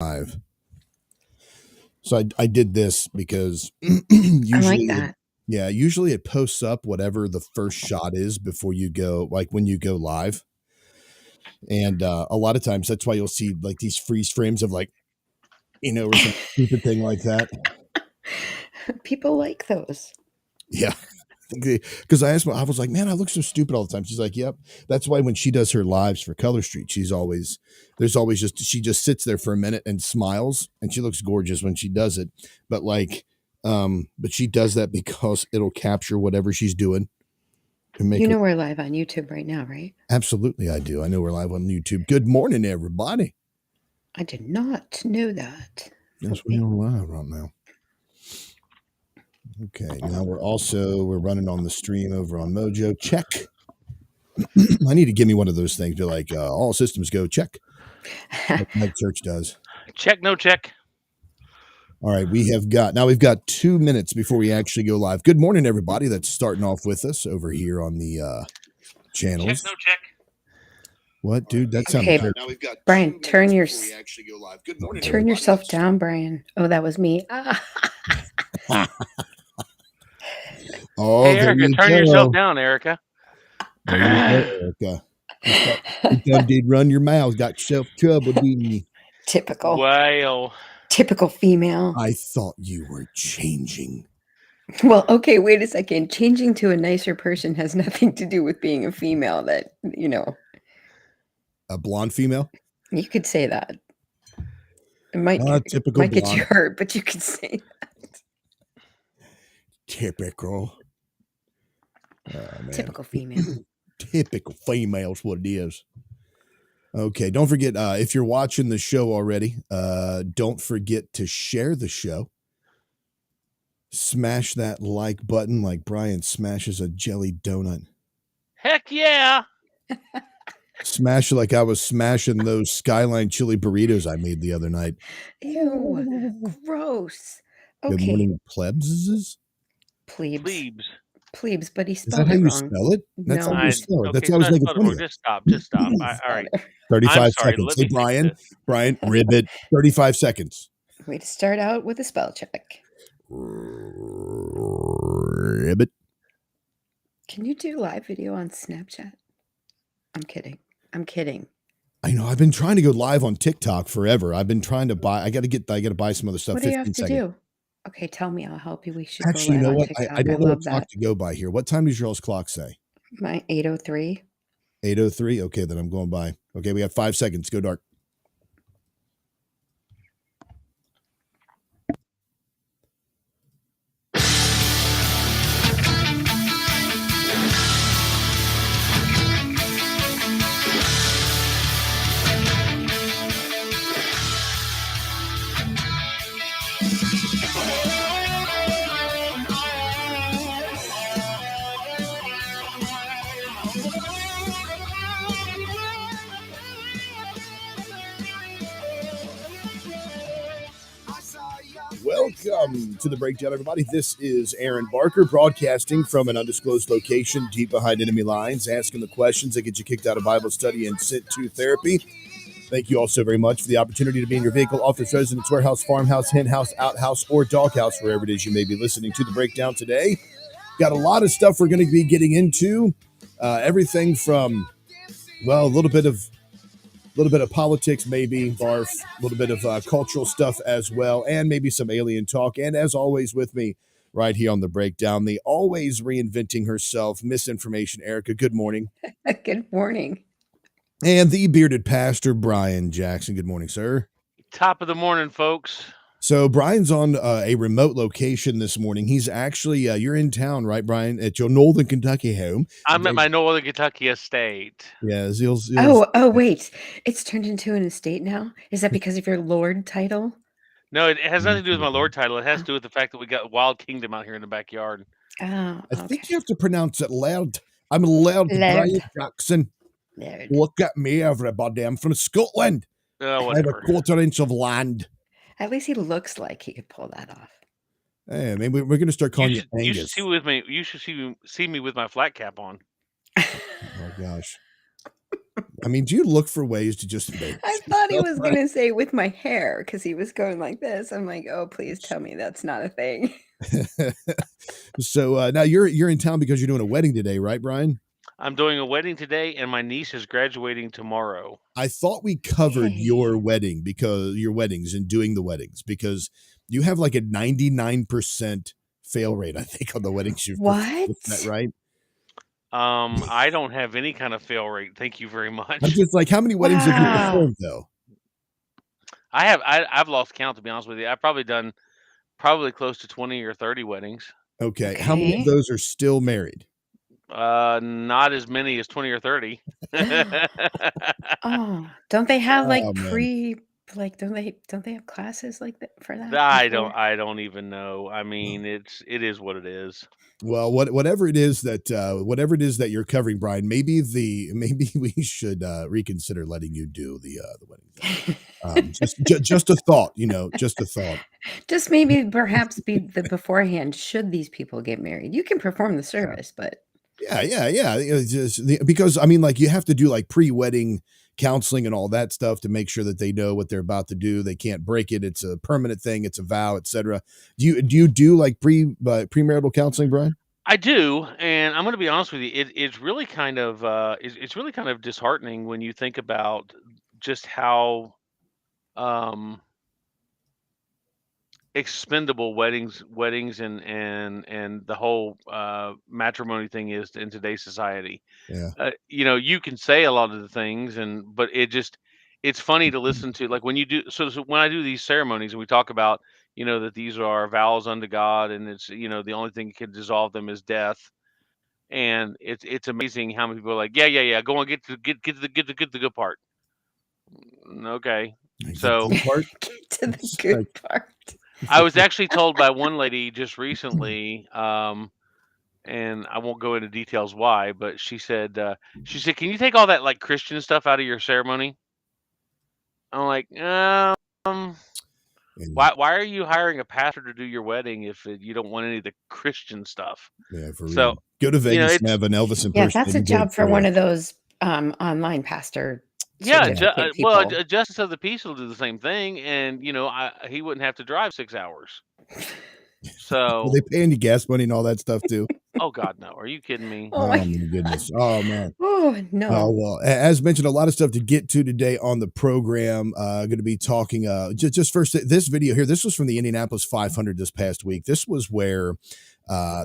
live. So I did this because I like usually, that. usually it posts up whatever the first shot is before you go, like when you go live. And a lot of times that's why you'll see like these freeze frames of like, or some stupid thing like that. People like those. Yeah. Because I was like, man, I look so stupid all the time. She's like, yep. That's why when she does her lives for Color Street, she just sits there for a minute and smiles, and she looks gorgeous when she does it. But but she does that because it'll capture whatever she's doing. We're live on YouTube right now, right? Absolutely, I do. I know we're live on YouTube. Good morning, everybody. I did not know that. Yes, we are live right now. Okay, now we're running on the stream over on Mojo. Check. I need to give me one of those things. Be like, all systems go. Check. Like church does. Check, no check. All right, we've got 2 minutes before we actually go live. Good morning, everybody that's starting off with us over here on the channels. Check, no check. What, dude? That sounded okay. Now we've got Brian, turn yourself down, Brian. Oh, that was me. Oh, hey, Erica, turn yourself down, Erica. There you go, Erica. You did run your mouth. Got yourself trouble, didn't you? Typical. Well. Typical female. I thought you were changing. Well, okay, wait a second. Changing to a nicer person has nothing to do with being a female that, A blonde female? You could say that. It might get you hurt, but you could say that. Typical. Typical female. Typical female is what it is. Okay, don't forget, if you're watching the show already, don't forget to share the show. Smash that like button like Brian smashes a jelly donut. Heck yeah! Smash it like I was smashing those Skyline chili burritos I made the other night. Ew, gross. Okay. Good morning, plebs. Plebes, but he spelled it wrong. Is that how you spell it? That's how you spell it. That's how I was making fun of it. Just stop. All right. 35 seconds. Hey, Brian, ribbit. 35 seconds. Way to start out with a spell check. Ribbit. Can you do live video on Snapchat? I'm kidding. I know. I've been trying to go live on TikTok forever. I've been trying to buy. I got to buy some other stuff. What do you have to do? Okay, tell me. I'll help you. We should actually. You know what? I don't know what clock to go by here. What time does y'all's clock say? My 8:03. 8:03. Okay, then I'm going by. Okay, we have 5 seconds. Go dark. Welcome to the Breakdown, everybody. This is Aaron Barker broadcasting from an undisclosed location deep behind enemy lines, asking the questions that get you kicked out of Bible study and sent to therapy. Thank you all so very much for the opportunity to be in your vehicle, office, residence, warehouse, farmhouse, hen house, outhouse, or doghouse, wherever it is you may be listening to the Breakdown today. Got a lot of stuff we're going to be getting into. Everything from, well, a little bit of politics, maybe, barf, a little bit of cultural stuff as well, and maybe some alien talk. And as always with me right here on the Breakdown, the always reinventing herself, misinformation, Erica. Good morning. Good morning. And the bearded pastor, Brian Jackson. Good morning, sir. Top of the morning, folks. So Brian's on a remote location this morning. He's actually, you're in town, right, Brian, at your Northern Kentucky home. I'm at my Northern Kentucky estate. Yeah. Oh, wait. It's turned into an estate now? Is that because of your Lord title? No, it has nothing to do with my Lord title. It has to do with the fact that we got Wild Kingdom out here in the backyard. Oh, okay. I think you have to pronounce it loud. I'm loud. Brian Jackson. Lord. Look at me, everybody. I'm from Scotland. I have a quarter-inch of land. At least he looks like he could pull that off. Hey, maybe we're going to start calling you Angus. You should see with me. You should see me with my flat cap on. Oh gosh. I mean, do you look for ways to just embarrass I thought he yourself, was right? gonna say with my hair because he was going like this. I'm like, oh, please tell me that's not a thing. So now you're in town because you're doing a wedding today, right, Bryan? I'm doing a wedding today, and my niece is graduating tomorrow. I thought we covered Yay. your wedding because your weddings and doing the weddings because you have like a 99% fail rate, I think, on the weddings you've performed. Isn't that What? right? I don't have any kind of fail rate. Thank you very I'm much. just like, how many weddings have you Wow. performed though? I've lost count, to be honest with you. I've probably done close to 20 or 30 weddings. Okay. How many of Okay. those are still married? Not as many as 20 or 30. Oh, don't they have Oh like man. don't they have classes like that for that I before? don't even know. I mean, it is what it is. Well, whatever it is that you're covering, Bryan, maybe we should reconsider letting you do the wedding thing. Just a thought, just a thought. Just maybe perhaps be the beforehand should these people get married. You can perform the service, but Yeah. Because I mean, like you have to do like pre-wedding counseling and all that stuff to make sure that they know what they're about to do. They can't break it. It's a permanent thing. It's a vow, etc. Do you do like premarital counseling, Bryan? I do, and I'm going to be honest with you. It's really kind of it's really kind of disheartening when you think about just how um, expendable weddings and the whole matrimony thing is in today's society. Yeah. You can say a lot of the things, but it's funny to listen to, like when you do. So when I do these ceremonies and we talk about, that these are vows unto God, and it's, the only thing that can dissolve them is death. And it's amazing how many people are like, yeah, go on, get to the good part. Okay, Get to so the part. get to the It's good like, part. I was actually told by one lady just recently, and I won't go into details why, but she said, "Can you take all that like Christian stuff out of your ceremony?" I'm like, and why are you hiring a pastor to do your wedding if you don't want any of the Christian stuff? yeah, for So, real. Go to Vegas and it's have an Elvis Yeah, that's impersonator a do it job for for you. one of those online pastor yeah, Yeah. certificate well, people. a justice of the peace will do the same thing, and he wouldn't have to drive 6 hours. Are So, they paying you gas money and all that stuff too? oh God, no! Are you kidding me? Oh Oh my my goodness. Oh man. oh Oh no. well, as mentioned, a lot of stuff to get to today on the program. Going to be talking. Just first, this video here. This was from the Indianapolis 500 this past week. This was where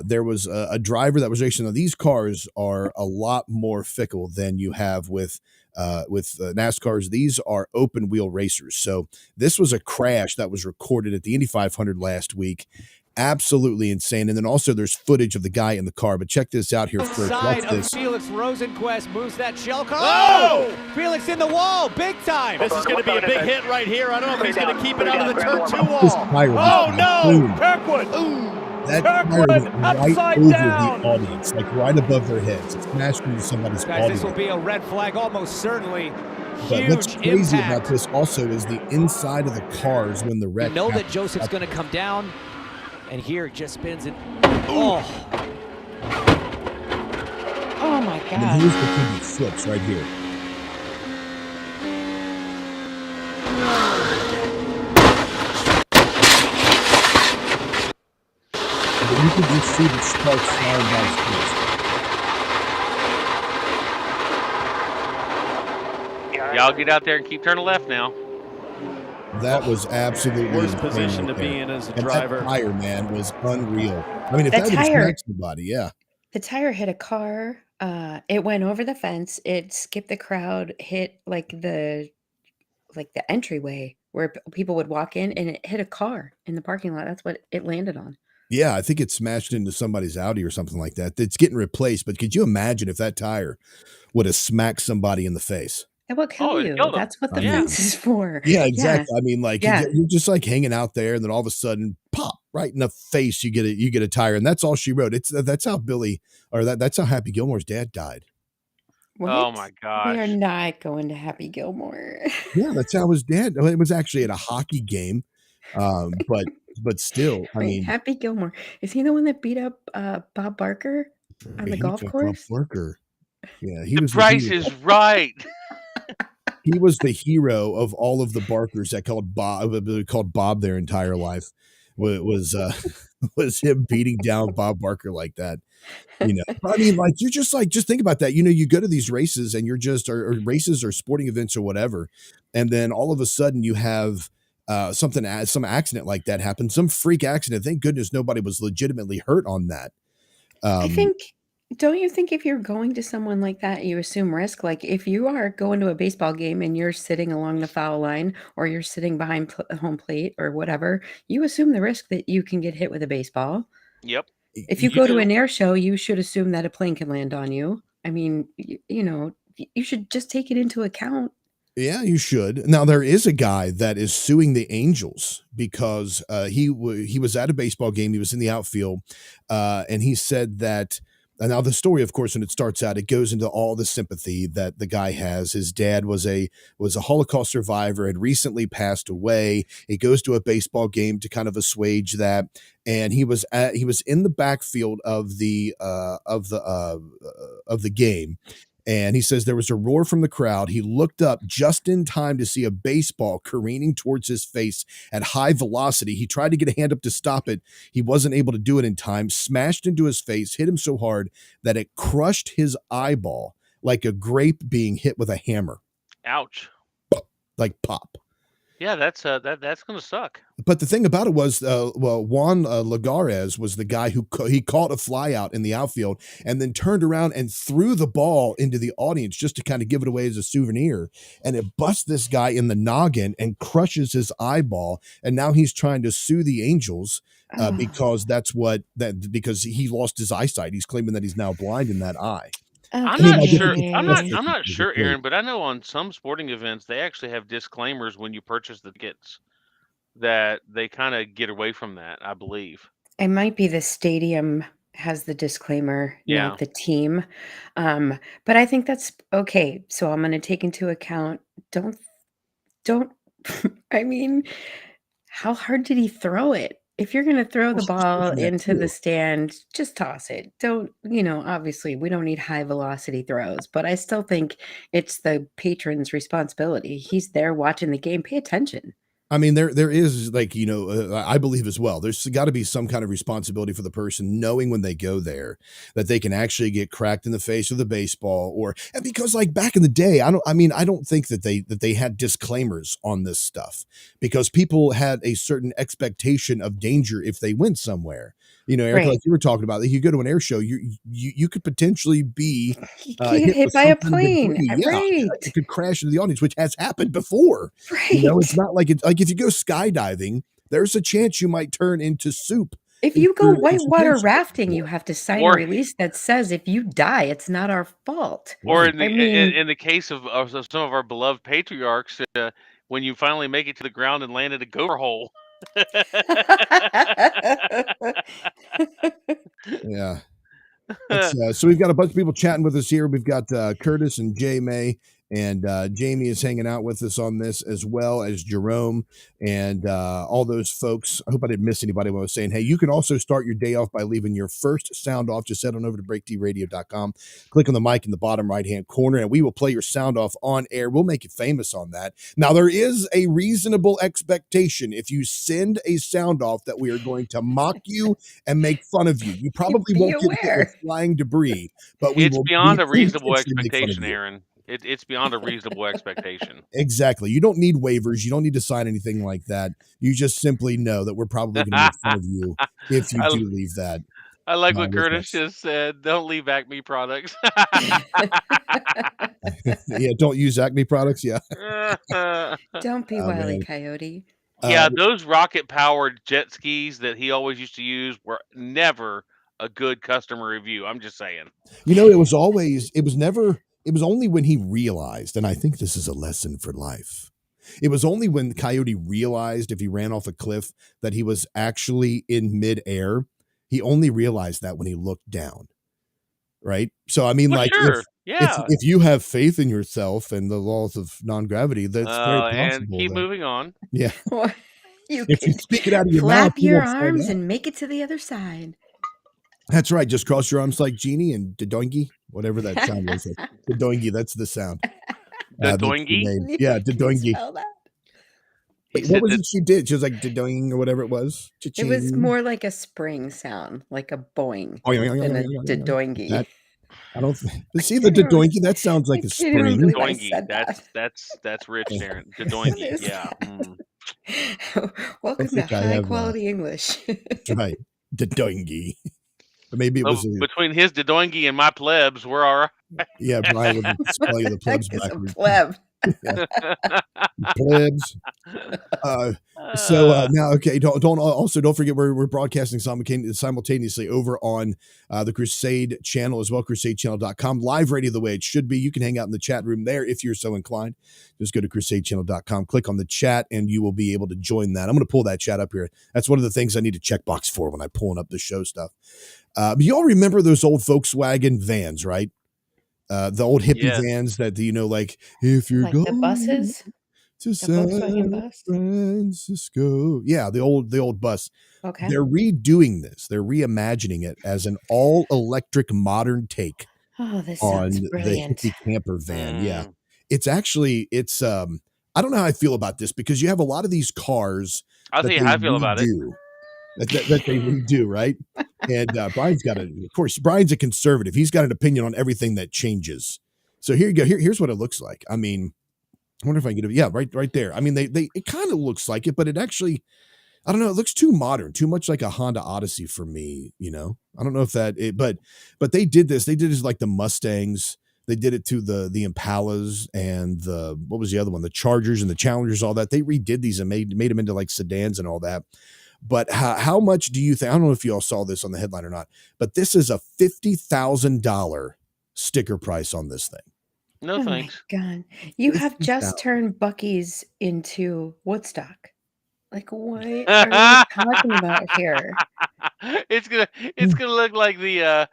there was a driver that was racing. Now, these cars are a lot more fickle than you have with NASCARs. These are open wheel racers. So this was a crash that was recorded at the Indy 500 last week. Absolutely insane. And then also there's footage of the guy in the car. But check this out here first. Watch Side of this. Felix Rosenquist moves that shell car. Oh! Felix in the wall, big time. This is going to be a big hit right here. I don't know if he's going to keep it out of the turn two This wall. tire Oh went no! boom. Kirkwood! That tire Kirkwood went right upside over down. the audience, like right above their heads. It smashed into somebody's Guys, audience. this will be a red flag, almost certainly. But what's Huge crazy impact. about this also is the inside of the cars when the wreck You know that happened. Joseph's going to come down, and here it just spins and oh, Oh my And god. here's the thing that flips right here. But you can just see the sparks flying by his face. Y'all get out there and keep turning left now. That was absolutely Worst insane position right to be there. in as a And driver. that tire, man, was unreal. I mean, if That that would have tire smacked somebody, yeah. the tire hit a car. It went over the fence. It skipped the crowd, hit the entryway where people would walk in, and it hit a car in the parking lot. That's what it landed on. Yeah, I think it smashed into somebody's Audi or something like that. It's getting replaced, but could you imagine if that tire would have smacked somebody in the face? It will kill Oh, it you. killed him. That's what I the mean, fence is for. yeah, Yeah. exactly. I mean, like Yeah. you're just like hanging out there, and then all of a sudden, pop right in the face. You get a tire, and that's all she wrote. That's how that's how Happy Gilmore's dad died. What? Oh my We are gosh. not going to Happy Gilmore. Yeah, that's how his dad. Well, it was actually at a hockey game, but still, I Wait, mean, Happy Gilmore. Is he the one that beat up Bob Barker on the he golf took Bob course? Barker. Yeah, The price is right. he was the hero of all of the Barkers that called Bob their entire life. Was was him beating down Bob Barker like that. But I mean, like, you're just think about that. You go to these races and you're just, or races or sporting events or whatever, and then all of a sudden you have some accident like that happen, some freak accident. Thank goodness nobody was legitimately hurt on that. I think don't you think if you're going to someone like that, you assume risk? Like, if you are going to a baseball game and you're sitting along the foul line or you're sitting behind home plate or whatever, you assume the risk that you can get hit with a baseball. Yep. If you go to an air show, you should assume that a plane can land on you. I mean, you should just take it into account. Yeah, you should. Now, there is a guy that is suing the Angels because he was at a baseball game. He was in the outfield, and he said that. And now the story, of course, when it starts out, it goes into all the sympathy that the guy has. His dad was a Holocaust survivor, had recently passed away. He goes to a baseball game to kind of assuage that, and he was in the backfield of the game. And he says there was a roar from the crowd. He looked up just in time to see a baseball careening towards his face at high velocity. He tried to get a hand up to stop it. He wasn't able to do it in time, smashed into his face, hit him so hard that it crushed his eyeball like a grape being hit with a hammer. Ouch. Like pop. Yeah, that's going to suck. But the thing about it was, Juan Lagares was the guy who he caught a fly out in the outfield and then turned around and threw the ball into the audience just to kind of give it away as a souvenir. And it busts this guy in the noggin and crushes his eyeball. And now he's trying to sue the Angels because because he lost his eyesight. He's claiming that he's now blind in that eye. I'm not sure, Aaron, but I know on some sporting events they actually have disclaimers when you purchase the tickets that they kind of get away from that, I believe. It might be the stadium has the disclaimer, not the team. But I think that's okay. So I'm going to take into account, don't, I mean, how hard did he throw it? If you're going to throw the ball into the stand, just toss it. Don't, obviously we don't need high velocity throws, but I still think it's the patron's responsibility. He's there watching the game. Pay attention. I mean, there is I believe as well, there's got to be some kind of responsibility for the person knowing when they go there that they can actually get cracked in the face with a baseball and because like back in the day, I don't think that they had disclaimers on this stuff because people had a certain expectation of danger if they went somewhere. Erica, Right. like you were talking about, you go to an air show, you could potentially be hit by a plane. Right. It could crash into the audience, which has happened before. Right. It's not like if you go skydiving, there's a chance you might turn into soup. If you go whitewater rafting, you have to sign a release that says if you die, it's not our fault. Or in the case of some of our beloved patriarchs, when you finally make it to the ground and land at a gopher hole. Yeah. So we've got a bunch of people chatting with us here. We've got Curtis and Jay May, and Jamie is hanging out with us on this, as well as Jerome and all those folks. I hope I didn't miss anybody when I was saying, hey, you can also start your day off by leaving your first sound off. Just head on over to breaktradio.com, click on the mic in the bottom right-hand corner, and we will play your sound off on air. We'll make you famous on that. Now, there is a reasonable expectation if you send a sound off that we are going to mock you and make fun of you. You probably won't get hit with flying debris, but it's beyond a reasonable expectation, Aaron. It's beyond a reasonable expectation. Exactly. You don't need waivers. You don't need to sign anything like that. You just simply know that we're probably going to make fun of you if you do leave that. I like what Curtis just said. Don't leave Acme products. Yeah, don't use Acme products. Yeah. Don't be Wile E. Coyote. Yeah, those rocket-powered jet skis that he always used to use were never a good customer review. I'm just saying. It was only when he realized, and I think this is a lesson for life. It was only when Coyote realized if he ran off a cliff that he was actually in midair. He only realized that when he looked down. Right. So, I mean, if you have faith in yourself and the laws of non-gravity, that's very possible. And keep moving on. Yeah. You if you speak it out of your flap mouth, your arms and make it to the other side. That's right. Just cross your arms like Genie and Dodoingy, whatever that sound was. Dodoingy, that's the sound. The That she doingy? made. Yeah, Can you Dodoingy. spell that? He Wait, what said was that it she did? She was like doing or whatever it was. It was Cha-ching. more like a spring sound, like a boing Oh, yeah, than a that dodoingy. I don't see the can't even- dodoingy. That sounds like I a can't even spring. believe I doingy. said that. That's rich, Darren. The What doingy. is Yeah. that? Welcome to think I high have, quality English. That's right. Dodoingy. Maybe it So was between his doingy and my plebs, we're all right. yeah, Brian would spell you the plebs Heck is a backwards. pleb. Plebs. Now, okay, don't forget we're broadcasting simultaneously over on the Crusade channel as well, crusadechannel.com. Live radio the way it should be. You can hang out in the chat room there if you're so inclined. Just go to crusadechannel.com, click on the chat, and you will be able to join that. I'm going to pull that chat up here. That's one of the things I need to check box for when I'm pulling up the show stuff. But you all remember those old Volkswagen vans, right? The old hippie vans that, like, if you're Like going the buses? to The Volkswagen San bus? Francisco. Yeah, the old bus. Okay. They're redoing this. They're reimagining it as an all-electric modern take Oh, this on sounds the brilliant. hippie camper van. Yeah. It's I don't know how I feel about this because you have a lot of these cars I'll that tell you they how I feel about it. redo. That they redo, right? And Brian's a conservative. He's got an opinion on everything that changes. So here you go. Here's what it looks like. I mean, I wonder if I can get it. Yeah, right there. I mean, it kind of looks like it, but it actually, I don't know. It looks too modern, too much like a Honda Odyssey for me. I don't know if but they did this. They did this like the Mustangs. They did it to the Impalas and what was the other one? The Chargers and the Challengers, all that. They redid these and made them into like sedans and all that. But how much do you think? I don't know if you all saw this on the headline or not, but this is a $50,000 sticker price on this thing. No thanks. My God. You have just turned Buc-ee's into Woodstock. Like, what are we talking about here? It's gonna look like the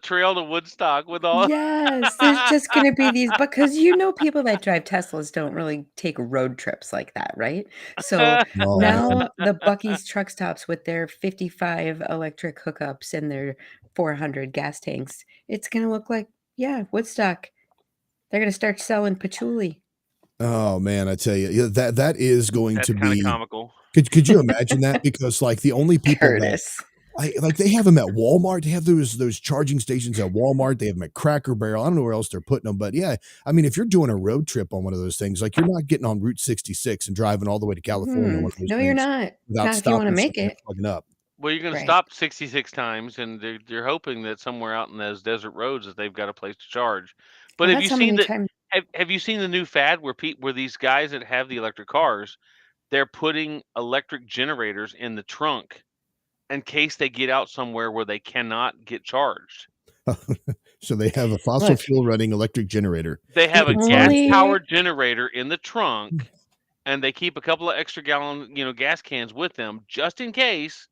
trail to Woodstock with all. Yes, there's just going to be these, because people that drive Teslas don't really take road trips like that, right? So now the Buc-ee's truck stops with their 55 electric hookups and their 400 gas tanks. It's going to look like, Woodstock. They're going to start selling patchouli. Oh man, I tell you, that is going to be comical. Could you imagine that? Because like the only people Curtis. like they have them at Walmart. They have those charging stations at Walmart. They have them at Cracker Barrel. I don't know where else they're putting them, but yeah, I mean, if you're doing a road trip on one of those things, like you're not getting on Route 66 and driving all the way to California. On one of those No, you're not. Not if you want to make it. Plugging up. Well, you're going to stop 66 times, and they're hoping that somewhere out in those desert roads that they've got a place to charge. But have you seen have you seen the new fad where these guys that have the electric cars, they're putting electric generators in the trunk in case they get out somewhere where they cannot get charged. So they have a fossil fuel running electric generator. They have a gas-powered generator in the trunk, and they keep a couple of extra gallon, gas cans with them just in case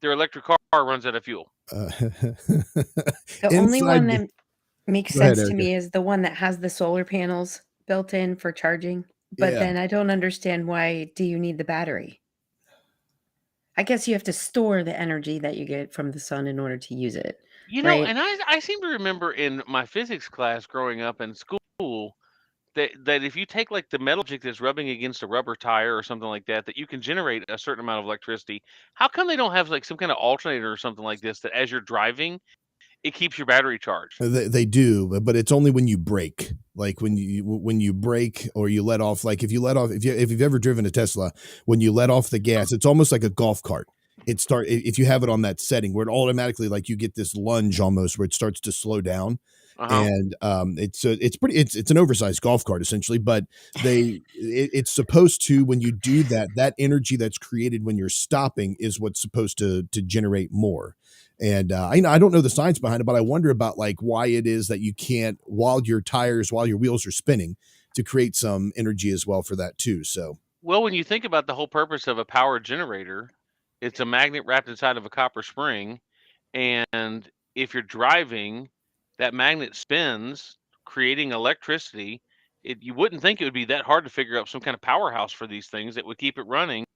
their electric car runs out of fuel. The only one that makes sense to me is the one that has the solar panels built in for charging. But then I don't understand, why do you need the battery? I guess you have to store the energy that you get from the sun in order to use it. Right? And I seem to remember in my physics class growing up in school that if you take like the metal object that's rubbing against a rubber tire or something like that you can generate a certain amount of electricity. How come they don't have like some kind of alternator or something like this that as you're driving, it keeps your battery charged? They do, but it's only when you brake. Like when you brake or you let off. Like if you've ever driven a Tesla, when you let off the gas, it's almost like a golf cart. If you have it on that setting where it automatically, like, you get this lunge almost where it starts to slow down. And it's an oversized golf cart essentially, but it's supposed to, when you do that energy that's created when you're stopping is what's supposed to generate more. And I don't know the science behind it, but I wonder about like why it is that you can't, while your wheels are spinning, to create some energy as well for that too. So, well, when you think about the whole purpose of a power generator, it's a magnet wrapped inside of a copper spring, and if you're driving, that magnet spins, creating electricity. You wouldn't think it would be that hard to figure out some kind of powerhouse for these things that would keep it running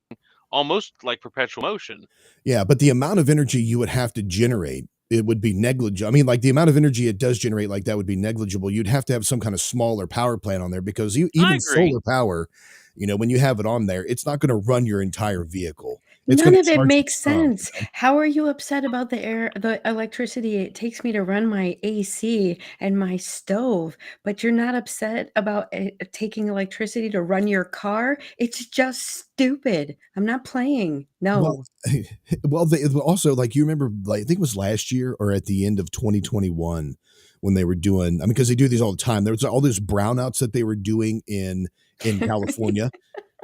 almost like perpetual motion. Yeah, but the amount of energy you would have to generate it would be negligible. I mean, like the amount of energy it does generate like that would be negligible. You'd have to have some kind of smaller power plant on there because I even agree. solar power, when you have it on there, it's not going to run your entire vehicle. It's None going of to it charge makes some. sense. How are you upset about the electricity it takes me to run my AC and my stove, but you're not upset about taking electricity to run your car? It's just stupid. I'm not playing. Well, No. well, they also like you remember, like I think it was last year or at the end of 2021 when they were doing. I mean, because they do these all the time. There was all those brownouts that they were doing in California.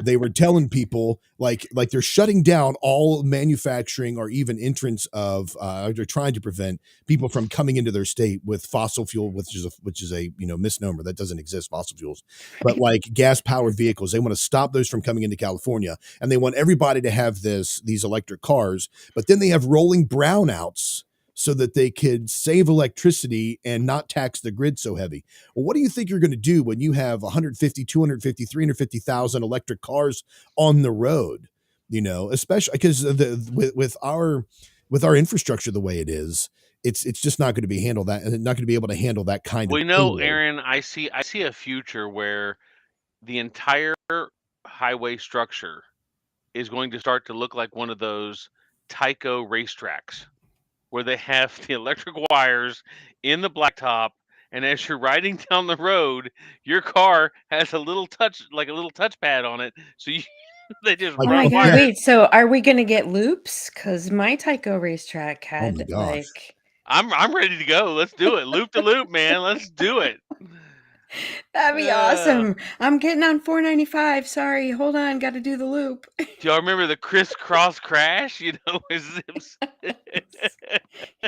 They were telling people like they're shutting down all manufacturing or even entrance of they're trying to prevent people from coming into their state with fossil fuel, which is a misnomer. That doesn't exist, fossil fuels, but Right. like gas powered vehicles. They want to stop those from coming into California, and they want everybody to have these electric cars. But then they have rolling brownouts so that they could save electricity and not tax the grid so heavy. Well, what do you think you're going to do when you have 150, 250, 350,000 electric cars on the road? Especially because with our infrastructure the way it is, it's just not going to be not going to be able to handle that kind of payload. Aaron, I see a future where the entire highway structure is going to start to look like one of those Tyco racetracks where they have the electric wires in the blacktop, and as you're riding down the road, your car has a little touchpad on it, so they just Like, Oh my run God, yeah. wires. wait, so are we gonna get loops? Because my Tyco racetrack Oh my had gosh. I'm ready to go. Let's do it. Loop to loop, man. Let's do it. That'd be Uh, awesome. I'm getting on 495. Sorry, hold on, gotta do the loop. do y'all remember the crisscross crash?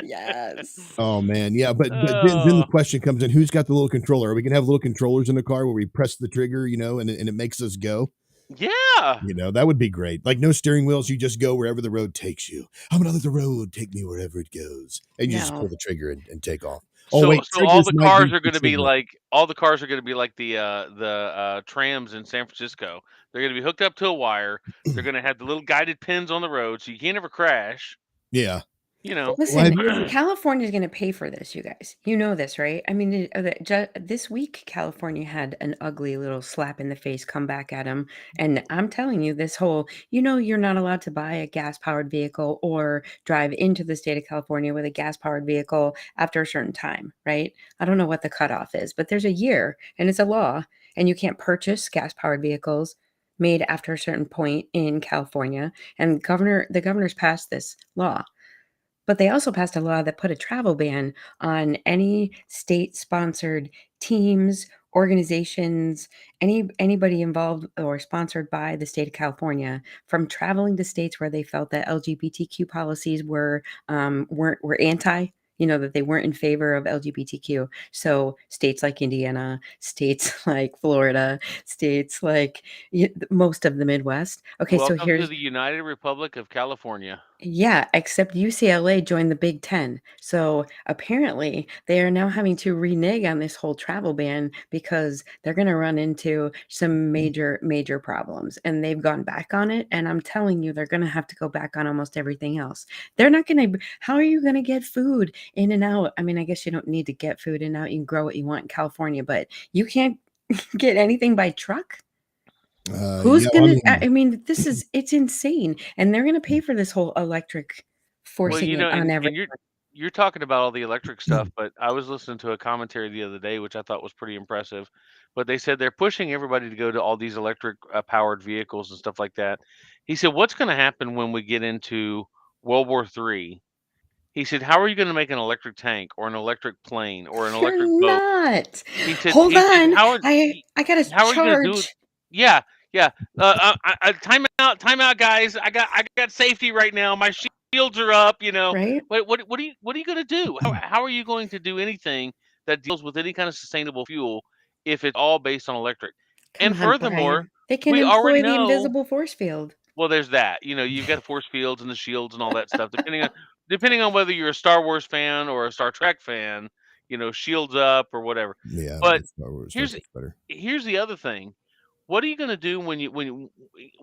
Yes. Oh man, yeah, but then the Oh, question comes in: who's got the little controller? Are we gonna have little controllers in the car where we press the trigger, and it makes us go? yeah. That would be great. Like no steering wheels, you just go wherever the road takes you. I'm gonna let the road take me wherever it goes, and you just pull No. the trigger and take off. Oh So wait, all triggers the might cars be are for going to be trigger. like the trams in San Francisco. They're going to be hooked up to a wire. They're going to have the little guided pins on the road, so you can't ever crash. Yeah. You know. Well, have Listen, you ever? California is going to pay for this, you guys. You know this, right? I mean, this week, California had an ugly little slap in the face come back at them. And I'm telling you, this whole, you're not allowed to buy a gas powered vehicle or drive into the state of California with a gas powered vehicle after a certain time, right? I don't know what the cutoff is, but there's a year and it's a law, and you can't purchase gas powered vehicles made after a certain point in California. And the governor's passed this law. But they also passed a law that put a travel ban on any state-sponsored teams, organizations, anybody involved or sponsored by the state of California from traveling to states where they felt that LGBTQ policies were anti, that they weren't in favor of LGBTQ. So states like Indiana, states like Florida, states like most of the Midwest. Okay, so Welcome to here's the United Republic of California. yeah, except UCLA joined the Big Ten. So apparently they are now having to renege on this whole travel ban because they're going to run into some major, major problems. And they've gone back on it. And I'm telling you, they're going to have to go back on almost everything else. They're not going to, how are you going to get food in and out? I mean, I guess you don't need to get food in and out. You can grow what you want in California, but you can't get anything by truck. Who's Yeah. Well, gonna I mean, it's insane, and they're gonna pay for this whole electric Well, forcing it on and every you're talking about all the electric stuff, but I was listening to a commentary the other day, which I thought was pretty impressive. But they said they're pushing everybody to go to all these electric powered vehicles and stuff like that. He said, "What's going to happen when we get into World War III?" He said, "How are you going to make an electric tank or an electric plane or an You're electric boat?" not. He said, Hold on, "How are I gotta how are you going to do it?" charge, Yeah, yeah. Time out, guys. I got safety right now. My shields are up. right? What are you going to do? How are you going to do anything that deals with any kind of sustainable fuel if it's all based on electric? Come And on, furthermore, Brian. They can we already employ the know. invisible force field. Well, there's that. You've got the force fields and the shields and all that stuff. Depending on whether you're a Star Wars fan or a Star Trek fan, shields up or whatever. yeah. But Star here's Trek's better. here's the other thing. What are you going to do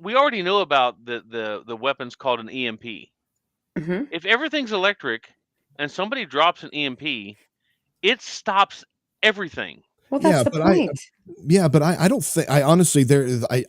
we already know about the weapons called an EMP. Mhm. If everything's electric, and somebody drops an EMP, it stops everything. Well, that's Yeah, the but point. I don't think, I honestly,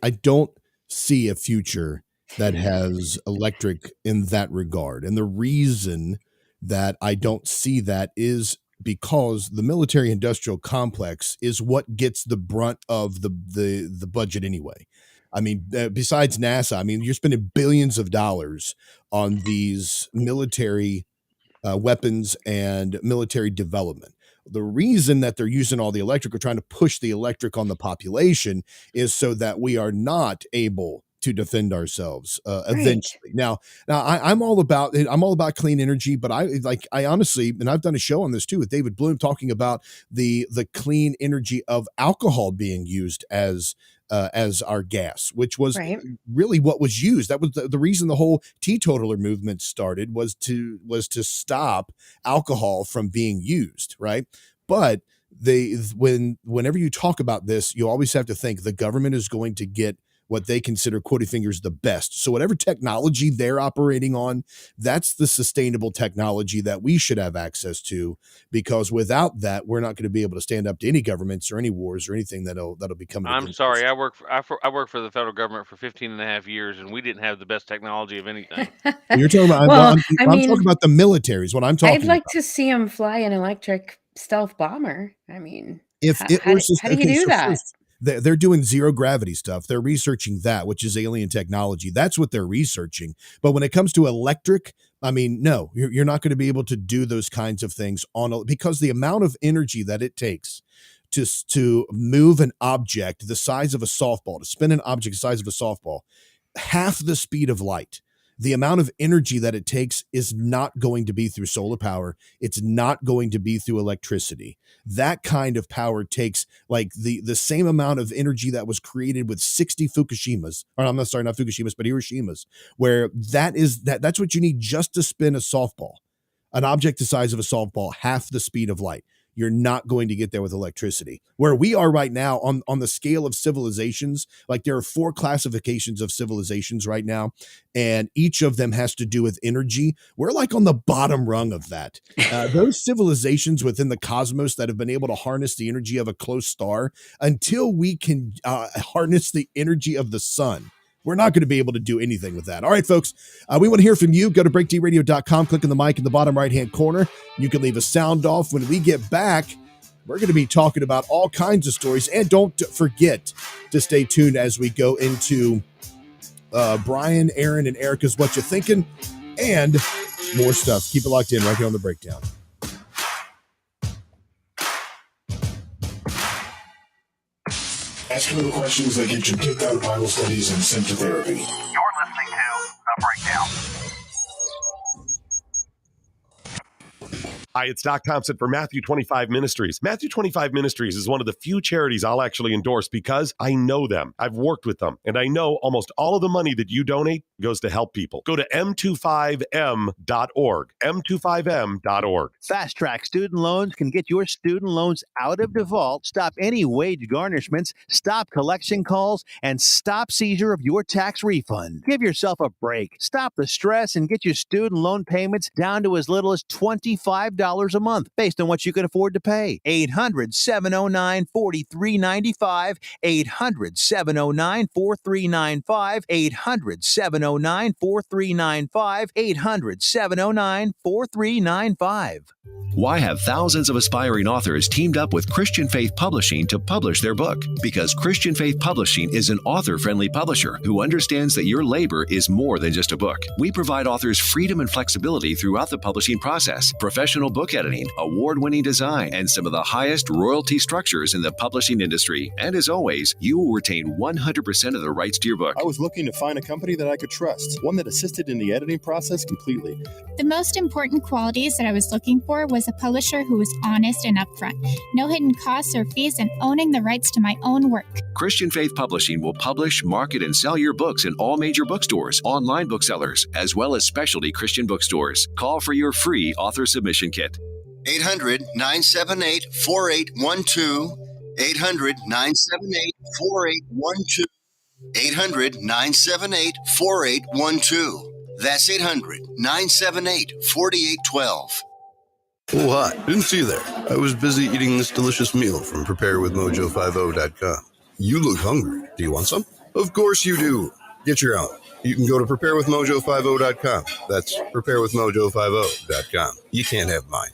I don't see a future that has electric in that regard. And the reason that I don't see that is because the military industrial complex is what gets the brunt of the budget anyway. I mean, besides NASA, I mean, you're spending billions of dollars on these military weapons and military development. The reason that they're using all the electric or trying to push the electric on the population is so that we are not able to defend ourselves Right. eventually. Now I'm all about it. I'm all about clean energy, but I honestly, and I've done a show on this too with David Bloom talking about the clean energy of alcohol being used as our gas, which was Right. really what was used. That was the reason the whole teetotaler movement started, was to stop alcohol from being used, right? But whenever you talk about this, you always have to think the government is going to get what they consider, quoting fingers, the best. So whatever technology they're operating on, that's the sustainable technology that we should have access to, because without that, we're not going to be able to stand up to any governments or any wars or anything that'll be coming I'm against sorry, us. I worked for the federal government for 15 and a half years, and we didn't have the best technology of anything. You're talking about, Well, I I'm mean, talking about the military is what I'm I'd talking like about. to see him fly an electric stealth bomber. I mean, If it how was just, do you okay, do so that? first, they're doing zero gravity stuff. They're researching that, which is alien technology. That's what they're researching. But when it comes to electric, I mean, no, you're not going to be able to do those kinds of things because the amount of energy that it takes to move an object the size of a softball, to spin an object the size of a softball, half the speed of light. The amount of energy that it takes is not going to be through solar power. It's not going to be through electricity. That kind of power takes like the same amount of energy that was created with 60 Fukushimas, or I'm not sorry, not Fukushimas, but Hiroshimas, where that's what you need just to spin a softball, an object the size of a softball, half the speed of light. You're not going to get there with electricity. Where we are right now on the scale of civilizations, like there are 4 classifications of civilizations right now, and each of them has to do with energy. We're like on the bottom rung of that. Those civilizations within the cosmos that have been able to harness the energy of a close star, until we can harness the energy of the sun, we're not going to be able to do anything with that. All right, folks, we want to hear from you. Go to breakdradio.com, click on the mic in the bottom right-hand corner. You can leave a sound off. When we get back, we're going to be talking about all kinds of stories. And don't forget to stay tuned as we go into Bryan, Aaron, and Erica's What You Thinking, and more stuff. Keep it locked in right here on The Breakdown. Asking the questions that get you kicked out of Bible studies and sent to therapy. You're listening to The Breakdown. Hi, it's Doc Thompson for Matthew 25 Ministries. Matthew 25 Ministries is one of the few charities I'll actually endorse because I know them. I've worked with them, and I know almost all of the money that you donate goes to help people. Go to m25m.org, m25m.org. Fast Track Student Loans can get your student loans out of default, stop any wage garnishments, stop collection calls, and stop seizure of your tax refund. Give yourself a break. Stop the stress and get your student loan payments down to as little as $25 a month based on what you can afford to pay. 800-709-4395, 800-709-4395, 800-709-4395, 800-709-4395. Why have thousands of aspiring authors teamed up with Christian Faith Publishing to publish their book? Because Christian Faith Publishing is an author-friendly publisher who understands that your labor is more than just a book. We provide authors freedom and flexibility throughout the publishing process, professional book editing, award-winning design, and some of the highest royalty structures in the publishing industry. And as always, you will retain 100% of the rights to your book. I was looking to find a company that I could trust, one that assisted in the editing process completely. The most important qualities that I was looking for was a publisher who was honest and upfront, no hidden costs or fees, and owning the rights to my own work. Christian Faith Publishing will publish, market, and sell your books in all major bookstores, online booksellers, as well as specialty Christian bookstores. Call for your free author submission kit. 800-978-4812. 800-978-4812. 800-978-4812. That's 800-978-4812. Oh, hi. Didn't see you there. I was busy eating this delicious meal from preparewithmojo50.com. You look hungry. Do you want some? Of course you do. Get your own. You can go to preparewithmojo50.com. That's preparewithmojo50.com. You can't have mine.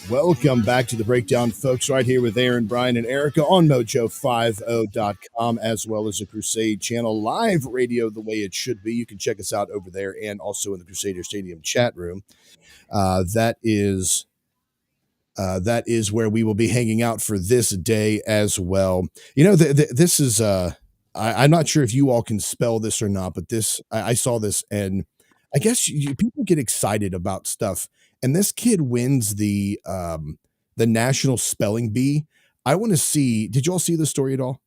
Welcome back to the Breakdown, folks, right here with Aaron, Bryan, and Erica on mojo50.com, as well as the Crusade channel, live radio the way it should be. You can check us out over there and also in the Crusader Stadium chat room. That is where we will be hanging out for this day as well. You know, this is, I'm not sure if you all can spell this or not, but I saw this, and I guess people get excited about stuff. And this kid wins the National Spelling Bee. I want to see. Did you all see the story at all?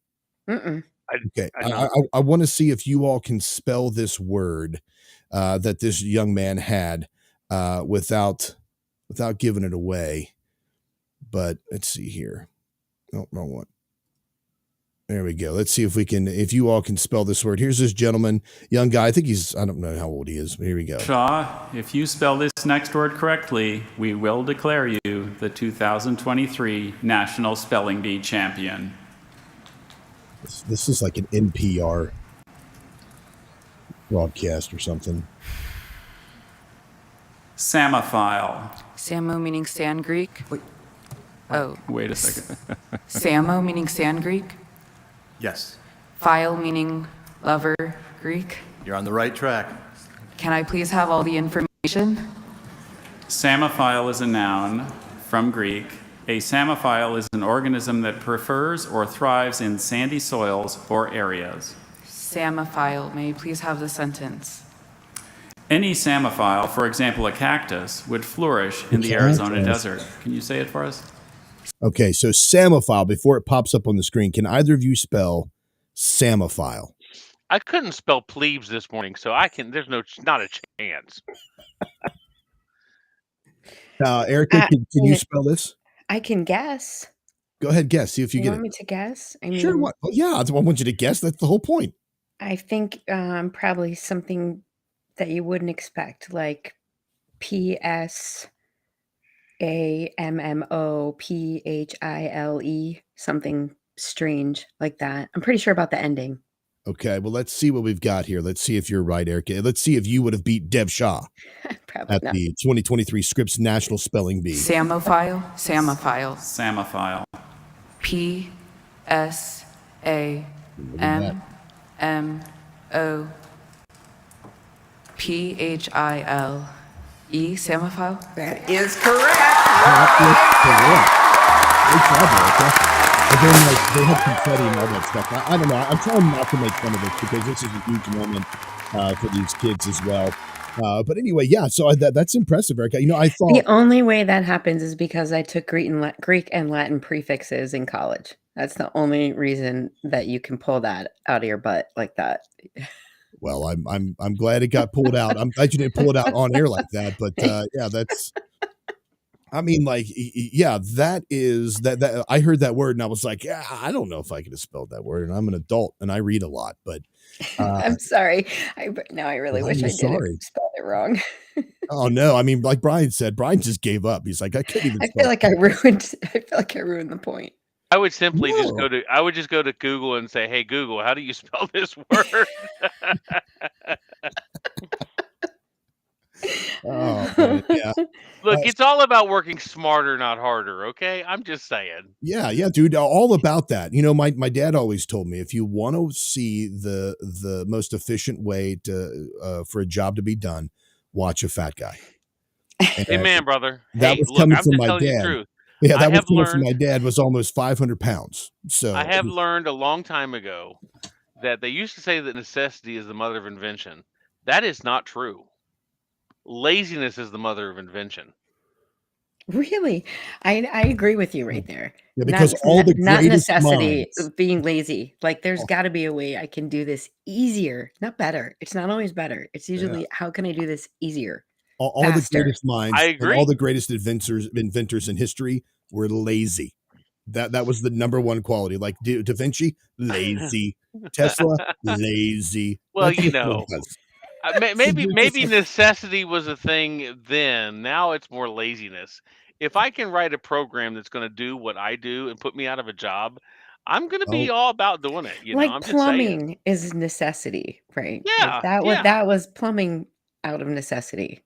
Mm-mm. Okay, I want to see if you all can spell this word that this young man had without giving it away. But let's see here. No, wrong one. There we go. Let's see if you all can spell this word. Here's this gentleman, young guy. I think I don't know how old he is, but here we go. Shaw, if you spell this next word correctly, we will declare you the 2023 National Spelling Bee champion. This is like an NPR broadcast or something. Samophile. Samo meaning sand Greek? Wait a second. Samo meaning sand Greek? Yes. Phile meaning lover Greek? You're on the right track. Can I please have all the information? Samophile is a noun from Greek. A samophile is an organism that prefers or thrives in sandy soils or areas. Samophile, may you please have the sentence? Any samophile, for example a cactus, would flourish in the Arizona desert. Can you say it for us? Okay, so samophile, before it pops up on the screen, can either of you spell samophile? I couldn't spell plebes this morning, so there's not a chance. Erica, can you spell this? I can guess. Go ahead, guess. See if you get it. Want me to guess? I mean, sure. What? Well, yeah, I want you to guess. That's the whole point. I think probably something that you wouldn't expect, like PSAMMOPHILE, something strange like that. I'm pretty sure about the ending. Okay, well, let's see what we've got here. Let's see if you're right, Erica. Let's see if you would have beat Deb Shaw at the 2023 Scripps National Spelling Bee. Samophile? Samophile. Samophile. PSAMMOPHILE. Samophile? That is correct. Great job, Erica. And then, they have confetti and all that stuff. I don't know. I'm trying not to make fun of it because this is a huge moment for these kids as well. But anyway, yeah. So that's impressive, Erica. You know, I thought the only way that happens is because I took Greek and Latin prefixes in college. That's the only reason that you can pull that out of your butt like that. Well, I'm glad it got pulled out. I'm glad you didn't pull it out on air like that. But yeah, that's. I mean, that is that. I heard that word and I was like, yeah, I don't know if I could have spelled that word. And I'm an adult and I read a lot, but I'm sorry. I really wish I didn't spell it wrong. Oh no! I mean, like Bryan said, Bryan just gave up. He's like, I couldn't even. I feel like I ruined the point. I would simply just go to Google and say, "Hey Google, how do you spell this word?" Oh, man, yeah. Look, it's all about working smarter, not harder. Okay, I'm just saying. Yeah, dude, all about that. You know, my dad always told me if you want to see the most efficient way to for a job to be done, watch a fat guy. Amen, brother. That was coming from my dad. Yeah, that was coming from my dad. Was almost 500 pounds. So I have learned a long time ago that they used to say that necessity is the mother of invention. That is not true. Laziness is the mother of invention. Really? I agree with you right there. Yeah, because not necessity of being lazy. Like there's got to be a way I can do this easier, not better. It's not always better. It's usually how can I do this easier? All the greatest minds, I agree. And all the greatest inventors in history were lazy. That was the number one quality. Like Da Vinci, lazy. Tesla, lazy. Well, That's just what it was. maybe necessity was a thing then. Now it's more laziness. If I can write a program that's going to do what I do and put me out of a job, I'm going to be all about doing it. You know, Like I'm just saying. plumbing is necessity, right? Yeah, Like that was plumbing out of necessity.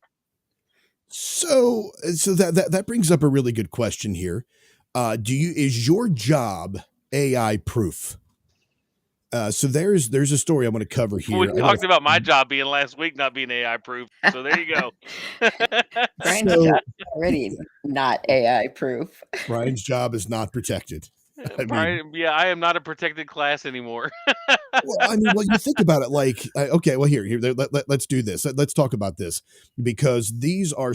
So that brings up a really good question here. Is your job AI proof? So there's a story I want to cover here. We talked about my job being last week not being AI proof. So there you go. Brian's job is already not AI proof. Brian's job is not protected. Brian, I am not a protected class anymore. Well, I mean, you think about it, like, okay, well, here, let's do this. Let's talk about this, because these are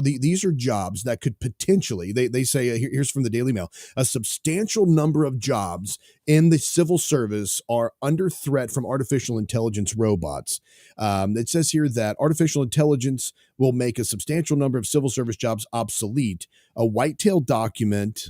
these are jobs that could potentially, they say, here's from the Daily Mail, a substantial number of jobs in the civil service are under threat from artificial intelligence robots. It says here that artificial intelligence will make a substantial number of civil service jobs obsolete. A Whitehall document,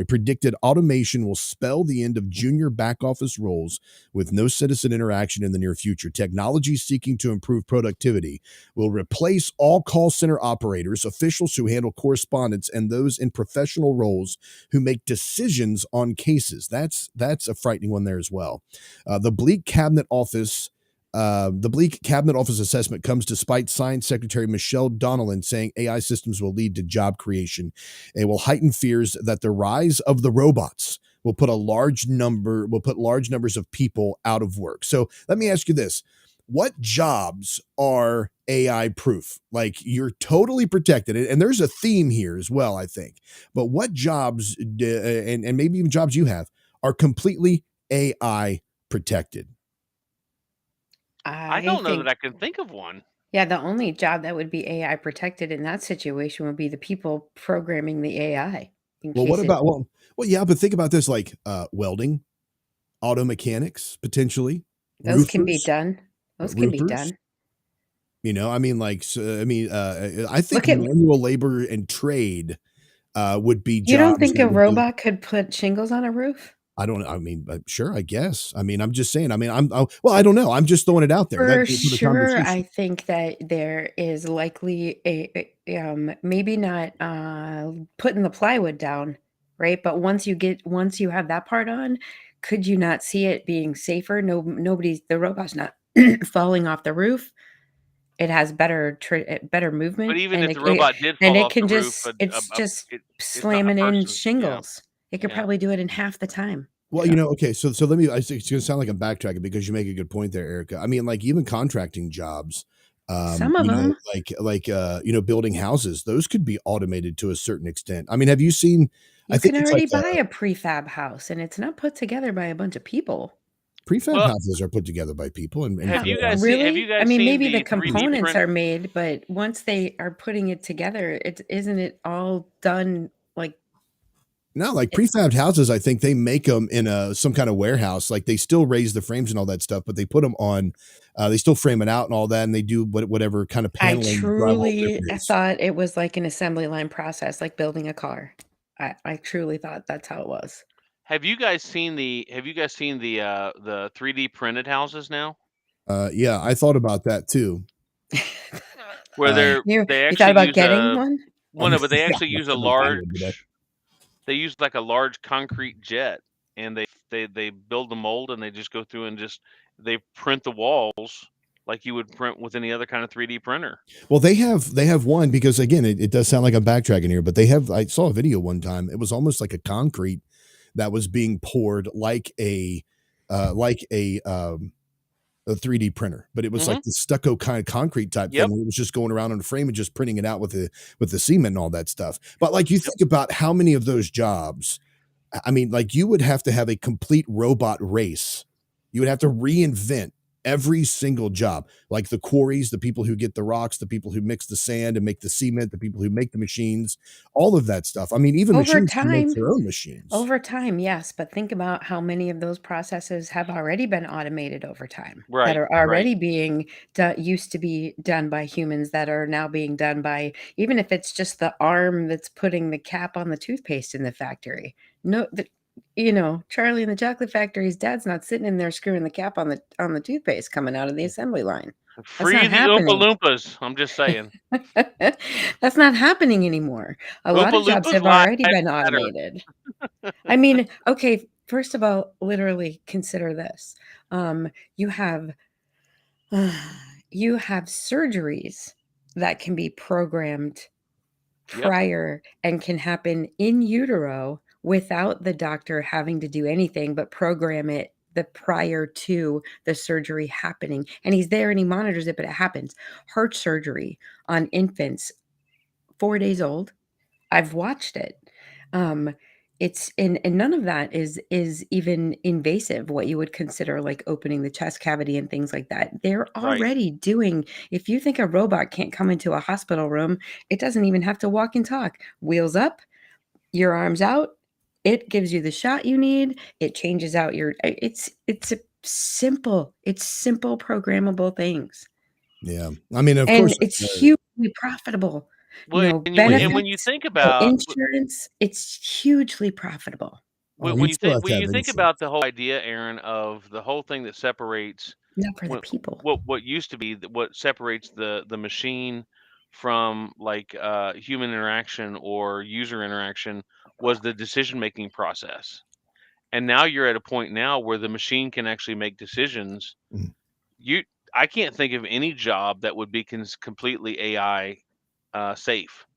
predicted automation will spell the end of junior back office roles with no citizen interaction in the near future. Technology seeking to improve productivity will replace all call center operators, officials who handle correspondence, and those in professional roles who make decisions on cases. That's a frightening one there as well. The bleak cabinet office assessment comes despite Science Secretary Michelle Donnellan saying AI systems will lead to job creation. It will heighten fears that the rise of the robots will put large numbers of people out of work. So let me ask you this. What jobs are AI proof? Like, you're totally protected. And there's a theme here as well, I think. But what jobs, and maybe even jobs you have, are completely AI protected? I don't know that I can think of one. Yeah, the only job that would be AI protected in that situation would be the people programming the AI. Well, what about, yeah, but think about this, like welding, auto mechanics, potentially. Those can be done. Those can be done. You know, I mean, I think manual labor and trade would be jobs. You don't think a robot could put shingles on a roof? I don't know. I mean, sure, I guess. I mean, I'm just saying. I mean, I don't know. I'm just throwing it out there. For sure, I think that there is likely a maybe not putting the plywood down, right? But once you have that part on, could you not see it being safer? The robot's not falling off the roof. It has better movement. But even if the robot did fall off the roof, it's just slamming in shingles. It could probably do it in half the time. Well, okay. So let me, it's going to sound like I'm backtracking because you make a good point there, Erica. I mean, like, even contracting jobs, some of them, building houses, those could be automated to a certain extent. I mean, have you seen, you can already buy a prefab house and it's not put together by a bunch of people. Prefab houses are put together by people. And have you guys really? I mean, maybe the 3D components are made, but once they are putting it together, isn't it all done like? No, like prefab houses, I think they make them in some kind of warehouse. Like, they still raise the frames and all that stuff, but they put them on. They still frame it out and all that, and they do whatever kind of paneling. I truly thought it was like an assembly line process, like building a car. I truly thought that's how it was. Have you guys seen the 3D printed houses now? Yeah, I thought about that too. Where you thought about getting one? Well, no, but they actually use a large. They use like a large concrete jet, and they build the mold, and they just go through and they print the walls like you would print with any other kind of 3D printer. Well, they have one, because again, it does sound like I'm backtracking here, but I saw a video one time. It was almost like a concrete that was being poured like a 3D printer, but it was like the stucco kind of concrete type thing. It was just going around on a frame and just printing it out with the cement and all that stuff. But like, you think about how many of those jobs, I mean, like, you would have to have a complete robot race. You would have to reinvent every single job, like the quarries, the people who get the rocks, the people who mix the sand and make the cement, the people who make the machines, all of that stuff. I mean, even Over machines can make time, their own machines. over time, yes, but think about how many of those processes have already been automated over time that Right, are right. already being done, used to be done by humans that are now being done by, even if it's just the arm that's putting the cap on the toothpaste in the factory. No, Charlie in the chocolate factory's dad's not sitting in there screwing the cap on the toothpaste coming out of the assembly line. That's Free not the Oompa happening. Loompas. I'm just saying. That's not happening anymore. A lot Oompa of jobs Loompas have lives already been matter. automated. I mean, okay, first of all, literally consider this. You have surgeries that can be programmed Yep. prior and can happen in utero without the doctor having to do anything but program it the prior to the surgery happening. And he's there and he monitors it, but it happens. Heart surgery on infants 4 days old. I've watched it. It's and none of that is even invasive, what you would consider like opening the chest cavity and things like that. They're Right. already doing. If you think a robot can't come into a hospital room, it doesn't even have to walk and talk. Wheels up, your arms out, it gives you the shot you need. It changes out your. It's simple programmable things. Yeah. I mean, of And course, it's hugely profitable. Well, No and when you benefits, think no about insurance. It's hugely profitable. Oh, when you'd you still think have to have insurance. about the whole idea, Aaron, of the whole thing that separates Not for the people. what used to be what separates the machine from like human interaction or user interaction was the decision making process. And now you're at a point now where the machine can actually make decisions. Mm. I can't think of any job that would be completely AI safe,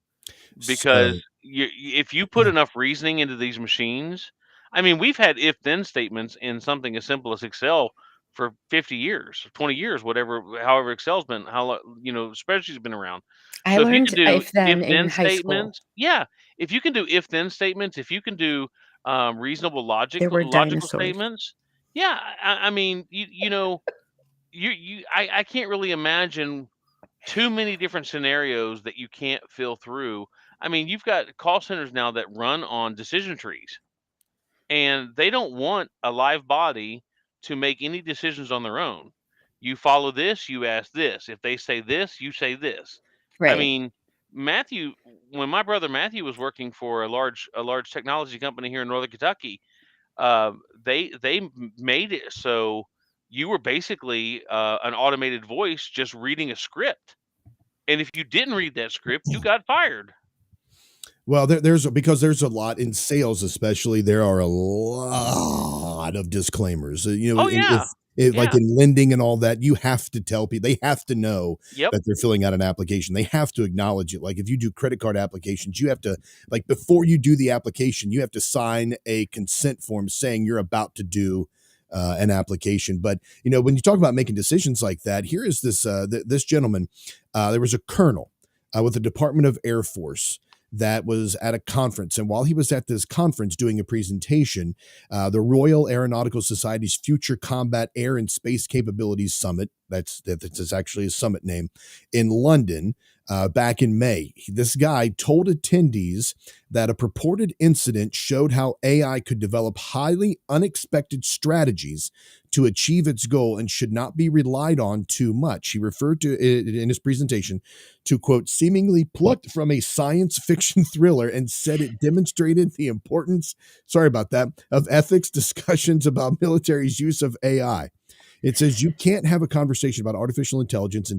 because So, if you put enough reasoning into these machines, I mean, we've had if-then statements in something as simple as Excel for 50 years, 20 years, whatever, however Excel's been, spreadsheets have been around. I So if you learned can do if then in if-then high school. statements, yeah, if you can do if-then statements, if you can do reasonable There were logical dinosaurs. statements, yeah, I mean, I can't really imagine too many different scenarios that you can't fill through. I mean, you've got call centers now that run on decision trees, and they don't want a live body to make any decisions on their own. You follow this, you ask this. If they say this, you say this. I Right. mean, Matthew, when my brother Matthew was working for a large technology company here in Northern Kentucky, they made it so you were basically an automated voice just reading a script. And if you didn't read that script, you got fired. well, because there's a lot in sales, especially. There are a lot of disclaimers. Oh yeah. Like Yeah. in lending and all that, you have to tell people, they have to know Yep. that they're filling out an application. They have to acknowledge it. Like if you do credit card applications, you have to, like before you do the application, you have to sign a consent form saying you're about to do an application. But when you talk about making decisions like that, here is this this gentleman. There was a colonel with the Department of Air Force that was at a conference. And while he was at this conference doing a presentation, the Royal Aeronautical Society's Future Combat Air and Space Capabilities Summit, that's actually a summit name, in London back in May, this guy told attendees that a purported incident showed how AI could develop highly unexpected strategies to achieve its goal and should not be relied on too much. He referred to it in his presentation to, quote, seemingly plucked from a science fiction thriller, and said it demonstrated the importance, sorry about that, of ethics discussions about military's use of AI. It says you can't have a conversation about artificial intelligence,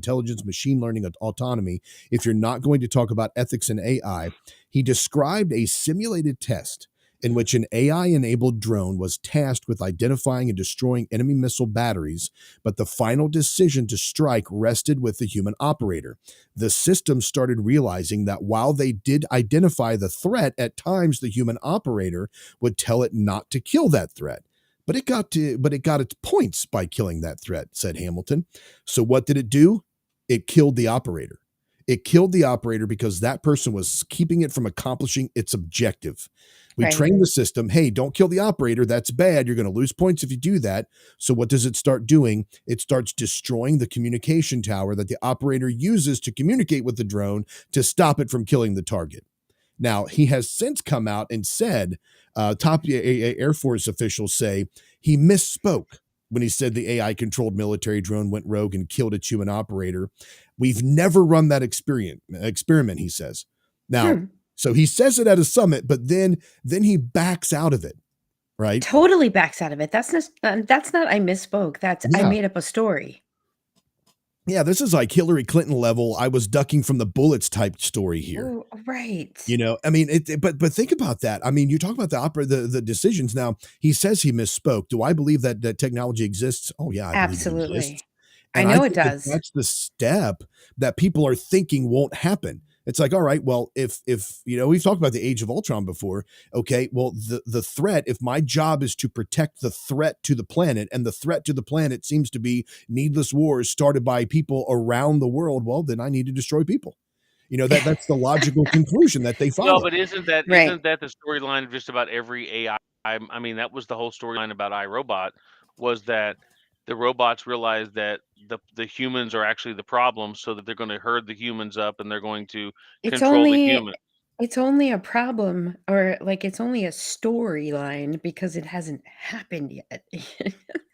machine learning, autonomy if you're not going to talk about ethics and AI. He described a simulated test in which an AI-enabled drone was tasked with identifying and destroying enemy missile batteries, but the final decision to strike rested with the human operator. The system started realizing that while they did identify the threat, at times the human operator would tell it not to kill that threat. But it got its points by killing that threat, said Hamilton. So what did it do? It killed the operator. It killed the operator because that person was keeping it from accomplishing its objective. We Right. train the system, hey, don't kill the operator. That's bad. You're going to lose points if you do that. So what does it start doing? It starts destroying the communication tower that the operator uses to communicate with the drone to stop it from killing the target. Now, he has since come out and said, top Air Force officials say he misspoke when he said the AI-controlled military drone went rogue and killed its human operator. We've never run that experiment, he says. Now, so he says it at a summit, but then he backs out of it, right? Totally backs out of it. That's not I misspoke. That's I Yeah. made up a story. Yeah, this is like Hillary Clinton level, I was ducking from the bullets type story here. Oh, right. You know, I mean, but think about that. I mean, you talk about the decisions. Now, he says he misspoke. Do I believe that technology exists? Oh yeah, I believe it Absolutely. exists. I And know think it does. that's the step that people are thinking won't happen. It's like, all right, well, if you know, we've talked about the Age of Ultron before. Okay, well, the threat, if my job is to protect the threat to the planet, and the threat to the planet seems to be needless wars started by people around the world, well, then I need to destroy people. You know, that's the logical conclusion that they follow. Well, but isn't that the storyline of just about every AI? I mean, that was the whole storyline about iRobot, was that the robots realized that the humans are actually the problem, so that they're going to herd the humans up and they're going to control the human. It's only a problem, or like it's only a storyline because it hasn't happened yet.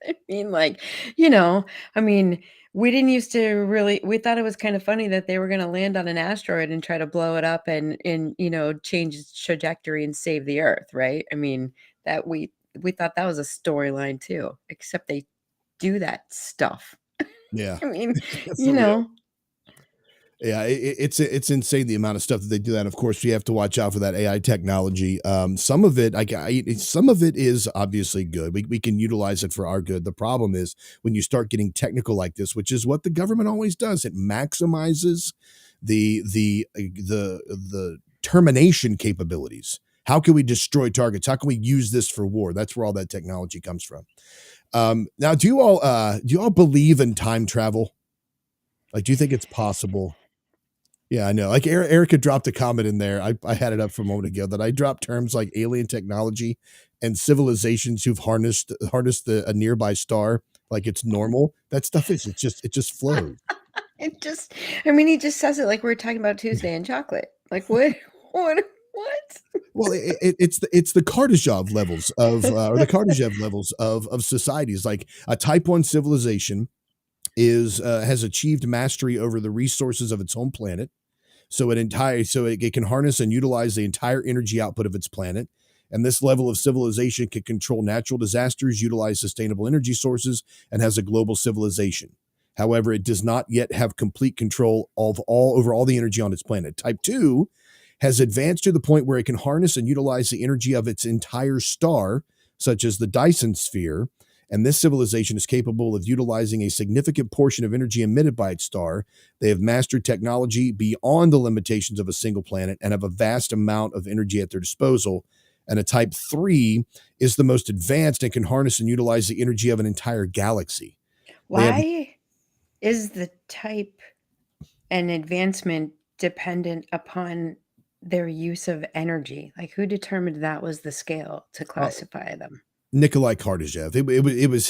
I mean, like, you know, I mean, we didn't used to really, we thought it was kind of funny that they were going to land on an asteroid and try to blow it up and, you know, change its trajectory and save the Earth, right? I mean, that we thought that was a storyline too, except they do that stuff. Yeah. I mean, For you real. know, Yeah, it's insane the amount of stuff that they do that. And of course, you have to watch out for that AI technology. Some of it, some of it is obviously good. We can utilize it for our good. The problem is when you start getting technical like this, which is what the government always does. It maximizes the termination capabilities. How can we destroy targets? How can we use this for war? That's where all that technology comes from. Now, do you all believe in time travel? Like, do you think it's possible? Yeah, I know. Like Erica dropped a comment in there. I had it up for a moment ago that I dropped terms like alien technology and civilizations who've harnessed a nearby star like it's normal. That stuff is it just flows. I mean, he just says it like we were talking about Tuesday and chocolate. Like what? Well, it's the Kardashev levels of or the Kardashev levels of societies. Like a type 1 civilization has achieved mastery over the resources of its home planet. So it can harness and utilize the entire energy output of its planet. And this level of civilization can control natural disasters, utilize sustainable energy sources, and has a global civilization. However, it does not yet have complete control over all the energy on its planet. Type 2 has advanced to the point where it can harness and utilize the energy of its entire star, such as the Dyson sphere. And this civilization is capable of utilizing a significant portion of energy emitted by its star. They have mastered technology beyond the limitations of a single planet and have a vast amount of energy at their disposal. And a type 3 is the most advanced and can harness and utilize the energy of an entire galaxy. Why is the type and advancement dependent upon their use of energy? Like, who determined that was the scale to classify them? Nikolai Kardashev. It was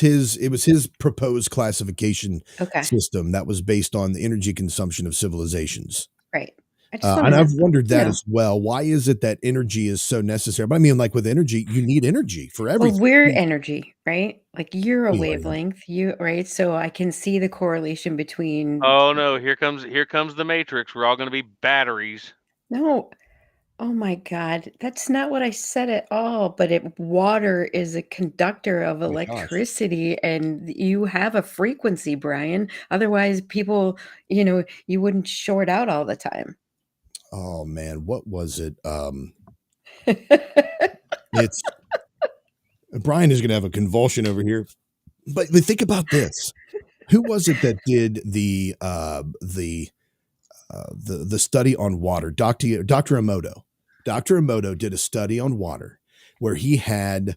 his proposed classification system that was based on the energy consumption of civilizations. Right. And I've wondered that as well. Why is it that energy is so necessary? But I mean, like with energy, you need energy for everything. Well, we're energy, right? Like you're a wavelength, right? So I can see the correlation between. Oh no! Here comes the Matrix. We're all going to be batteries. No. Oh my God, that's not what I said at all. But water is a conductor of electricity, and you have a frequency, Brian. Otherwise, people, you wouldn't short out all the time. Oh man, what was it? It's Brian is going to have a convulsion over here. But think about this: who was it that did the study on water? Dr. Emoto. Dr. Emoto did a study on water where they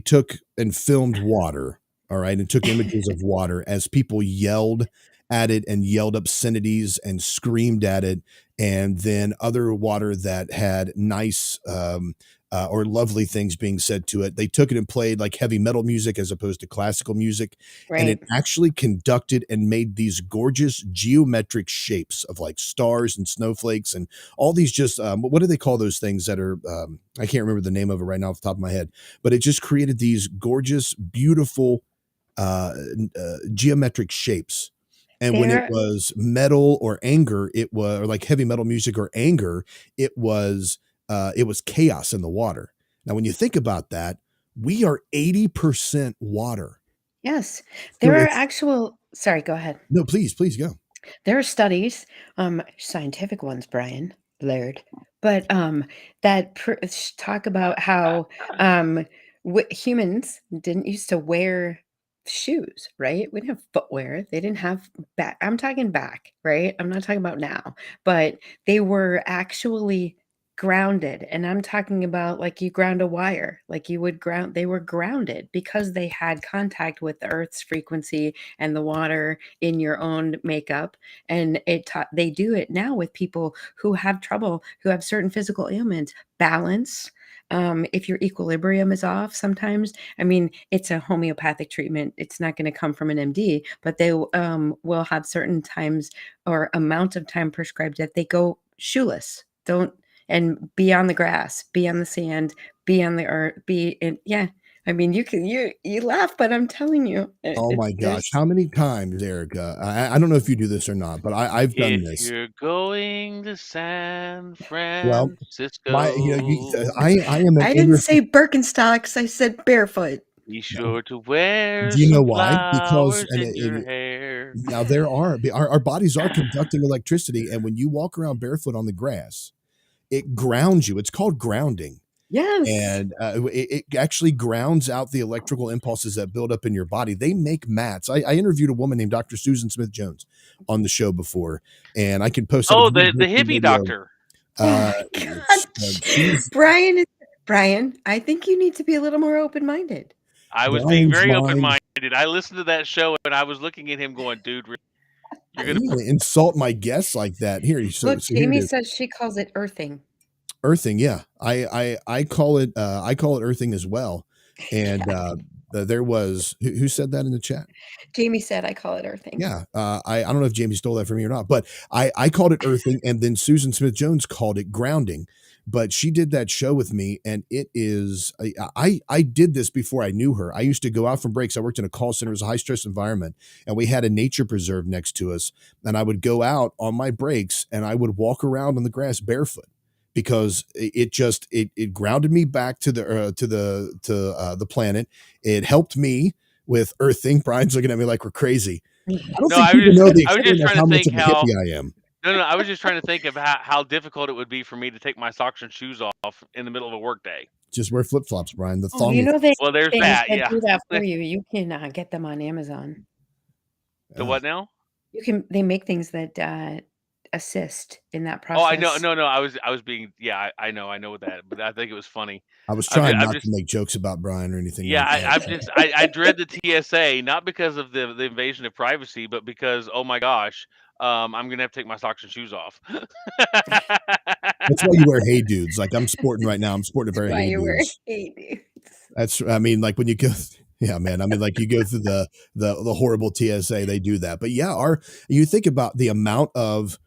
took and filmed water, all right, and took images of water as people yelled at it and yelled obscenities and screamed at it and then other water that had nice or lovely things being said to it. They took it and played like heavy metal music as opposed to classical music. And it Right. actually conducted and made these gorgeous geometric shapes of like stars and snowflakes and all these just, what do they call those things that are, I can't remember the name of it right now off the top of my head, but it just created these gorgeous, beautiful geometric shapes. And when it There was metal or anger, it was or like heavy metal music or anger, it was chaos in the water. Now, when you think about that, we are 80% water. Yes. So There are it's actual sorry, go ahead. no, please go. There are studies, scientific ones, Brian, Laird, but that talk about how humans didn't used to wear shoes, right? We didn't have footwear. They didn't have back. I'm talking back, right? I'm not talking about now, but they were actually grounded. And I'm talking about like you ground a wire, like you would ground, they were grounded because they had contact with the earth's frequency and the water in your own makeup. And they do it now with people who have trouble, who have certain physical ailments, balance. If your equilibrium is off, sometimes, I mean, it's a homeopathic treatment. It's not going to come from an MD, but they will have certain times or amount of time prescribed that they go shoeless. Don't and be on the grass, be on the sand, be on the earth, be in. Yeah, I mean, you laugh, but I'm telling you, Oh my gosh. there's How many times, Erica? I don't know if you do this or not, but I've done If this. you're going to San Well, Francisco, I am an I didn't inter say Birkenstocks. I said barefoot. be sure to wear Do you know some why? Because flowers in your hair. now there are our bodies are conducting electricity, and when you walk around barefoot on the grass, it grounds you. It's called grounding. Yes. And it actually grounds out the electrical impulses that build up in your body. They make mats. I interviewed a woman named Dr. Susan Smith Jones on the show before, and I can post it. Oh, the hippie doctor. Oh my She's God. Brian, I think you need to be a little more open-minded. I was being Brian's very mind. open-minded. I listened to that show and I was looking at him going, dude, you're You gonna insult my guests like that. Here, Look, so here it Jamie is. says she calls it earthing. Earthing, yeah. I call it earthing as well. And there was who said that in the chat? Jamie said I call it earthing. Yeah. I don't know if Jamie stole that from me or not, but I called it earthing, and then Susan Smith Jones called it grounding. But she did that show with me, and it is I did this before I knew her. I used to go out from breaks. I worked in a call center. It was a high stress environment, and we had a nature preserve next to us. And I would go out on my breaks and I would walk around on the grass barefoot because it grounded me back to the planet. It helped me with earthing. Brian's looking at me like we're crazy. I don't think people know the I was extent just of trying how to much think of a how hippie I am. No, I was just trying to think of how difficult it would be for me to take my socks and shoes off in the middle of a workday. Just wear flip flops, Brian. The Oh, thong. you know they Well, there's things that. that Yeah. do that for you. You can get them on Amazon. The what now? They make things that assist in that Oh, I process. know. No. I was being. Yeah, I know what that. But I think it was funny. I was trying I'm not just, to make jokes about Brian or anything. Yeah, like that. I dread the TSA not because of the invasion of privacy, but because oh my gosh, I'm gonna have to take my socks and shoes off. That's why you wear Hey Dudes. Like I'm sporting right now. I'm sporting a pair of Why Hey you wear Dudes. Hey Dudes. That's. I mean, like when you go. Yeah, man. I mean, like you go through the horrible TSA, they do that. But yeah, you think about the amount of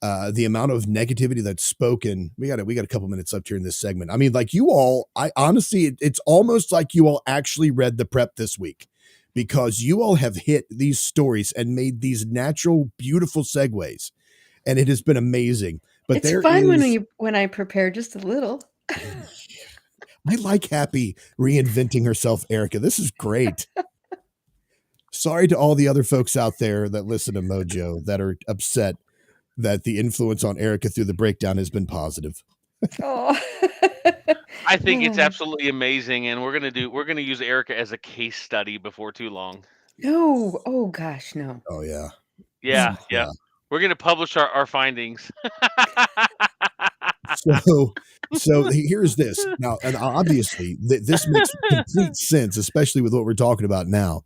negativity that's spoken. We got a couple minutes left here in this segment. I mean, like you all, I honestly, it's almost like you all actually read the prep this week because you all have hit these stories and made these natural, beautiful segues, and it has been amazing. But It's fun when I prepare just a little. I like Happy reinventing herself, Erica. This is great. Sorry to all the other folks out there that listen to Mojo that are upset that the influence on Erica through the breakdown has been positive. Oh. I think it's absolutely amazing, and we're gonna use Erica as a case study before too long. No. Oh gosh, no. Oh yeah. Yeah. We're gonna publish our findings. So here's this now, and obviously this makes complete sense, especially with what we're talking about now.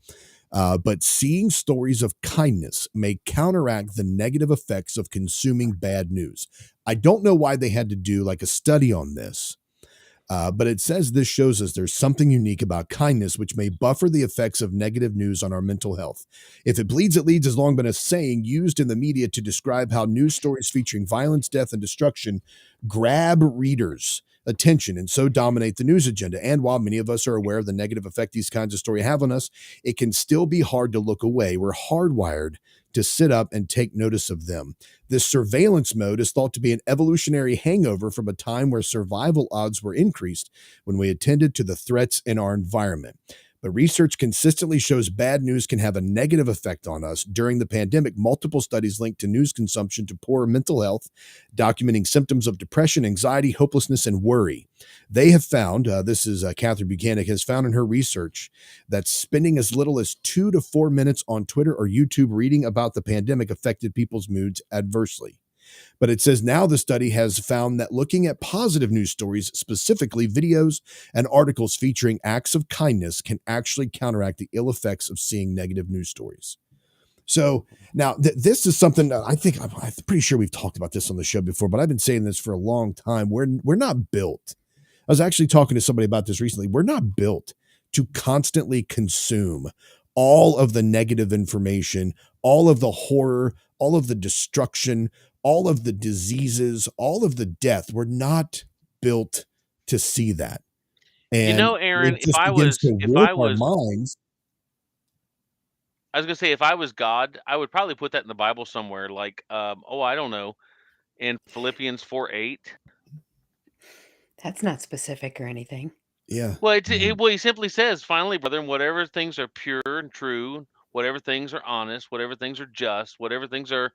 But seeing stories of kindness may counteract the negative effects of consuming bad news. I don't know why they had to do like a study on this, but it says this shows us there's something unique about kindness, which may buffer the effects of negative news on our mental health. If it bleeds, it leads has long been a saying used in the media to describe how news stories featuring violence, death, and destruction grab readers' attention and so dominate the news agenda. And while many of us are aware of the negative effect these kinds of stories have on us, it can still be hard to look away. We're hardwired to sit up and take notice of them. This surveillance mode is thought to be an evolutionary hangover from a time where survival odds were increased when we attended to the threats in our environment. But research consistently shows bad news can have a negative effect on us. During the pandemic, multiple studies linked to news consumption to poor mental health, documenting symptoms of depression, anxiety, hopelessness, and worry. They have found, this is Catherine Buchanan, has found in her research that spending as little as 2 to 4 minutes on Twitter or YouTube reading about the pandemic affected people's moods adversely. But it says now the study has found that looking at positive news stories, specifically videos and articles featuring acts of kindness, can actually counteract the ill effects of seeing negative news stories. So now this is something that I'm pretty sure we've talked about this on the show before, but I've been saying this for a long time. We're not built. I was actually talking to somebody about this recently. We're not built to constantly consume all of the negative information, all of the horror, all of the destruction, all of the diseases, all of the death. We're not built to see that. And Aaron, it just begins to warp our minds. I was gonna say, if I was God, I would probably put that in the Bible somewhere, like, I don't know, in Philippians 4:8. That's not specific or anything. Yeah. Well, he simply says, finally, brethren, whatever things are pure and true, whatever things are honest, whatever things are just, whatever things are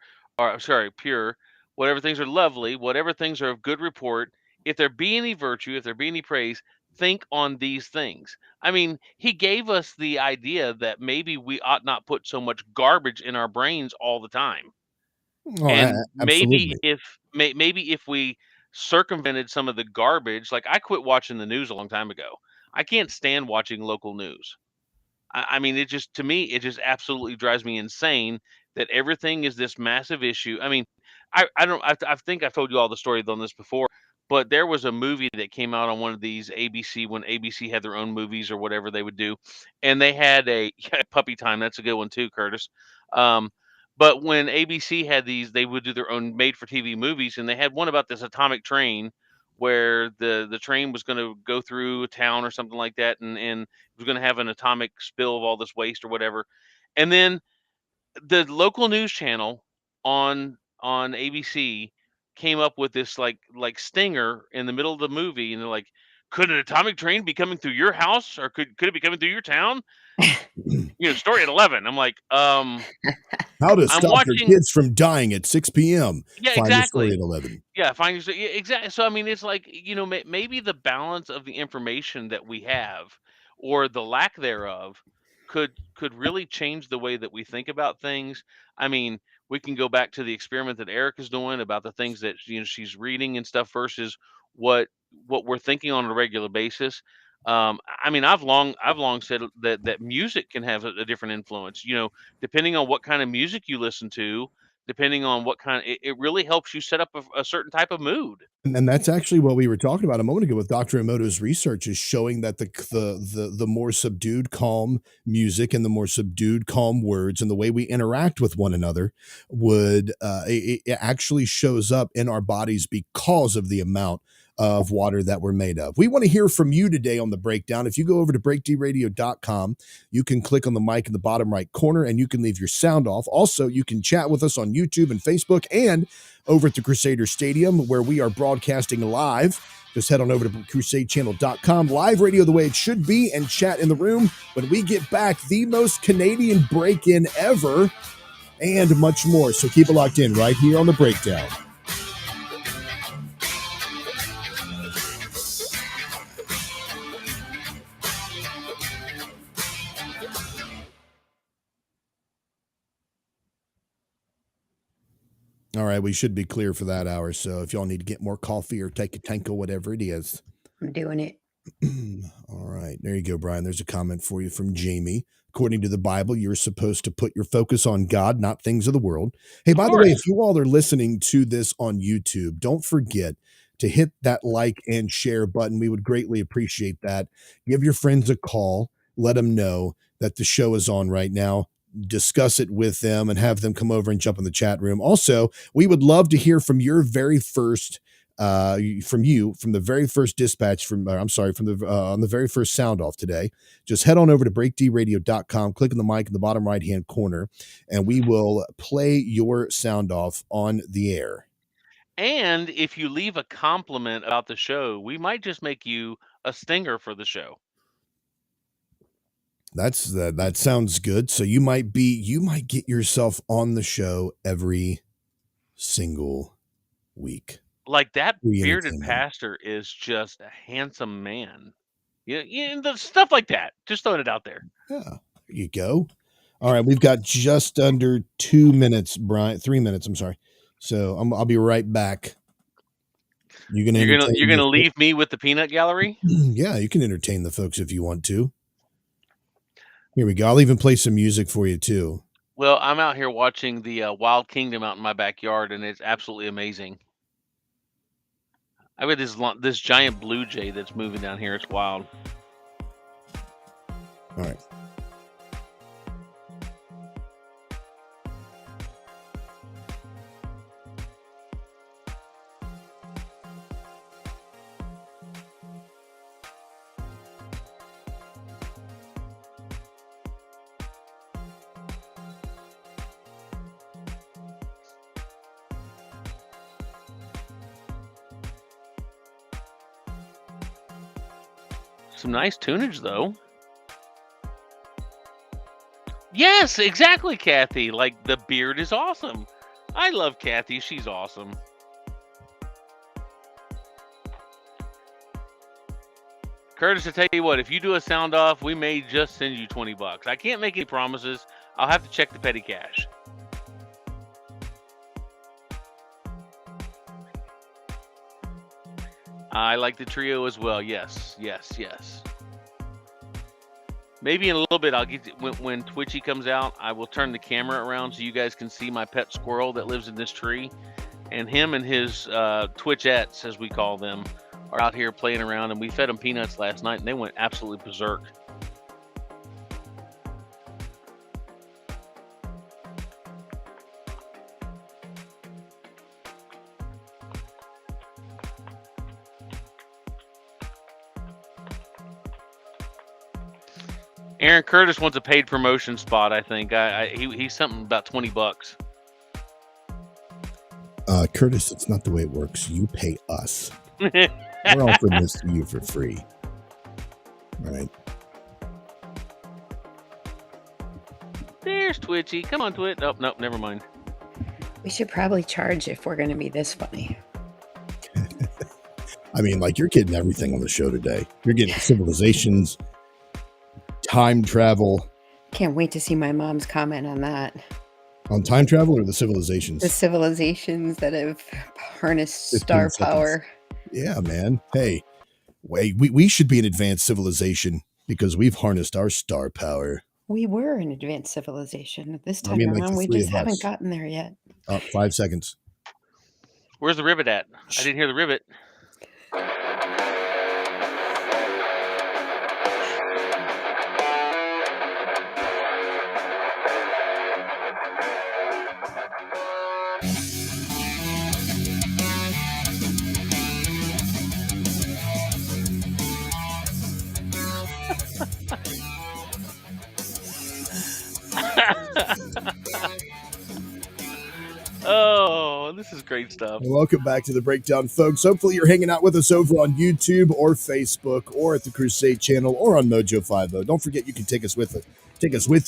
pure, whatever things are lovely, whatever things are of good report, if there be any virtue, if there be any praise, think on these things. I mean, he gave us the idea that maybe we ought not put so much garbage in our brains all the time. Oh, And absolutely. maybe if we circumvented some of the garbage, like I quit watching the news a long time ago. I can't stand watching local news. I mean, to me, it just absolutely drives me insane that everything is this massive issue. I mean, I think I've told you all the story on this before, but there was a movie that came out on one of these ABC, when ABC had their own movies or whatever they would do, and they had Puppy Time. That's a good one too, Curtis. But when ABC had these, they would do their own made-for-TV movies, and they had one about this atomic train where the train was going to go through a town or something like that, and it was going to have an atomic spill of all this waste or whatever. And then the local news channel on ABC came up with this like stinger in the middle of the movie, and they're like, "Could an atomic train be coming through your house, or could it be coming through your town?" Story at 11. I'm like, how to stop your kids from dying at 6 p.m. Yeah, Find exactly. your story at 11. Yeah, exactly. So I mean, it's like, maybe the balance of the information that we have, or the lack thereof, could really change the way that we think about things. I mean, we can go back to the experiment that Erica's doing about the things that she's reading and stuff versus what we're thinking on a regular basis. I mean, I've long said that music can have a different influence. Depending on what kind of music you listen to, depending on what kind, it really helps you set up a certain type of mood. And that's actually what we were talking about a moment ago with Dr. Emoto's research, is showing that the more subdued, calm music and the more subdued, calm words and the way we interact with one another would it actually shows up in our bodies because of the amount of water that we're made of. We want to hear from you today on the breakdown. If you go over to breakdradio.com, you can click on the mic in the bottom right corner and you can leave your sound off. Also, you can chat with us on YouTube and Facebook and over at the Crusader Stadium, where we are broadcasting live. Just head on over to crusadechannel.com, live radio the way it should be, and chat in the room. When we get back, the most Canadian break-in ever, and much more. So keep it locked in right here on The Breakdown. All right, we should be clear for that hour. So if y'all need to get more coffee or take a tank or whatever it is, I'm doing it. All right. There you go, Brian. There's a comment for you from Jamie. According to the Bible, you're supposed to put your focus on God, not things of the world. Hey, by the way, if you all are listening to this on YouTube, don't forget to hit that like and share button. We would greatly appreciate that. Give your friends a call. Let them know that the show is on right now. Discuss it with them and have them come over and jump in the chat room. Also, we would love to hear from your very first from the very first dispatch from the on the very first sound off today. Just head on over to breakdradio.com, click on the mic in the bottom right hand corner, and we will play your sound off on the air. And if you leave a compliment about the show, we might just make you a stinger for the show. That sounds good. So you might get yourself on the show every single week. Like that bearded pastor is just a handsome man. Yeah, the stuff like that. Just throwing it out there. Yeah, there you go. All right, we've got just under 2 minutes, Brian. 3 minutes. I'm sorry. So I'll be right back. You're gonna leave me with the peanut gallery? Yeah, you can entertain the folks if you want to. Here we go. I'll even play some music for you too. Well, I'm out here watching the Wild Kingdom out in my backyard, and it's absolutely amazing. I've got this giant blue jay that's moving down here. It's wild. All right. Some nice tunage, though. Yes, exactly, Kathy. Like, the beard is awesome. I love Kathy. She's awesome. Curtis, I tell you what, if you do a sound off, we may just send you $20. I can't make any promises. I'll have to check the petty cash. I like the trio as well. Yes. Maybe in a little bit, I'll get when Twitchy comes out, I will turn the camera around so you guys can see my pet squirrel that lives in this tree. And him and his Twitchettes, as we call them, are out here playing around. And we fed them peanuts last night, and they went absolutely berserk. Aaron Curtis wants a paid promotion spot, I think. He's something about $20. Curtis, it's not the way it works. You pay us. We're offering this to you for free. All right. There's Twitchy. Come on, Twitch. Oh, nope, never mind. We should probably charge if we're going to be this funny. I mean, like, you're getting everything on the show today. You're getting civilizations, time travel. Can't wait to see my mom's comment on that. On time travel or the civilizations? The civilizations that have harnessed star power. Yeah, man. Hey, we should be an advanced civilization because we've harnessed our star power. We were an advanced civilization. This time around, we just haven't gotten there yet. 5 seconds. Where's the rivet at? I didn't hear the rivet. Oh, this is great stuff. Welcome back to the Breakdown, folks. Hopefully you're hanging out with us over on YouTube or Facebook or at the Crusade channel or on Mojo 50. Don't forget you can take us with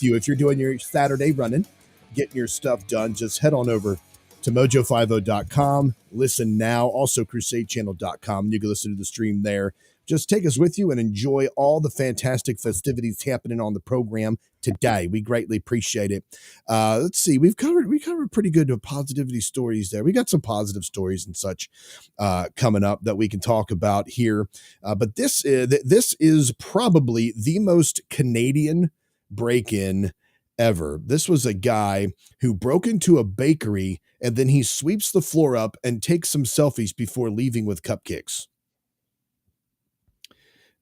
you if you're doing your Saturday running, getting your stuff done. Just head on over to mojo50.com. Listen now. Also, crusadechannel.com. You can listen to the stream there. Just take us with you and enjoy all the fantastic festivities happening on the program today. We greatly appreciate it. Let's see. We covered pretty good positivity stories there. We got some positive stories and such coming up that we can talk about here. But this is probably the most Canadian break-in ever. This was a guy who broke into a bakery and then he sweeps the floor up and takes some selfies before leaving with cupcakes.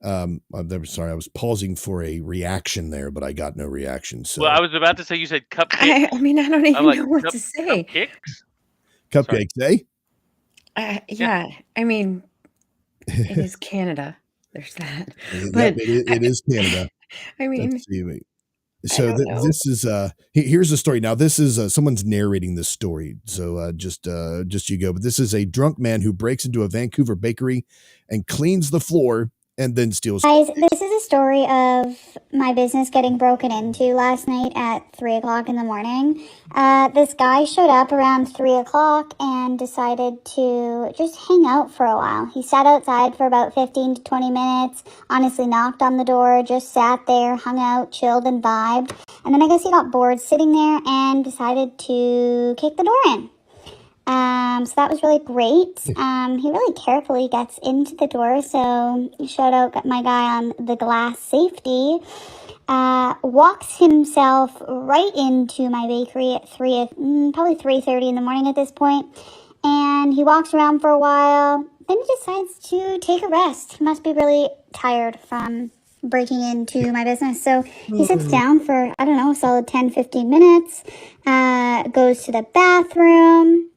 I'm sorry, I was pausing for a reaction there, but I got no reaction. So Well, I was about to say, you said cupcakes. I mean, I don't even like, know what to say. Cupcakes, eh? Yeah, I mean, it is Canada. There's that. But it is Canada. I mean, let's see. Wait. So this is here's the story. Now this is someone's narrating this story. So just you go. But this is a drunk man who breaks into a Vancouver bakery and cleans the floor and then steals. Guys, this is a story of my business getting broken into last night at 3 o'clock in the morning. This guy showed up around 3 o'clock and decided to just hang out for a while. He sat outside for about 15 to 20 minutes, honestly knocked on the door, just sat there, hung out, chilled and vibed. And then I guess he got bored sitting there and decided to kick the door in. So that was really great. He really carefully gets into the door. So shout out my guy on the glass safety. Walks himself right into my bakery at probably 3:30 in the morning at this point. And he walks around for a while. Then he decides to take a rest. He must be really tired from breaking into my business. So he sits down for, I don't know, a solid 10, 15 minutes, goes to the bathroom.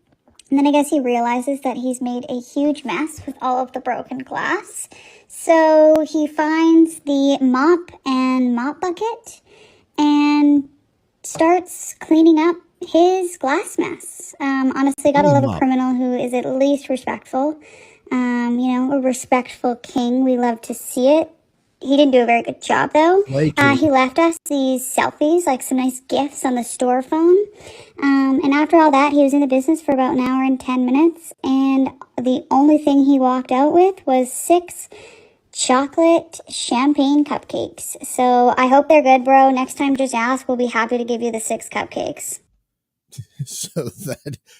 And then I guess he realizes that he's made a huge mess with all of the broken glass. So he finds the mop and mop bucket and starts cleaning up his glass mess. Honestly, gotta love a criminal who is at least respectful. A respectful king. We love to see it. He didn't do a very good job, though. He left us these selfies, like some nice gifts on the store phone. And after all that, he was in the business for about an hour and 10 minutes. And the only thing he walked out with was 6 chocolate champagne cupcakes. So I hope they're good, bro. Next time, just ask. We'll be happy to give you the 6 cupcakes.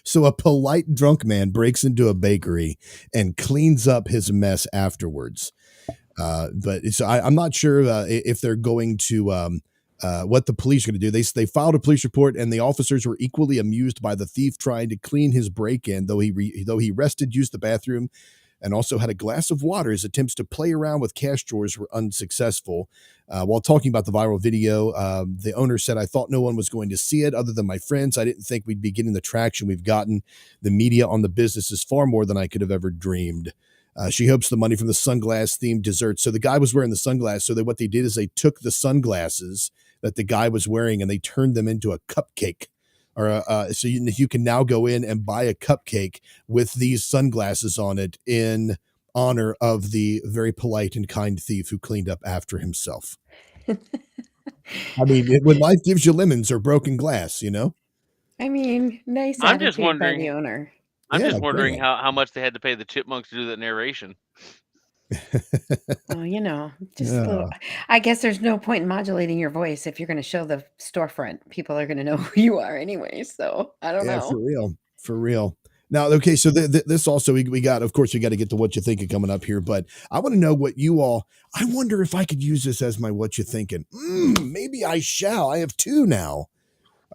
So a polite drunk man breaks into a bakery and cleans up his mess afterwards. But I'm not sure if they're going to what the police are going to do. They filed a police report, and the officers were equally amused by the thief trying to clean his break-in, though he rested, used the bathroom, and also had a glass of water. His attempts to play around with cash drawers were unsuccessful. While talking about the viral video, the owner said, "I thought no one was going to see it other than my friends. I didn't think we'd be getting the traction we've gotten. The media on the business is far more than I could have ever dreamed." She hopes the money from the sunglass-themed dessert. So the guy was wearing the sunglasses. So what they did is they took the sunglasses that the guy was wearing and they turned them into a cupcake. So you can now go in and buy a cupcake with these sunglasses on it in honor of the very polite and kind thief who cleaned up after himself. I mean, when life gives you lemons or broken glass, you know? I mean, nice I'm attitude just wondering, by the owner. I'm just wondering how much they had to pay the chipmunks to do that narration. Oh, just a little. I guess there's no point in modulating your voice if you're going to show the storefront. People are going to know who you are anyway. So I don't know. For real. Now, okay, so this also we got. Of course, we got to get to what you thinking coming up here, but I want to know what you all. I wonder if I could use this as my what you thinking. Maybe I shall. I have 2 now.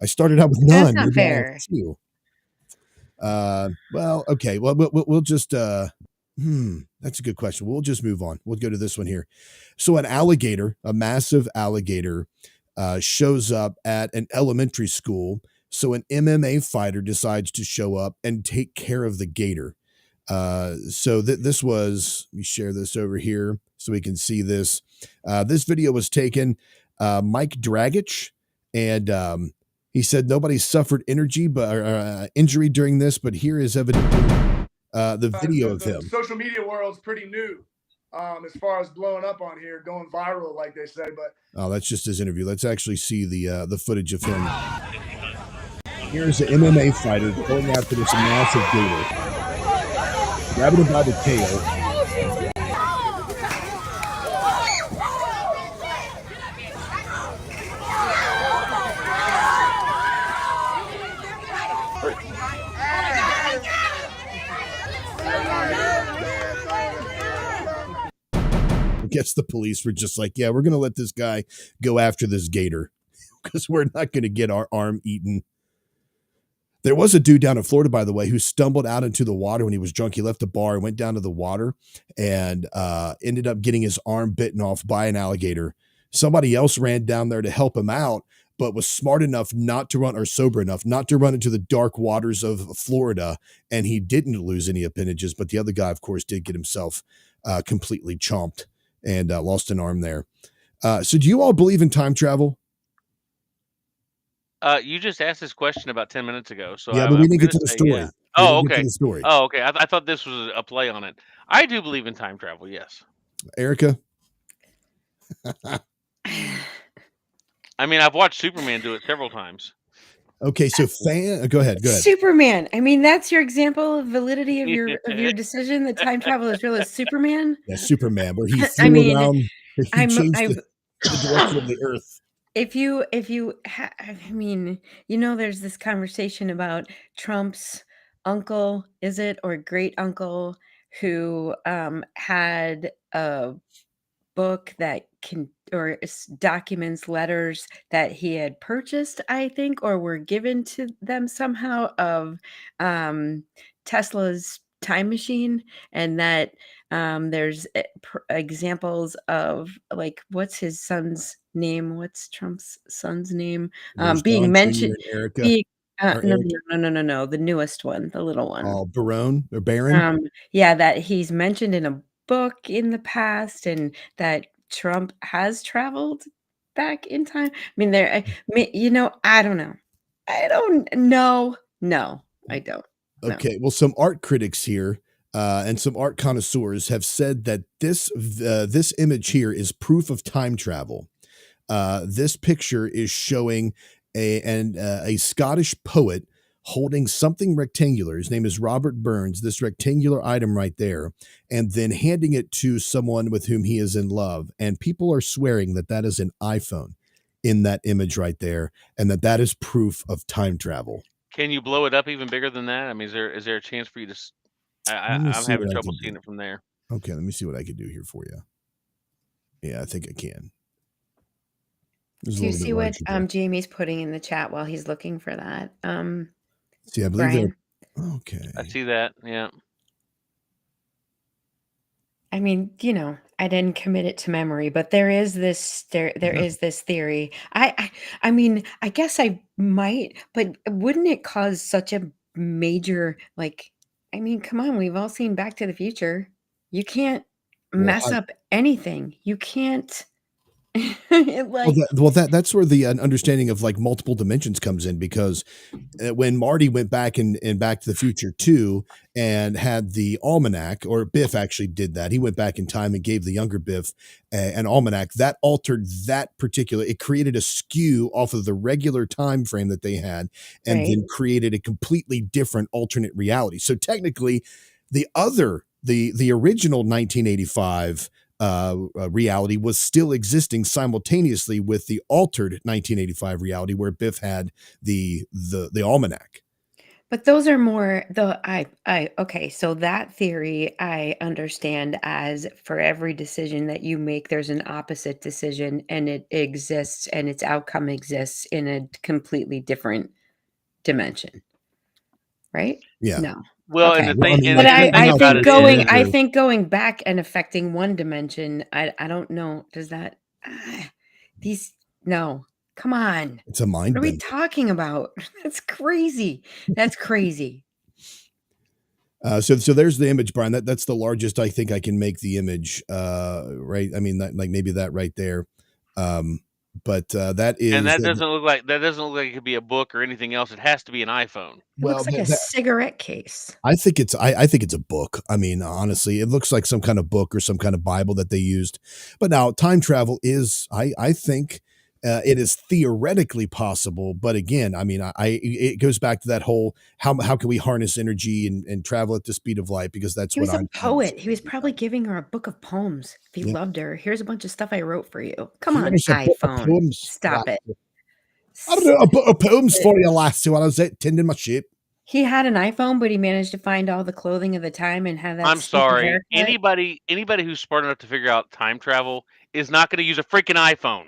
I started out with none. That's not fair. 2. Well, okay. Well, we'll just, that's a good question. We'll just move on. We'll go to this one here. So a massive alligator, shows up at an elementary school. So an MMA fighter decides to show up and take care of the gator. So this was, let me share this over here so we can see this. This video was taken, Mike Dragich, and, he said nobody suffered injury during this, but here is evidence the video of him. Social media world's pretty new as far as blowing up on here, going viral, like they say. But that's just his interview. Let's actually see the footage of him. Here's an MMA fighter going after this massive gator, grabbing him by the tail. I guess the police were just like, yeah, we're going to let this guy go after this gator because we're not going to get our arm eaten. There was a dude down in Florida, by the way, who stumbled out into the water when he was drunk. He left the bar and went down to the water and ended up getting his arm bitten off by an alligator. Somebody else ran down there to help him out, but was smart enough not to run, or sober enough not to run into the dark waters of Florida. And he didn't lose any appendages, but the other guy, of course, did get himself completely chomped and lost an arm there. So do you all believe in time travel? You just asked this question about 10 minutes ago, so Yeah, but we didn't get to the story. Yeah. Oh, okay. The story. Oh, okay. I thought this was a play on it. I do believe in time travel. Yes. Erica. I mean, I've watched Superman do it several times. Okay, so go ahead. Superman. I mean, that's your example of validity of your decision that time travel is real as Superman. Yeah, Superman, where he flew around. He changed the direction of the Earth. I mean, there's this conversation about Trump's uncle, is it, or great uncle, who had a book that documents letters that he had purchased, I think, or were given to them somehow, of Tesla's time machine, and that there's examples of, like, what's his son's name? What's Trump's son's name? Being mentioned. Erica. No, the newest one, the little one. Oh, Baron. Yeah, that he's mentioned in a book in the past, and that Trump has traveled back in time. I mean, I don't know. I don't know. No, I don't. Okay, well, some art critics here and some art connoisseurs have said that this image here is proof of time travel. This picture is showing a Scottish poet holding something rectangular. His name is Robert Burns, this rectangular item right there, and then handing it to someone with whom he is in love. And people are swearing that that is an iPhone in that image right there, and that is proof of time travel. Can you blow it up even bigger than that? I mean, is there a chance for you to? I'm having trouble seeing it from there. Okay, let me see what I can do here for you. Yeah, I think I can. Do you see what Jamie's putting in the chat while he's looking for that? See, I believe Bryan. Okay. I see that. Yeah. I mean, I didn't commit it to memory, but there is this is this theory. I mean, I guess I might, but wouldn't it cause such a major, I mean, come on, we've all seen Back to the Future. You can't mess up anything. You can't that's where the understanding of multiple dimensions comes in, because when Marty went back in Back to the Future 2 and had the almanac, or Biff actually did that. He went back in time and gave the younger Biff an almanac that altered that particular. It created a skew off of the regular time frame that they had, and then created a completely different alternate reality. So technically, the original 1985 reality was still existing simultaneously with the altered 1985 reality where Biff had the almanac. But those are more okay. So that theory I understand as, for every decision that you make, there's an opposite decision, and it exists, and its outcome exists in a completely different dimension. Right? Yeah. No. Well, okay. and the thing, but I think going back and affecting one dimension, I don't know. Does that no? Come on, it's a mind. What are we talking about? That's crazy. That's crazy. So there's the image, Bryan. That's the largest I think I can make the image. Right? I mean, maybe that right there. But that is, and that doesn't look like it could be a book or anything else. It has to be an iPhone. It looks like a cigarette case. I think it's a book. I mean, honestly, it looks like some kind of book or some kind of Bible that they used. But now time travel is, I think, It is theoretically possible, but again, I mean, it goes back to that whole how can we harness energy and travel at the speed of light, because that's He what was a I'm poet. He was probably giving her a book of poems. If he Yeah. loved her, here's a bunch of stuff I wrote for you. Come on, Here's a book of iPhone. poems. Stop it. I don't know, a book of poems for you, lassie, while I was out tending my sheep. He had an iPhone, but he managed to find all the clothing of the time and have that I'm stupid sorry. haircut. Anybody who's smart enough to figure out time travel is not going to use a freaking iPhone.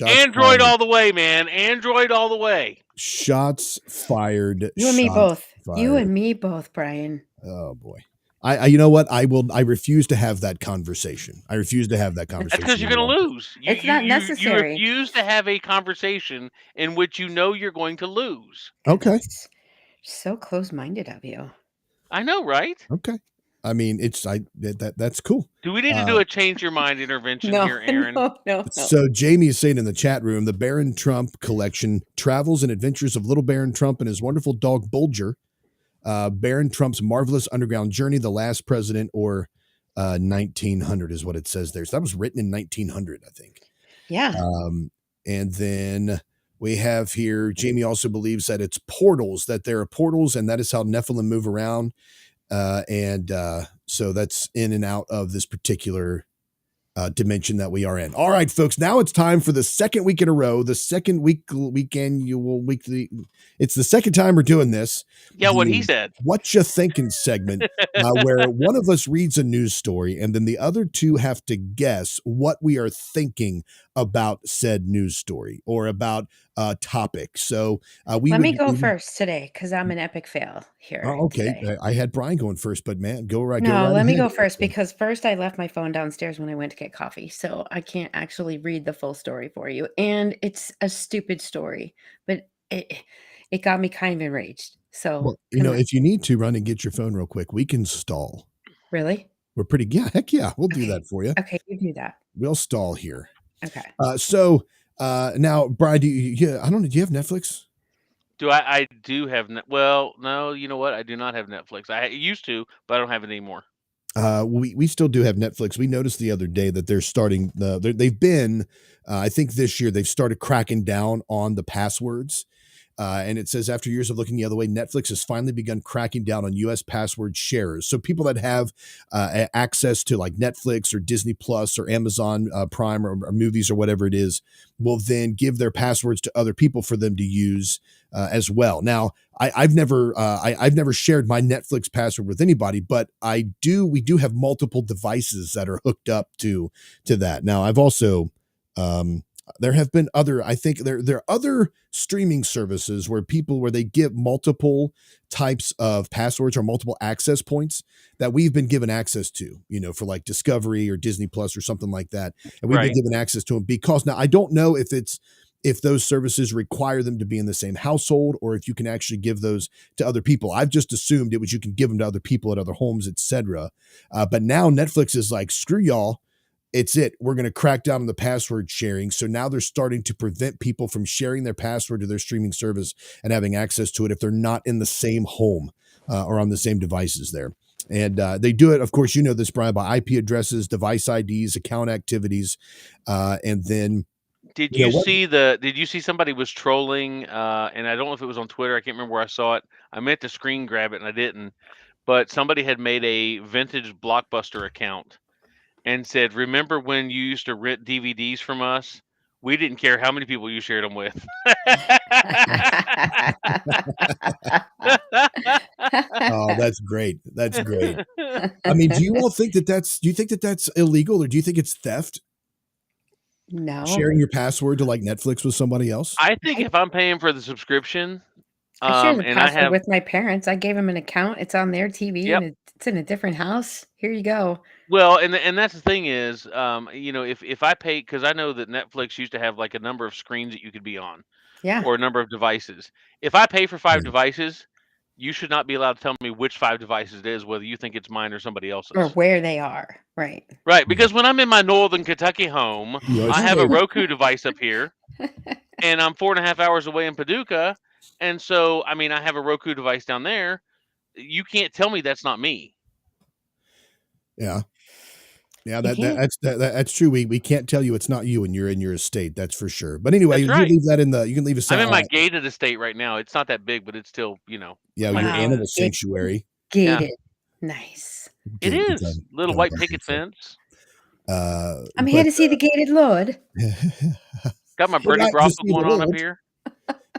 Android all the way, man. Android all the way. Shots fired. You and me both. Fired. You and me both, Brian. Oh boy. I you know what? I refuse to have that conversation. I refuse to have that conversation. That's because you're going to lose. It's not necessary. You refuse to have a conversation in which you know you're going to lose. Okay. So close-minded of you. I know, right? Okay. I mean, that's cool. Do we need to do a change your mind intervention here, Aaron? No. So Jamie is saying in the chat room, the Baron Trump collection, Travels and Adventures of Little Baron Trump and his wonderful dog Bulger, Baron Trump's Marvelous Underground Journey, The Last President, or 1900 is what it says there. So that was written in 1900, I think. Yeah. And then we have here, Jamie also believes that it's portals, that there are portals, and that is how Nephilim move around. So that's in and out of this particular dimension that we are in. All right, folks, now it's time for the second week in a row, the second weekly. It's the second time we're doing this. Yeah, what he said. What you thinking segment, where one of us reads a news story and then the other two have to guess what we are thinking about said news story or about a topic. So let me go first today because I'm an epic fail here. Okay, today. I had Brian going first, but man, go right. No, let me go ahead. first because first I left my phone downstairs when I went to get coffee, so I can't actually read the full story for you. And it's a stupid story, but it got me kind of enraged. So well, if you need to run and get your phone real quick, we can stall. Really? We're pretty heck yeah, we'll do that for you. Okay, you do that. We'll stall here. Okay. So now, Brian, do you have Netflix? I do have well, no, you know what? I do not have Netflix. I used to, but I don't have it anymore. We still do have Netflix. We noticed the other day that they're starting they've been I think this year they've started cracking down on the passwords. And it says, after years of looking the other way, Netflix has finally begun cracking down on U.S. password sharers. So people that have access to like Netflix or Disney Plus or Amazon Prime or movies or whatever it is will then give their passwords to other people for them to use as well. Now, I've never shared my Netflix password with anybody, but we do have multiple devices that are hooked up to that. Now, I've also there have been I think there are other streaming services where they give multiple types of passwords or multiple access points that we've been given access to, for like Discovery or Disney Plus or something like that. And we've been given access to them because now I don't know if those services require them to be in the same household or if you can actually give those to other people. I've just assumed you can give them to other people at other homes, etc. But now Netflix is like, screw y'all. We're going to crack down on the password sharing. So now they're starting to prevent people from sharing their password to their streaming service and having access to it if they're not in the same home or on the same devices there. And they do it, of course, this, Brian, by IP addresses, device IDs, account activities, and then. Did you see somebody was trolling? And I don't know if it was on Twitter. I can't remember where I saw it. I meant to screen grab it and I didn't. But somebody had made a vintage Blockbuster account and said, "Remember when you used to rent DVDs from us? We didn't care how many people you shared them with." Oh, that's great. That's great. I mean, do you think that that's illegal or do you think it's theft? No. Sharing your password to like Netflix with somebody else? I think if I'm paying for the subscription, I share the password with my parents. I gave them an account. It's on their TV and it's in a different house. Here you go. Well, and that's the thing is, if I pay, because I know that Netflix used to have like a number of screens that you could be on, or a number of devices. If I pay for 5 devices, you should not be allowed to tell me which 5 devices it is, whether you think it's mine or somebody else's, or where they are. Right. Right, because when I'm in my northern Kentucky home, I have a Roku device up here, and I'm 4.5 hours away in Paducah, and so I have a Roku device down there. You can't tell me that's not me. Yeah. Yeah, You can't. that's true. We can't tell you it's not you when you're in your estate. That's for sure. But anyway, That's you right. leave that in the. You can leave us. I'm in my gated estate right now. It's not that big, but it's still, Yeah, like your Wow. animal Ga- sanctuary. Yeah. Gated. Nice. It Gate, is. Little gun white barn picket stuff. fence. I'm here But to see the gated lord. Got my but birdie not brothel just see the going on up Lord. here.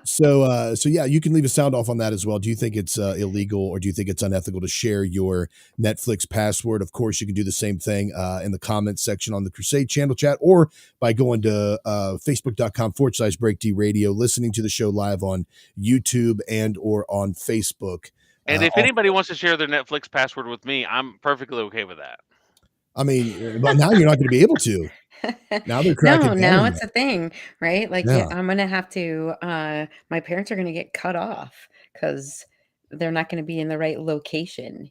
So yeah, you can leave a sound off on that as well. Do you think it's illegal or do you think it's unethical to share your Netflix password? Of course, you can do the same thing in the comments section on the Crusade channel chat or by going to facebook.com/BreakD Radio, listening to the show live on YouTube and or on Facebook. And if Also, anybody wants to share their Netflix password with me, I'm perfectly okay with that. I mean, but now you're not going to be able to. Now they're cracking No, down now on it's that. a thing, right? Like Yeah. I'm gonna have to my parents are gonna get cut off because they're not going to be in the right location.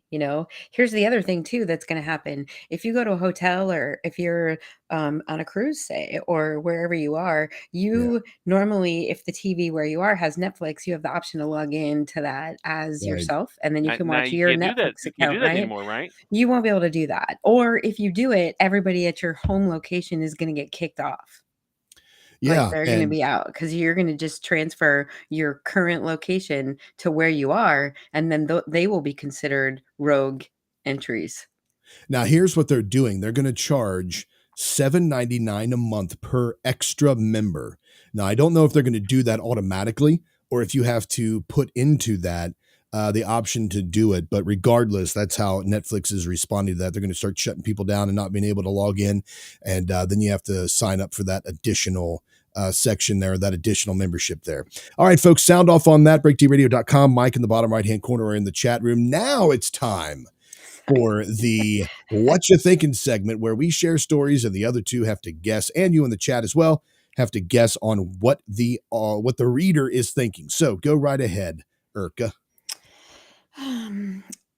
Here's the other thing too that's going to happen. If you go to a hotel or if you're on a cruise, say, or wherever you are, you normally, if the TV where you are has Netflix, you have the option to log in to that as Right. yourself, and then you can Now watch you your can't do that. Netflix You can't do account, that right? anymore, right? You won't be able to do that. Or if you do it, everybody at your home location is going to get kicked off. Like Yeah. they're going to And be out because you're going to just transfer your current location to where you are, and then they will be considered rogue entries. now here's what they're doing. They're going to charge $7.99 a month per extra member. Now, I don't know if they're going to do that automatically or if you have to put into that the option to do it. But regardless, that's how Netflix is responding to that. They're going to start shutting people down and not being able to log in. And then you have to sign up for that additional section there, that additional membership there. All right, folks, sound off on that. BreakDRadio.com. Mike in the bottom right-hand corner or in the chat room. Now it's time for the What You Thinking segment where we share stories and the other two have to guess, and you in the chat as well have to guess on what the reader is thinking. So go right ahead, Erica.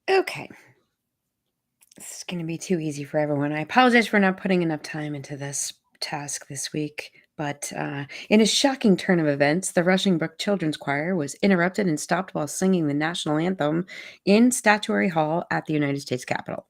Okay. This is going to be too easy for everyone. I apologize for not putting enough time into this task this week. But in a shocking turn of events, the Rushing Brook Children's Choir was interrupted and stopped while singing the national anthem in Statuary Hall at the United States Capitol.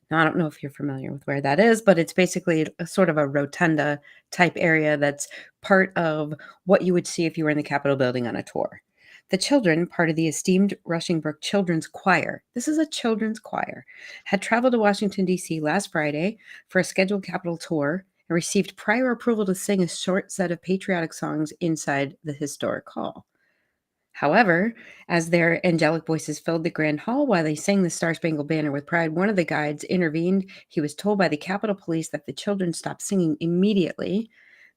Now, I don't know if you're familiar with where that is, but it's basically a sort of a rotunda type area that's part of what you would see if you were in the Capitol building on a tour. The children, part of the esteemed Rushing Brook Children's Choir, this is a children's choir, had traveled to Washington, D.C. last Friday for a scheduled Capitol tour and received prior approval to sing a short set of patriotic songs inside the historic hall. However, as their angelic voices filled the grand hall while they sang the Star-Spangled Banner with pride, one of the guides intervened. He was told by the Capitol Police that the children stopped singing immediately.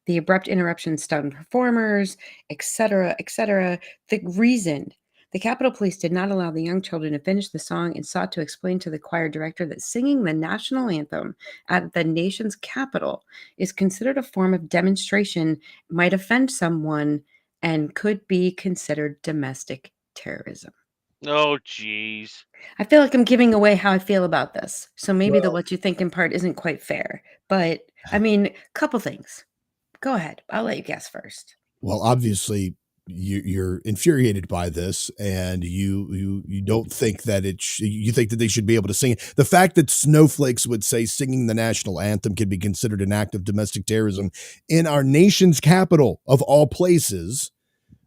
The abrupt interruption stunned performers, etc., etc. The Capitol Police did not allow the young children to finish the song and sought to explain to the choir director that singing the national anthem at the nation's capital is considered a form of demonstration, might offend someone, and could be considered domestic terrorism. Oh, geez. I feel like I'm giving away how I feel about this. So maybe the Well- what you thinking part isn't quite fair. But, I mean, a couple things. Go ahead. I'll let you guess first. Well, obviously, you're infuriated by this, and you don't think that you think that they should be able to sing it. The fact that snowflakes would say singing the national anthem can be considered an act of domestic terrorism in our nation's capital of all places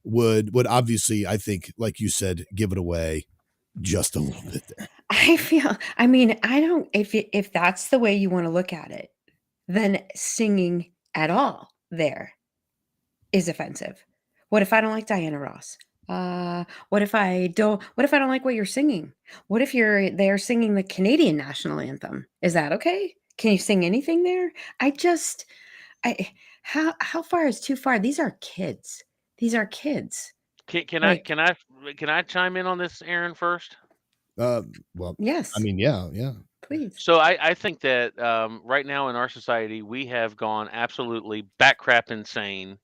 would obviously, I think, like you said, give it away just a little bit there. If that's the way you want to look at it, then singing at all there is offensive. What if I don't like Diana Ross? What if I don't like what you're singing? What if they're singing the Canadian national anthem? Is that okay? Can you sing anything there? How far is too far? These are kids. Can Like- I chime in on this, Aaron, first? Well, Yes. I mean, yeah. Please. So I think that right now in our society, we have gone absolutely backcrap insane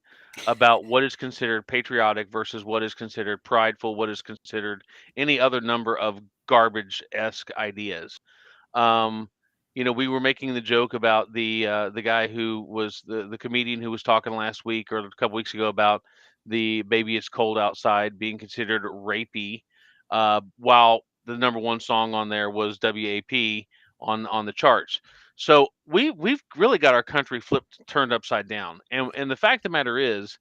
about what is considered patriotic versus what is considered prideful, what is considered any other number of garbage-esque ideas. We were making the joke about the guy who was the comedian who was talking last week or a couple weeks ago about the Baby It's Cold Outside being considered rapey, while the number one song on there was WAP on the charts. So we've really got our country turned upside down. And the fact of the matter is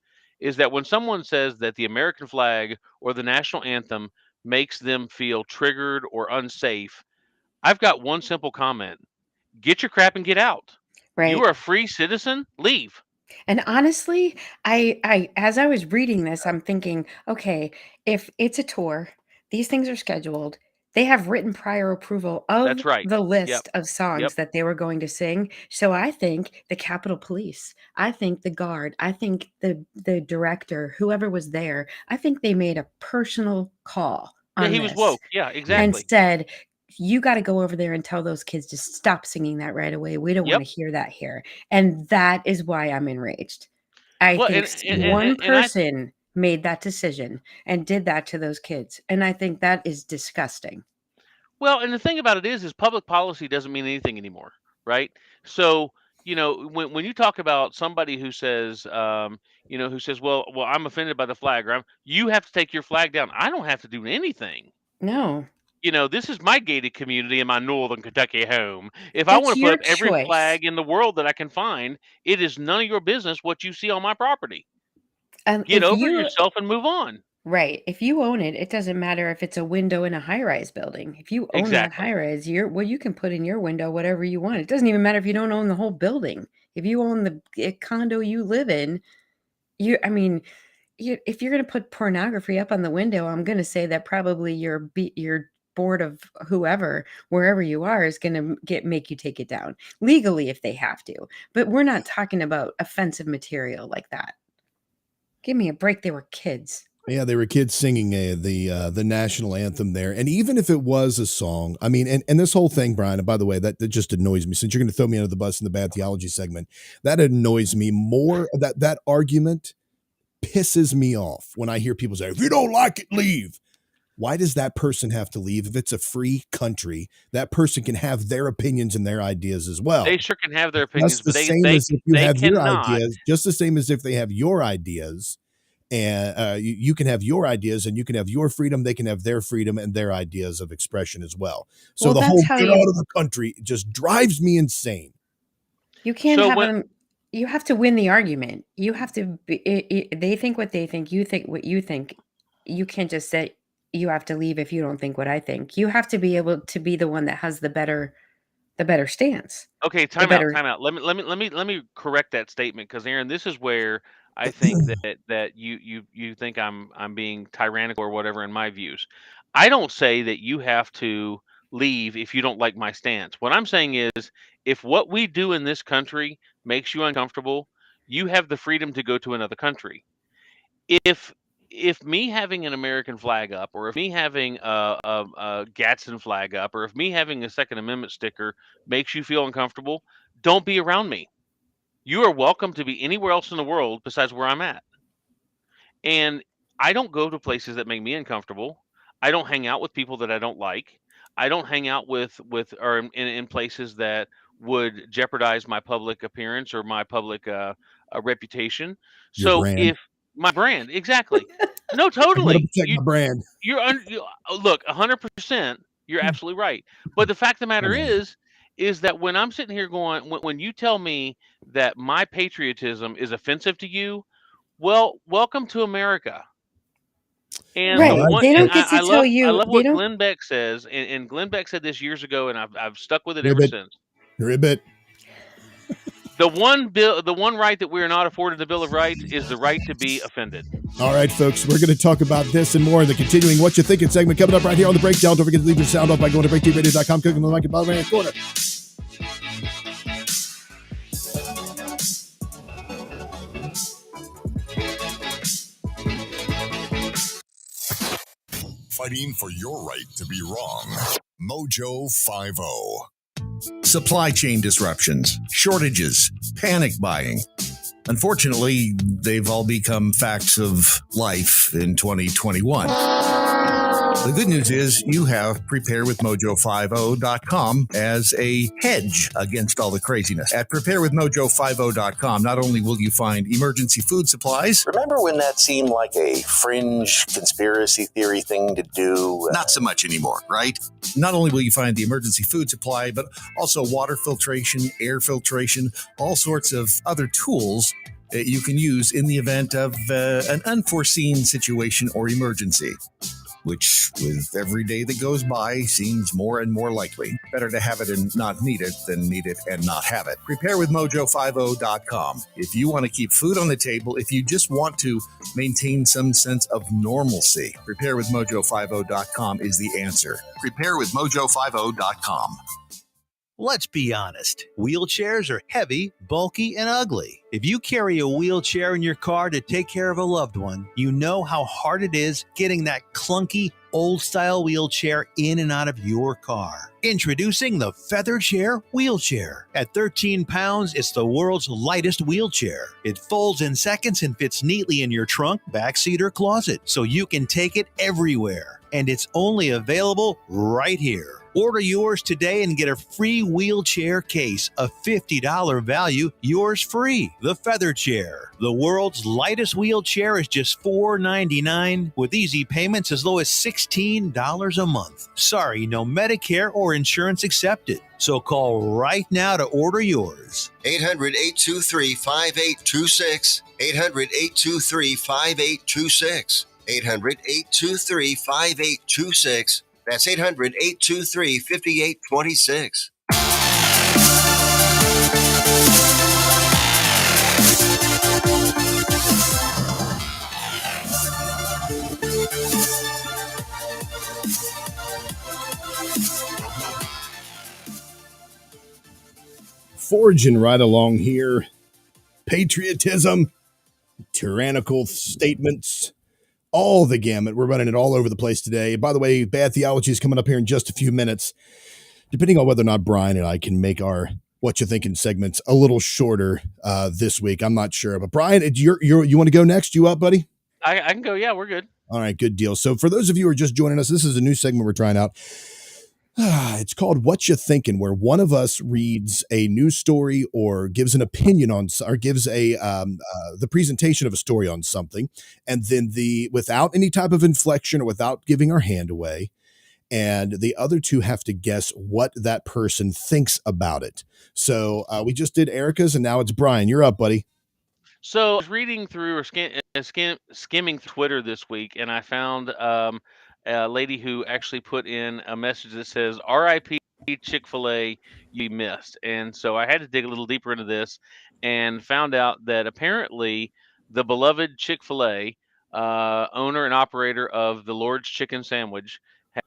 that when someone says that the American flag or the national anthem makes them feel triggered or unsafe, I've got one simple comment. Get your crap and get out. You Right. are a free citizen. Leave. And honestly, I as I was reading this, I'm thinking, okay, if it's a tour, these things are scheduled. They have written prior approval of That's right. the Yep. list of Yep. songs that they were going to sing. So I think the Capitol Police, I think the guard, I think the director, whoever was there, I think they made a personal call Yeah, on he was this woke. Yeah, and exactly. said, you got to go over there and tell those kids to stop singing that right away. We don't want Yep. to hear that here. And that is why I'm enraged. I Well, think one and I person made that decision and did that to those kids. And I think that is disgusting. Well, and the thing about it is public policy doesn't mean anything anymore, right? So, when you talk about somebody who says, well, I'm offended by the flag, or you have to take your flag down. I don't have to do anything. No, This is my gated community in my northern Kentucky home. If I that's want to put your up every choice. flag in the world that I can find, it is none of your business what you see on my property. Get If over you yourself and move on. right, if you own it, it doesn't matter if it's a window in a high-rise building. If you own that Exactly. high-rise, you can put in your window whatever you want. It doesn't even matter if you don't own the whole building. If you own the condo you live in, if you're going to put pornography up on the window, I'm going to say that probably your board of wherever you are, is going to make you take it down legally if they have to. But we're not talking about offensive material like that. Give me a break. They were kids. Yeah, they were kids singing the national anthem there. And even if it was a song, I mean, and this whole thing, Brian, and by the way, that just annoys me. Since you're going to throw me under the bus in the bad theology segment, that annoys me more. That argument pisses me off when I hear people say, if you don't like it, leave. Why does that person have to leave? If it's a free country, that person can have their opinions and their ideas as well. They sure can have their opinions, Just the but same as if you have your cannot. ideas, just the same as if they have your ideas. And you can have your ideas and you can have your freedom. They can have their freedom and their ideas of expression as well. So the whole get out of the country just drives me insane. You can't have them. You have to win the argument. You have to they think what they think. You think what you think. You can't just say you have to leave if you don't think what I think. You have to be able to be the one that has the better stance. Okay, time out. Let me correct that statement, because Aaron, this is where I think that you think I'm being tyrannical or whatever in my views. I don't say that you have to leave if you don't like my stance. What I'm saying is, if what we do in this country makes you uncomfortable, you have the freedom to go to another country. If me having an American flag up, or if me having a Gadsden flag up, or if me having a Second Amendment sticker makes you feel uncomfortable, don't be around me. You are welcome to be anywhere else in the world besides where I'm at. And I don't go to places that make me uncomfortable. I don't hang out with people that I don't like. I don't hang out with or in places that would jeopardize my public appearance or my public reputation. Your So brand. if my brand, exactly. No, totally. Protect my brand. Look, 100%. You're absolutely right. But the fact of the matter is that when I'm sitting here going, when you tell me that my patriotism is offensive to you, well, welcome to America. And they don't get to tell you. I love what Glenn Beck says, and Glenn Beck said this years ago, and I've stuck with it ever since. Ribbit. The one right that we are not afforded the Bill of Rights is the right to be offended. All right, folks, we're going to talk about this and more in the continuing What You Thinking segment coming up right here on The Breakdown. Don't forget to leave your sound off by going to breaktvradio.com, clicking on the like at bottom right corner. Fighting for your right to be wrong. Mojo 50. Supply chain disruptions, shortages, panic buying. Unfortunately, they've all become facts of life in 2021. The good news is you have preparewithmojo50.com as a hedge against all the craziness. At preparewithmojo50.com, not only will you find emergency food supplies. Remember when that seemed like a fringe conspiracy theory thing to do? Not so much anymore, right? Not only will you find the emergency food supply, but also water filtration, air filtration, all sorts of other tools that you can use in the event of an unforeseen situation or emergency, which with every day that goes by seems more and more likely. Better to have it and not need it than need it and not have it. Preparewithmojo50.com. If you want to keep food on the table, if you just want to maintain some sense of normalcy, preparewithmojo50.com is the answer. Preparewithmojo50.com. Let's be honest. Wheelchairs are heavy, bulky, and ugly. If you carry a wheelchair in your car to take care of a loved one, you know how hard it is getting that clunky, old-style wheelchair in and out of your car. Introducing the Feather Chair Wheelchair. At 13 pounds, it's the world's lightest wheelchair. It folds in seconds and fits neatly in your trunk, backseat, or closet, so you can take it everywhere. And it's only available right here. Order yours today and get a free wheelchair case, a $50 value, yours free. The Feather Chair. The world's lightest wheelchair is just $4.99 with easy payments as low as $16 a month. Sorry, no Medicare or insurance accepted. So call right now to order yours. 800-823-5826. 800-823-5826. 800-823-5826. That's 800-823-5826. Forging right along here. Patriotism, tyrannical statements, all the gamut. We're running it all over the place today. By the way, Bad Theology is coming up here in just a few minutes, depending on whether or not Bryan and I can make our What You Thinking segments a little shorter this week. I'm not sure. But Bryan, you want to go next? You up, buddy? I can go. Yeah, we're good. All right, good deal. So for those of you who are just joining us, this is a new segment we're trying out. It's called What You Thinking, where one of us reads a news story or gives an opinion on, or gives a the presentation of a story on something, and then without any type of inflection or without giving our hand away, and the other two have to guess what that person thinks about it. So we just did Erica's, and now it's Bryan. You're up, buddy. So I was reading through or skimming Twitter this week, and I found a lady who actually put in a message that says "R.I.P. Chick-fil-A, you missed." And so I had to dig a little deeper into this, and found out that apparently the beloved Chick-fil-A owner and operator of the Lord's Chicken Sandwich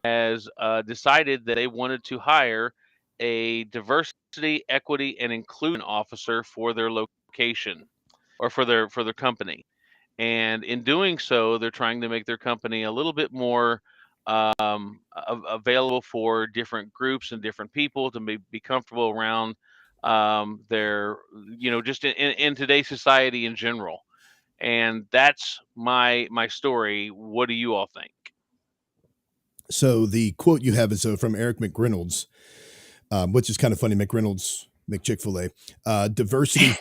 has decided that they wanted to hire a diversity, equity, and inclusion officer for their location, or for their company. And in doing so, they're trying to make their company a little bit more available for different groups and different people to be comfortable around their, just in today's society in general. And that's my story. What do you all think? So the quote you have is from Eric McReynolds, which is kind of funny. McReynolds, McChick-fil-A, diversity,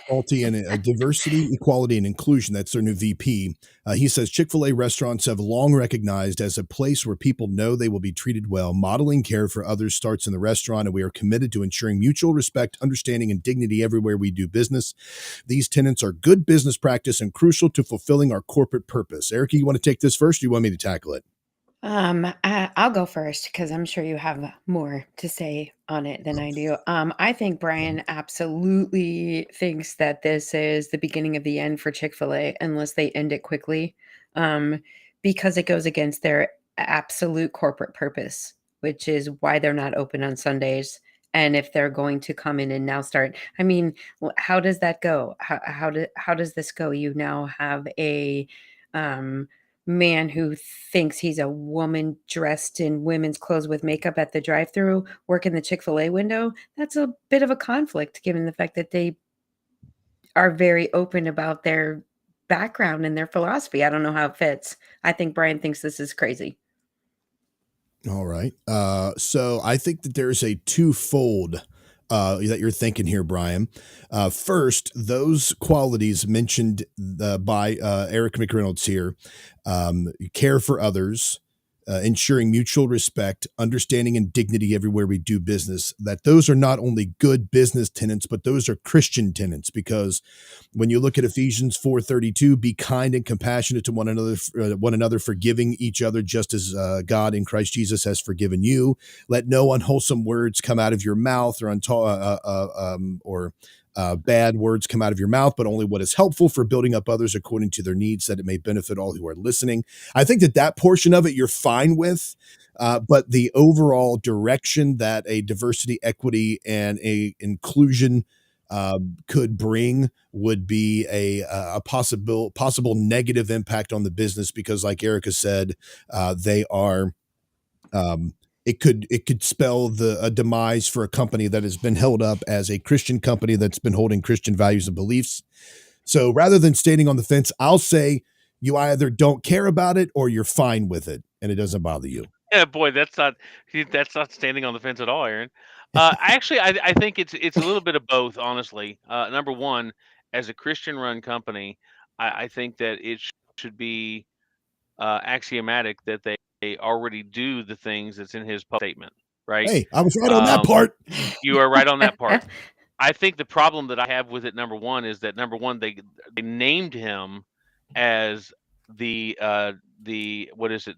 equality, and inclusion. That's their new VP. He says Chick-fil-A restaurants have long recognized as a place where people know they will be treated well. Modeling care for others starts in the restaurant, and we are committed to ensuring mutual respect, understanding, and dignity everywhere we do business. These tenets are good business practice and crucial to fulfilling our corporate purpose. Erica, you want to take this first, or you want me to tackle it? I'll go first because I'm sure you have more to say on it than I do. I think Bryan absolutely thinks that this is the beginning of the end for Chick-fil-A unless they end it quickly, because it goes against their absolute corporate purpose, which is why they're not open on Sundays. And if they're going to come in and now start, I mean, how does that go? How does this go? You now have a man who thinks he's a woman dressed in women's clothes with makeup at the drive-thru working the Chick-fil-A window. That's a bit of a conflict given the fact that they are very open about their background and their philosophy. I don't know how it fits. I think Bryan thinks this is crazy. All right. So I think that there's a twofold that you're thinking here, Brian. First, those qualities mentioned by Eric McReynolds here, care for others, ensuring mutual respect, understanding and dignity everywhere we do business, that those are not only good business tenets, but those are Christian tenets, because when you look at Ephesians 4:32, be kind and compassionate to one another, forgiving each other just as God in Christ Jesus has forgiven you. Let no unwholesome words come out of your mouth, or bad words come out of your mouth, but only what is helpful for building up others according to their needs, that it may benefit all who are listening. I think that portion of it you're fine with. But the overall direction that a diversity, equity, and a inclusion could bring would be a possible negative impact on the business, because, like Erica said, they are. It could spell a demise for a company that has been held up as a Christian company that's been holding Christian values and beliefs. So rather than standing on the fence, I'll say you either don't care about it or you're fine with it and it doesn't bother you. Yeah, boy, that's not standing on the fence at all, Aaron. I think it's a little bit of both, honestly. Number one, as a Christian-run company, I think that it should be axiomatic that they already do the things that's in his statement, right? Hey, I was right on that part. You are right on that part. I think the problem that I have with it, number one, is that number one, they named him as the what is it?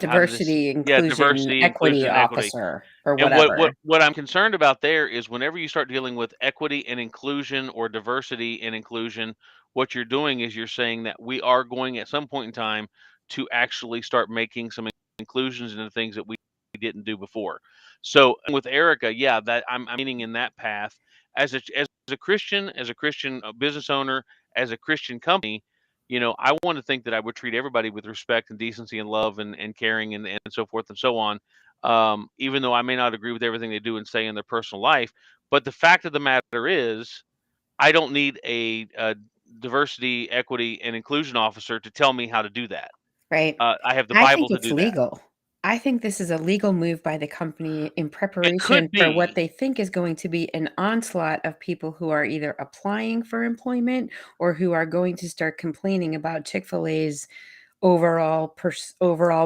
Diversity, inclusion, Diversity, equity inclusion, equity. officer or And whatever. what I'm concerned about there is whenever you start dealing with equity and inclusion or diversity and inclusion, what you're doing is you're saying that we are going at some point in time to actually start making some inclusions into things that we didn't do before. So with Erica, yeah, that I'm meaning in that path as a Christian business owner, as a Christian company. I want to think that I would treat everybody with respect and decency and love and caring and so forth and so on, even though I may not agree with everything they do and say in their personal life. But the fact of the matter is, I don't need a diversity, equity, and inclusion officer to tell me how to do that. Right. I have the I Bible think to it's do that. legal. I think this is a legal move by the company in It preparation could for what be. they think is going to be an onslaught of people who are either applying for employment or who are going to start complaining about Chick-fil-A's overall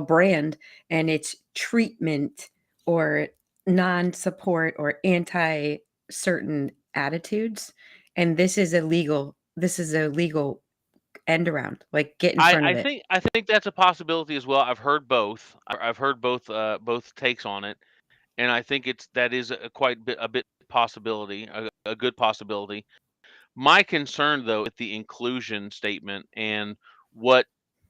brand and its treatment or non-support or anti certain attitudes. And this is a legal end around. Like, get in front of it. I think that's a possibility as well. I've heard both. I've heard both takes on it, and I think that is a bit possibility, a good possibility. My concern, though, with the inclusion statement and what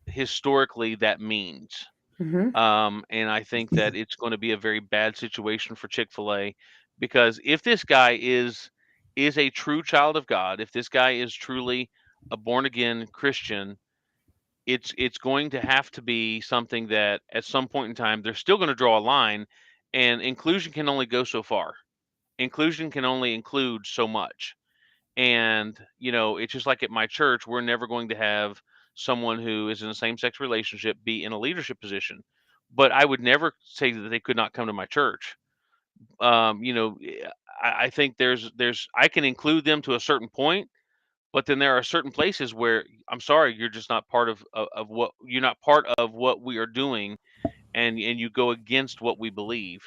historically that means. Mhm. And I think that it's going to be a very bad situation for Chick-fil-A, because if this guy is a true child of God, if this guy is truly a born again Christian, it's going to have to be something that at some point in time they're still going to draw a line, and inclusion can only go so far. Inclusion can only include so much. And, it's just like at my church, we're never going to have someone who is in a same-sex relationship be in a leadership position. But I would never say that they could not come to my church. I think I can include them to a certain point, but then there are certain places where I'm sorry, you're just not part of what you're not part of what we are doing, and you go against what we believe,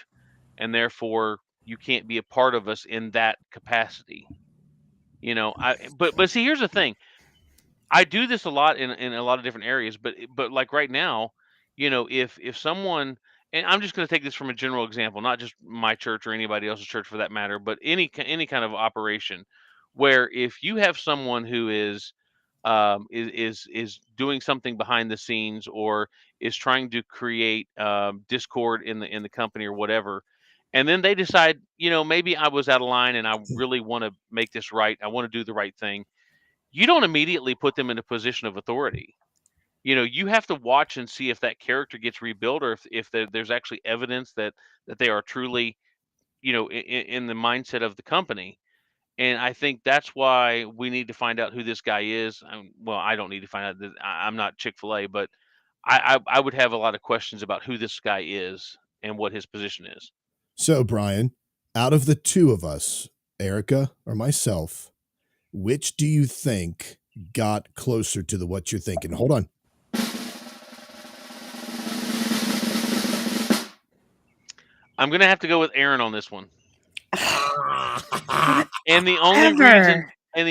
and therefore you can't be a part of us in that capacity. But see, here's the thing. I do this a lot in a lot of different areas, but like right now, if someone, and I'm just going to take this from a general example, not just my church or anybody else's church for that matter, but any kind of operation, where if you have someone who is doing something behind the scenes, or is trying to create discord in the company or whatever, and then they decide, maybe I was out of line and I really want to make this right, I want to do the right thing, you don't immediately put them in a position of authority. You have to watch and see if that character gets rebuilt, or if there's actually evidence that they are truly, in the mindset of the company. And I think that's why we need to find out who this guy is. Well, I don't need to find out that I'm not Chick-fil-A, but I would have a lot of questions about who this guy is, and what his position is. So, Bryan, out of the two of us, Erica or myself, which do you think got closer to what you're thinking? Hold on. I'm going to have to go with Aaron on this one. And the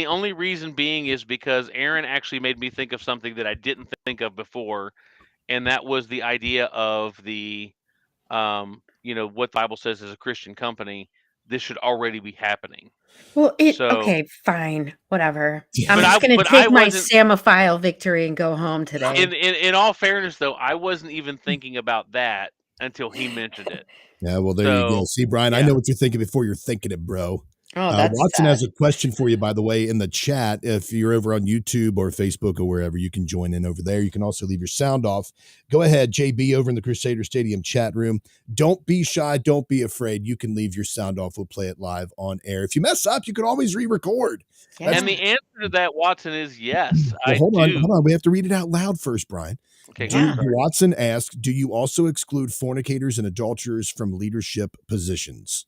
only reason being is because Aaron actually made me think of something that I didn't think of before, and that was the idea of the what the Bible says is a Christian company. This should already be happening. Well, okay, fine, whatever. I'm But just going to but take I my wasn't- Samophile victory and go home today. In all fairness, though, I wasn't even thinking about that until he mentioned it. Yeah, well, there you go. See, Bryan, I know what you're thinking before you're thinking it, bro. Oh, that's Watson sad. has a question for you, by the way, in the chat. If you're over on YouTube or Facebook or wherever, you can join in over there. You can also leave your sound off. Go ahead, JB, over in the Crusader Stadium chat room. Don't be shy. Don't be afraid. You can leave your sound off. We'll play it live on air. If you mess up, you can always re-record. And the answer to that, Watson, is yes. Well, I hold do. on. We have to read it out loud first, Bryan. Okay, Watson asks, do you also exclude fornicators and adulterers from leadership positions?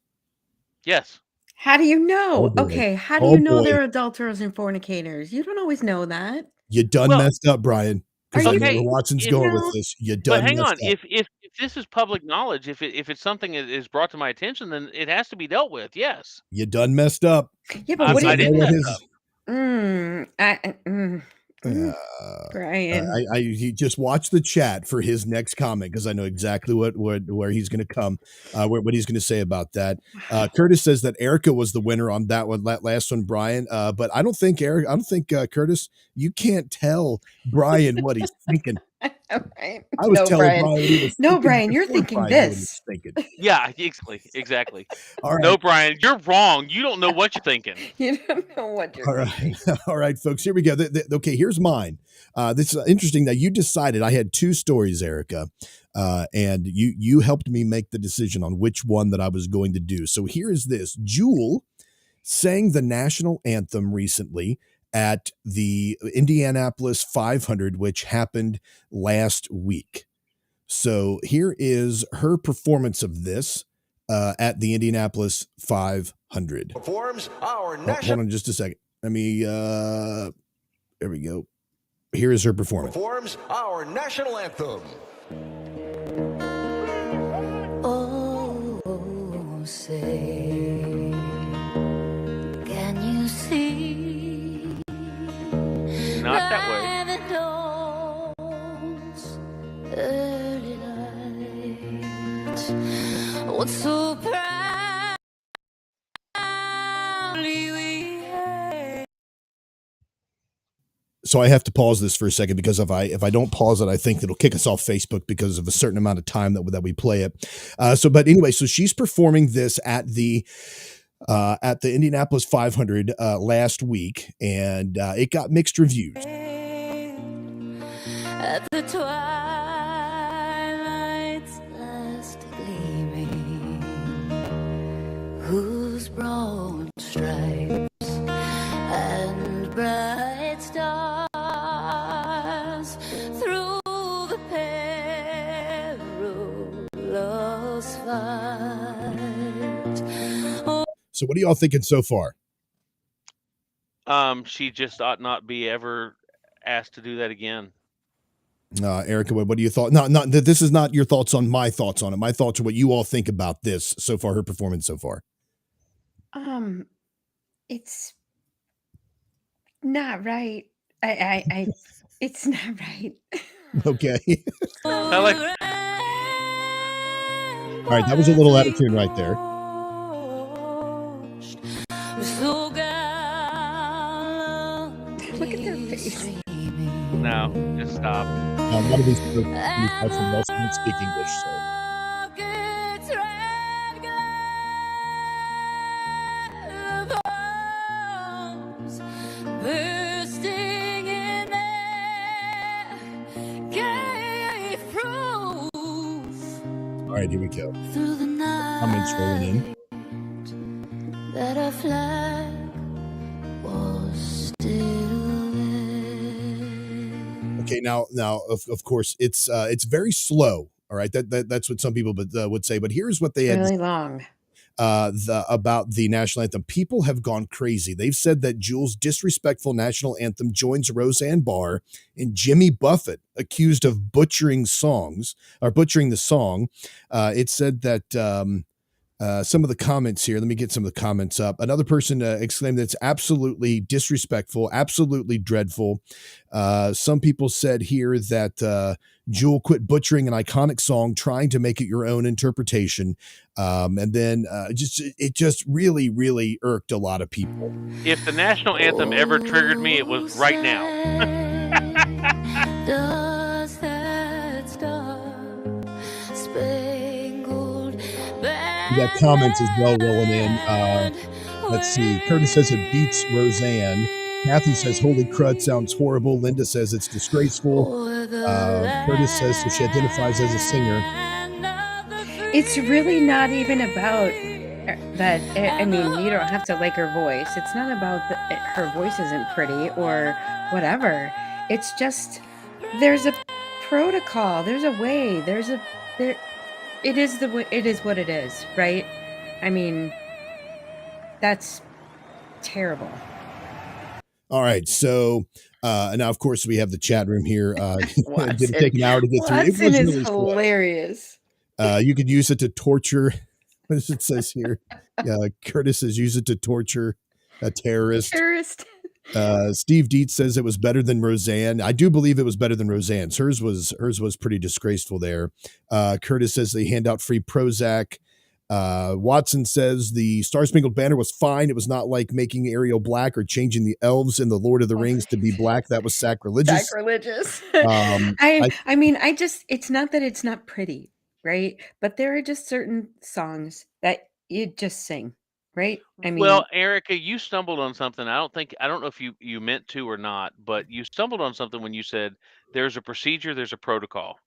Yes. How do you know? Oh, boy. Okay, how do Oh, you know boy. they're adulterers and fornicators? You don't always know that. You done messed up, Bryan. Because I know where Watson's going with No. this. You done But hang messed on, up. if this is public knowledge, if it's something that is brought to my attention, then it has to be dealt with. Yes. You done messed up. Yeah, but what do I you didn't mess up. Bryan. He just watch the chat for his next comment because I know exactly where he's going to come, what he's going to say about that. Curtis says that Erica was the winner on that one, that last one, Bryan. But I don't think Curtis, you can't tell Bryan what he's thinking. Right. I was telling Bryan. Bryan what he was No, thinking Bryan, you're before thinking Bryan knew what he this. was thinking. Yeah, exactly. All right. No, Bryan, you're wrong. You don't know what you're thinking. You don't know what you're thinking. All right, folks, here we go. Okay, here's mine. This is interesting that you decided. I had two stories, Erica, and you helped me make the decision on which one that I was going to do. So here is this. Jewel sang the national anthem recently at the Indianapolis 500, which happened last week. So here is her performance of this at the Indianapolis 500. Performs our Hold on just a second. Let me, there we go. Here is her performance. Performs our national anthem. Oh, say, can you see? Not that way. Early light. What's so proudly we had. So I have to pause this for a second because if I don't pause it, I think it'll kick us off Facebook because of a certain amount of time that we play it. But anyway, so she's performing this at the Indianapolis 500 last week, and it got mixed reviews. At the twilight's last gleaming, whose broad stripes and bright stars through the perilous fight. So what are y'all thinking so far? She just ought not be ever asked to do that again. Erica, what do you thought? Not this is not your thoughts on my thoughts on it. My thoughts are what you all think about this so far, her performance so far. It's not right. It's not right. Okay. I like. All right, that was a little out of tune right there. Look at their face. No, just stop. None of these guys from Boston speak English, so. Bursting in air, gave proof All right, here we go. through the night Comments rolling that our flag was still there. in. Okay, now of course it's very slow All right, that's what some people would say. But here's what they It's had really long. about the national anthem. People have gone crazy. They've said that Jules' disrespectful national anthem joins Roseanne Barr and Jimmy Buffett accused of butchering the song. It said that some of the comments here. Let me get some of the comments up. Another person exclaimed that it's absolutely disrespectful, absolutely dreadful. Some people said here that Jewel quit butchering an iconic song, trying to make it your own interpretation. And then it just really, really irked a lot of people. If the national anthem ever triggered me, it was right now. Does that star-spangled We got comments as well rolling in. Let's see. Curtis says it beats Roseanne. Kathy says, holy crud, sounds horrible. Linda says it's disgraceful. Curtis says so she identifies as a singer. It's really not even about that. I mean, you don't have to like her voice. It's not about her voice isn't pretty or whatever. It's just there's a protocol. There's a way. It is what it is, right? I mean, that's terrible. All right, so now of course we have the chat room here. It didn't take an hour to get through. It was Watson is really slow. hilarious. You could use it to torture. What does it says here? Curtis says use it to torture a terrorist. Steve Dietz says it was better than Roseanne. I do believe it was better than Roseanne's. Hers was pretty disgraceful there. Curtis says they hand out free Prozac. Watson says the Star Spangled Banner was fine. It was not like making Ariel black or changing the elves in the Lord of the Rings to be black. That was sacrilegious. I mean, it's not that it's not pretty, right? But there are just certain songs that you just sing, right? I mean, Well, Erica, you stumbled on something. I don't know if you meant to or not, but you stumbled on something when you said there's a procedure, there's a protocol.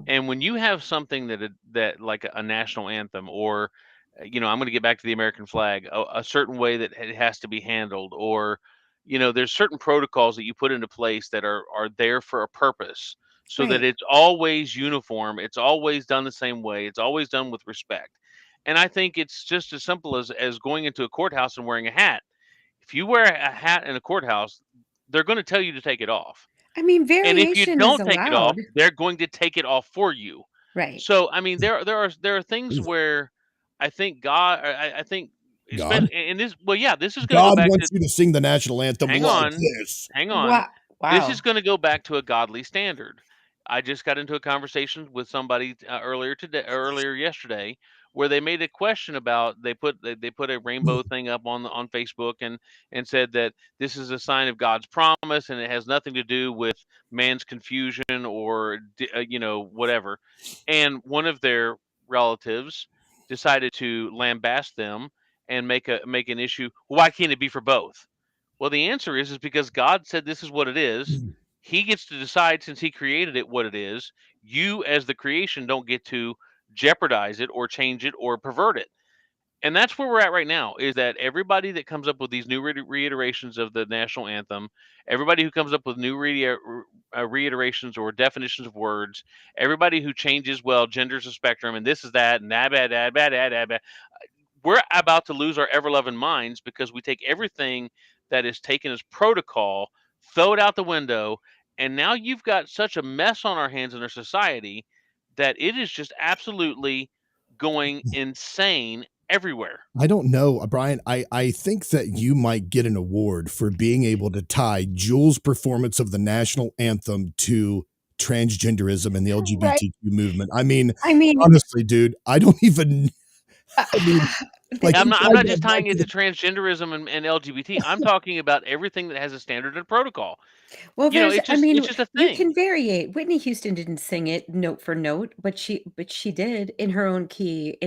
And when you have something that like a national anthem or, I'm going to get back to the American flag, a certain way that it has to be handled, or, there's certain protocols that you put into place that are there for a purpose, so that Right. it's always uniform. It's always done the same way. It's always done with respect. And I think it's just as simple as going into a courthouse and wearing a hat. If you wear a hat in a courthouse, they're going to tell you to take it off. I mean, And if you variation is don't take it off, allowed. they're going to take it off for you. Right. So, I mean, there are things where I think God, I think, God? and this, well, yeah, this is going to go God back wants to, you to sing the national anthem hang like on, this. hang on. Wow. This is going to go back to a godly standard. I just got into a conversation with somebody earlier yesterday, where they made a question about they put a rainbow thing up on Facebook and said that this is a sign of God's promise and it has nothing to do with man's confusion or whatever. And one of their relatives decided to lambaste them and make an issue. Why can't it be for both? Well, the answer is because God said this is what it is. He gets to decide, since he created it, what it is. You, as the creation, don't get to jeopardize it or change it or pervert it. And that's where we're at right now, is that everybody that comes up with these new reiterations of the national anthem, everybody who comes up with new reiterations or definitions of words, everybody who changes, well, gender's a spectrum and this is that and that, we're about to lose our ever-loving minds because we take everything that is taken as protocol, throw it out the window, and now you've got such a mess on our hands in our society that it is just absolutely going insane everywhere. I don't know, Brian. I think that you might get an award for being able to tie Jules' performance of the national anthem to transgenderism and the LGBTQ movement. I mean, honestly, dude, I don't even. I mean, like, I'm not just tying it to transgenderism and LGBT. I'm talking about everything that has a standard and protocol. Well, it's just a thing. You can variate. Whitney Houston didn't sing it note for note, but she did in her own key,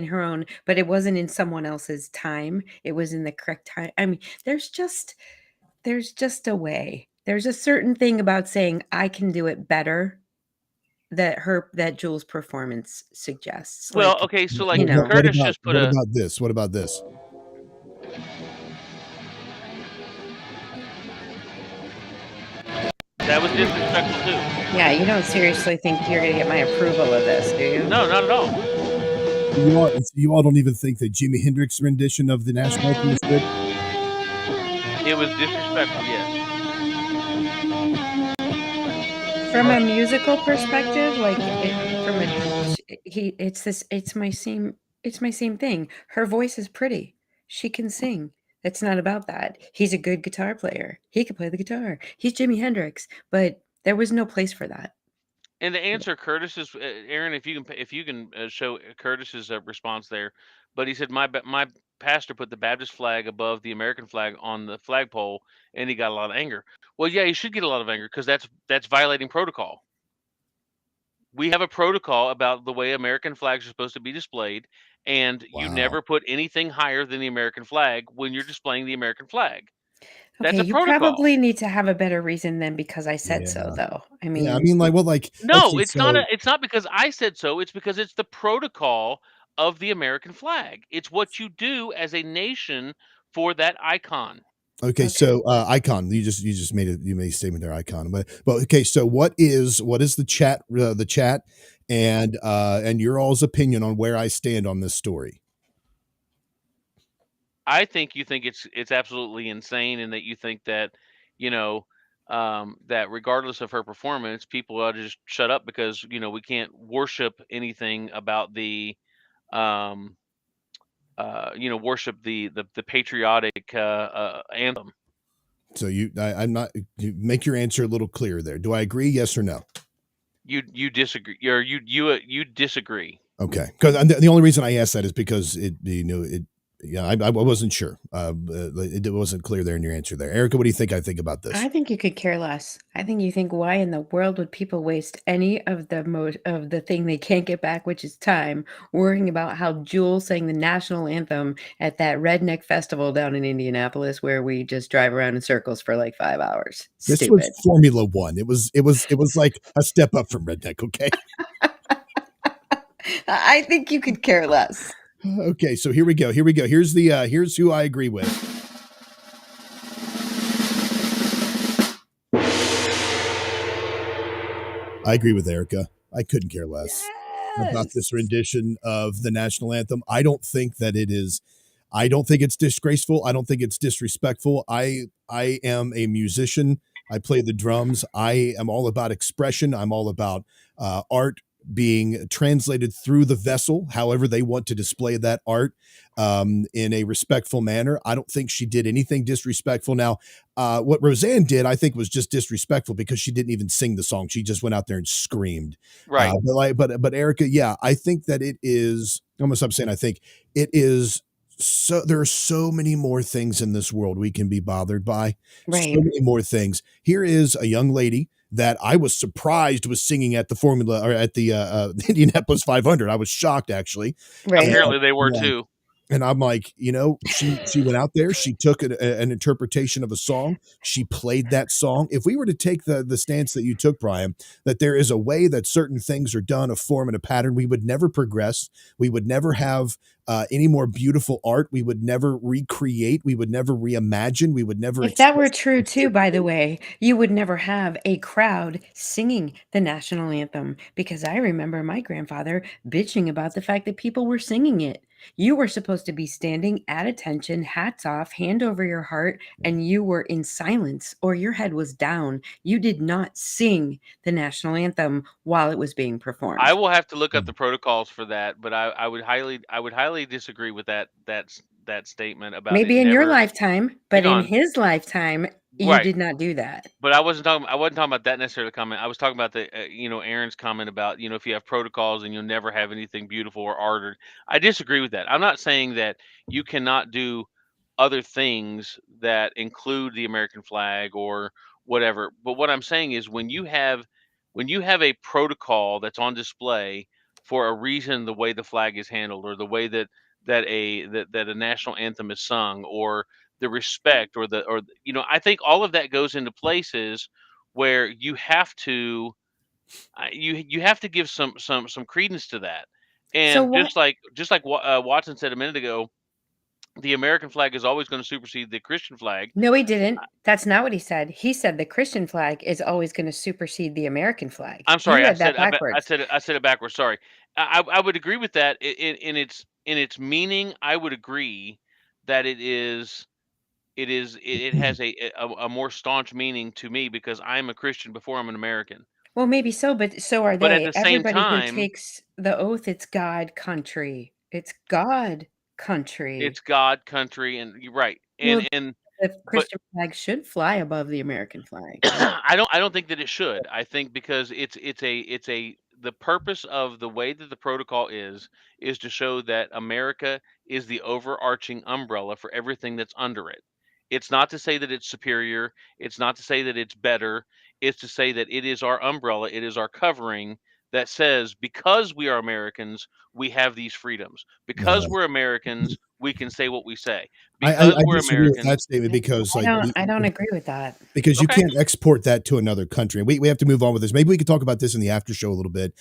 but it wasn't in someone else's time. It was in the correct time. I mean, there's just a way. There's a certain thing about saying I can do it better that Jules' performance suggests. Well, okay, so like Curtis just put What about this? What about this? That was disrespectful too. Yeah, you don't seriously think you're gonna get my approval of this, do you? No, not at all. You all don't even think that Jimi Hendrix's rendition of the national anthem was good? It was disrespectful, yes. From a musical perspective, like from a it's my same thing. Her voice is pretty. She can sing. It's not about that. He's a good guitar player. He can play the guitar. He's Jimi Hendrix, but there was no place for that. And to answer Curtis's, Aaron, if you can show Curtis's response there, but he said my pastor put the Baptist flag above the American flag on the flagpole, and he got a lot of anger. Well, yeah, he should get a lot of anger because that's violating protocol. We have a protocol about the way American flags are supposed to be displayed, and you never put anything higher than the American flag when you're displaying the American flag. That's Okay, a you protocol. probably need to have a better reason than because I said so, though. I mean, Yeah, I mean, like, well, like, No, okay, it's not it's not because I said so. It's because it's the protocol of the American flag. It's what you do as a nation for that icon. Okay, so icon. You just made a statement there, icon. But okay, so what is the chat and your all's opinion on where I stand on this story? I think you think it's absolutely insane, and that you think that that regardless of her performance, people ought to just shut up because we can't worship anything about the worship the patriotic anthem. So I'm not. You make your answer a little clearer there. Do I agree? Yes or no? You disagree, or you disagree. Okay, because the only reason I asked that is because I wasn't sure. It wasn't clear there in your answer there. Erica, what do you think I think about this? I think you could care less. I think you think, why in the world would people waste any of the thing they can't get back, which is time, worrying about how Jules sang the national anthem at that redneck festival down in Indianapolis where we just drive around in circles for like 5 hours. This Stupid. was Formula One. It was like a step up from redneck. Okay. I think you could care less. Okay, so here we go. Here's who I agree with. I agree with Erica. I couldn't care less about this rendition of the national anthem. I don't think it's disgraceful. I don't think it's disrespectful. I am a musician. I play the drums. I am all about expression. I'm all about art being translated through the vessel, however they want to display that art in a respectful manner. I don't think she did anything disrespectful. Now, what Roseanne did, I think, was just disrespectful because she didn't even sing the song. She just went out there and screamed. Right. But Erica, yeah, I think that it is. I'm gonna stop saying I think it is. So there are so many more things in this world we can be bothered by. Right. So many more things. Here is a young lady that I was surprised was singing at the Formula or at the Indianapolis 500. I was shocked, actually. Right. Apparently they were too. And I'm like, she went out there, she took an interpretation of a song, she played that song. If we were to take the stance that you took, Bryan, that there is a way that certain things are done, a form and a pattern, we would never progress. We would never have any more beautiful art. We would never recreate. We would never reimagine. We would never. If that were true too, by the way, you would never have a crowd singing the national anthem, because I remember my grandfather bitching about the fact that people were singing it. You were supposed to be standing at attention, hats off, hand over your heart, and you were in silence or your head was down. You did not sing the national anthem while it was being performed. I will have to look up the protocols for that, but I would highly disagree with that statement about Maybe in your lifetime, but in his lifetime, you Right. did not do that. But I wasn't talking about that necessarily comment. I was talking about the Aaron's comment about if you have protocols and you'll never have anything beautiful or art. I disagree with that. I'm not saying that you cannot do other things that include the American flag or whatever. But what I'm saying is when you have a protocol that's on display for a reason, the way the flag is handled or the way that a national anthem is sung or the respect or I think all of that goes into places where you have to you have to give some credence to that. And So what? just like Watson said a minute ago, the American flag is always going to supersede the Christian flag. No, he didn't. That's not what he said. He said the Christian flag is always going to supersede the American flag. I'm You sorry, read that I backwards. said it backwards. Sorry. I would agree with that in its meaning. I would agree that it has a more staunch meaning to me because I'm a Christian before I'm an American. Well, maybe so, but so are But at they. the same Everybody who time, takes the oath, it's God country. It's God country. it's God, country, and you're right. Well, And the but Christian flag should fly above the American flag. I don't think that it should. I think because it's the purpose of the way that the protocol is to show that America is the overarching umbrella for everything that's under it. It's not to say that it's superior, it's not to say that it's better, it's to say that it is our umbrella, it is our covering that says because we are Americans, we have these freedoms. Because we're Americans, we can say what we say. Because I we're disagree with that Americans, statement because I don't agree with that. because you Okay. can't export that to another country. We have to move on with this. Maybe we could talk about this in the after show a little bit,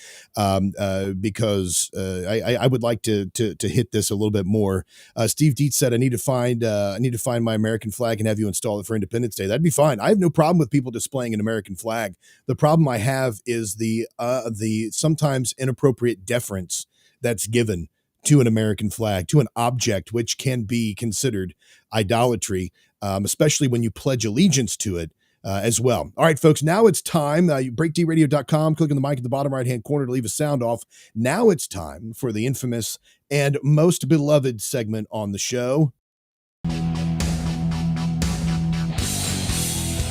because I would like to hit this a little bit more. Steve Dietz said, I need to find my American flag and have you install it for Independence Day. That'd be fine. I have no problem with people displaying an American flag. The problem I have is the sometimes inappropriate deference that's given to an American flag, to an object which can be considered idolatry, especially when you pledge allegiance to it as well. All right, folks, now it's time. BreakDRadio.com, click on the mic at the bottom right-hand corner to leave a sound off. Now it's time for the infamous and most beloved segment on the show.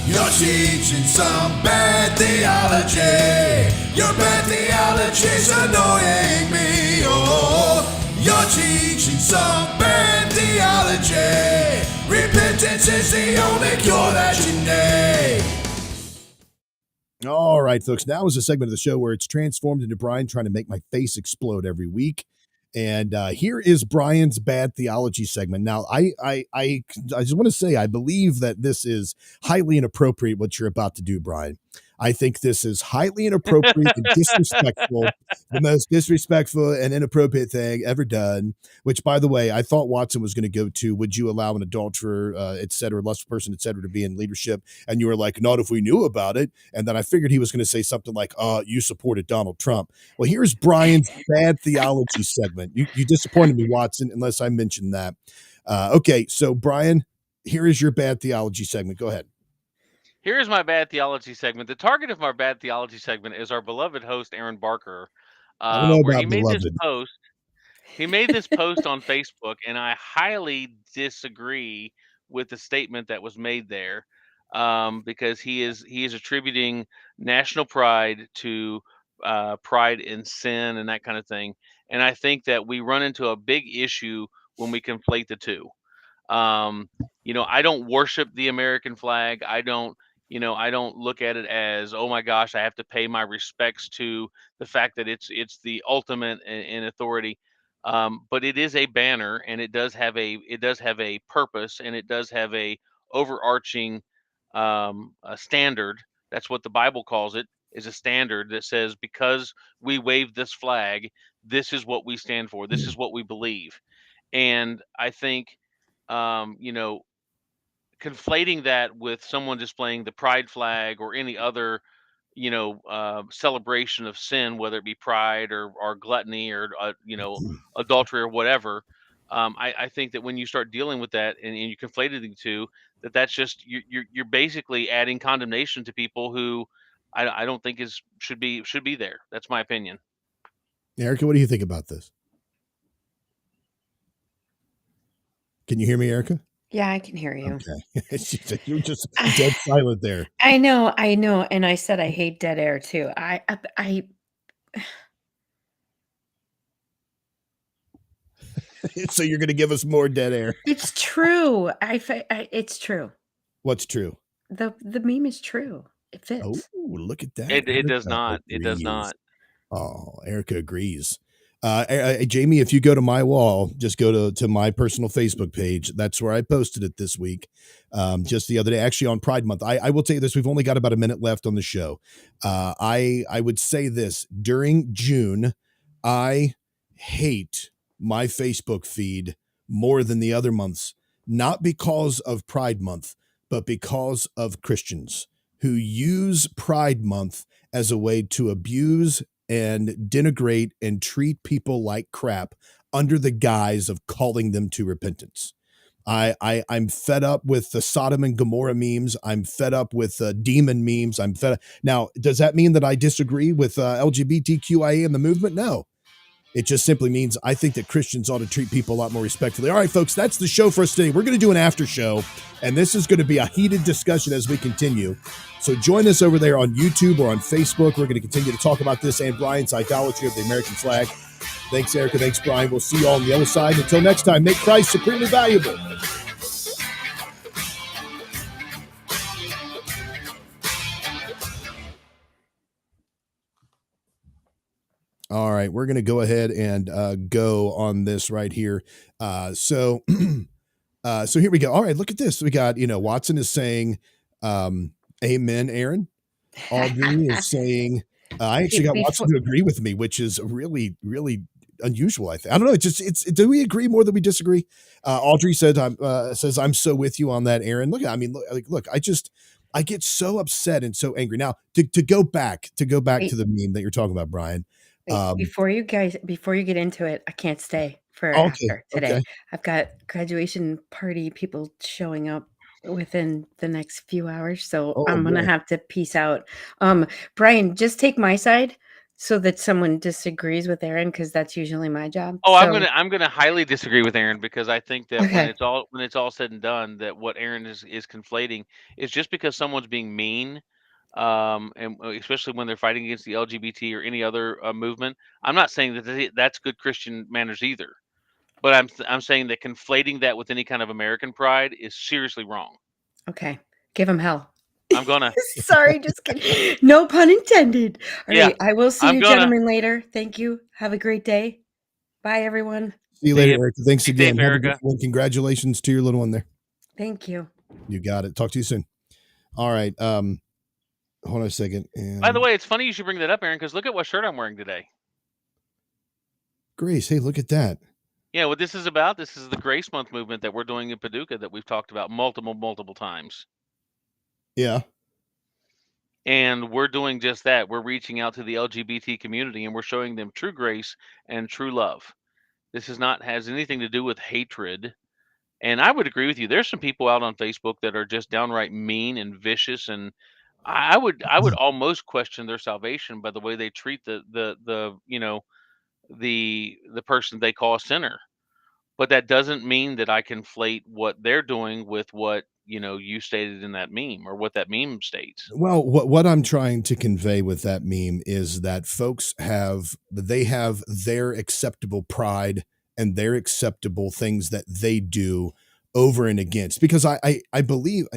You're teaching some bad theology. Your bad theology's annoying me. Oh, you're teaching some bad theology. Repentance is the only cure that you need. All right, folks, now is a segment of the show where it's transformed into Bryan trying to make my face explode every week. And here is Bryan's bad theology segment. Now, I just want to say I believe that this is highly inappropriate what you're about to do, Bryan. I think this is highly inappropriate and disrespectful, the most disrespectful and inappropriate thing ever done, which, by the way, I thought Watson was going to go to, would you allow an adulterer, et cetera, lustful person, et cetera, to be in leadership? And you were like, not if we knew about it. And then I figured he was going to say something like, you supported Donald Trump. Well, here's Bryan's bad theology segment. You disappointed me, Watson, unless I mentioned that. Okay, so Bryan, here is your bad theology segment. Go ahead. Here's my bad theology segment. The target of my bad theology segment is our beloved host, Aaron Barker, I don't know where about beloved. He made this post on Facebook, and I highly disagree with the statement that was made there, because he is attributing national pride to pride in sin and that kind of thing. And I think that we run into a big issue when we conflate the two. I don't worship the American flag. I don't look at it as, oh my gosh, I have to pay my respects to the fact that it's the ultimate in authority. But it is a banner, and it does have a purpose, and it does have a overarching a standard. That's what the Bible calls it, is a standard that says because we wave this flag, this is what we stand for. This is what we believe. And I think conflating that with someone displaying the pride flag or any other celebration of sin, whether it be pride or gluttony or adultery or whatever. I think that when you start dealing with that and you conflated the two, that's just you're basically adding condemnation to people who I don't think should be there. That's my opinion. Erica, what do you think about this? Can you hear me, Erica? Yeah, I can hear you. Okay. You're just dead silent there. I know. And I said I hate dead air too. So you're going to give us more dead air. It's true. It's true. What's true? The meme is true. It fits. Oh, look at that. It does not. It does not. Oh, Erica agrees. Jamie, if you go to my wall, just go to my personal Facebook page. That's where I posted it this week. Just the other day, actually on Pride Month. I will tell you this. We've only got about a minute left on the show. I would say this during June, I hate my Facebook feed more than the other months, not because of Pride Month, but because of Christians who use Pride Month as a way to abuse and denigrate and treat people like crap under the guise of calling them to repentance. I'm fed up with the Sodom and Gomorrah memes. I'm fed up with demon memes. I'm fed up. Now, does that mean that I disagree with LGBTQIA and the movement? No. It just simply means I think that Christians ought to treat people a lot more respectfully. All right, folks, that's the show for us today. We're going to do an after show, and this is going to be a heated discussion as we continue. So join us over there on YouTube or on Facebook. We're going to continue to talk about this and Bryan's idolatry of the American flag. Thanks, Erica. Thanks, Bryan. We'll see you all on the other side. Until next time, make Christ supremely valuable. All right, we're going to go ahead and go on this right here. So here we go. All right, look at this. We got, Watson is saying, amen, Aaron. Audrey is saying, I actually got Watson to agree with me, which is really, really unusual. I think. I don't know. Do we agree more than we disagree? Audrey said, I'm so with you on that, Aaron. Look, I get so upset and so angry. Now to go back to the meme that you're talking about, Bryan. Before you get into it, I can't stay for after today. Okay. I've got graduation party people showing up within the next few hours, so I'm gonna have to peace out. Bryan, just take my side so that someone disagrees with Aaron, because that's usually my job. Oh, so, I'm gonna highly disagree with Aaron, because I think that when it's all said and done, that what Aaron is conflating is just because someone's being mean. And especially when they're fighting against the LGBT or any other movement, I'm not saying that that's good Christian manners either, but I'm saying that conflating that with any kind of American pride is seriously wrong. Okay, give him hell. I'm gonna. Sorry, just kidding. No pun intended. All right, I will see you gentlemen later. Thank you. Have a great day. Bye, everyone. See you later, Erica. Thanks again. Safe, Erica. Congratulations to your little one there. Thank you. You got it. Talk to you soon. All right. Hold on a second. By the way, it's funny you should bring that up, Aaron, because look at what shirt I'm wearing today. Grace, hey, look at that. Yeah, what this is about, this is the Grace Month movement that we're doing in Paducah that we've talked about multiple times. Yeah. And we're doing just that. We're reaching out to the LGBT community, and we're showing them true grace and true love. This has anything to do with hatred. And I would agree with you. There's some people out on Facebook that are just downright mean and vicious, and I would almost question their salvation by the way they treat the person they call a sinner. But that doesn't mean that I conflate what they're doing with what you stated in that meme, or what that meme states. Well, what I'm trying to convey with that meme is that folks have their acceptable pride and their acceptable things that they do over and against, because I believe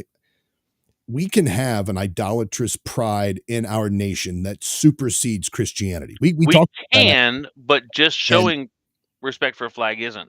we can have an idolatrous pride in our nation that supersedes Christianity. We can, but just showing respect for a flag isn't.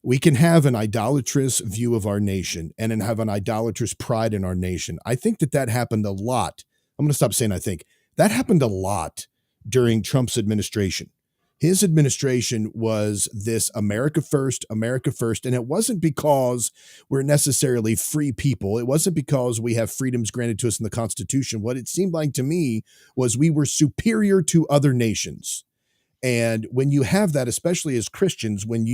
We can have an idolatrous view of our nation and have an idolatrous pride in our nation. I think that happened a lot. I'm going to stop saying I think. That happened a lot during Trump's administration. His administration was this America first, and it wasn't because we're necessarily free people. It wasn't because we have freedoms granted to us in the Constitution. What it seemed like to me was we were superior to other nations. And when you have that, especially as Christians, when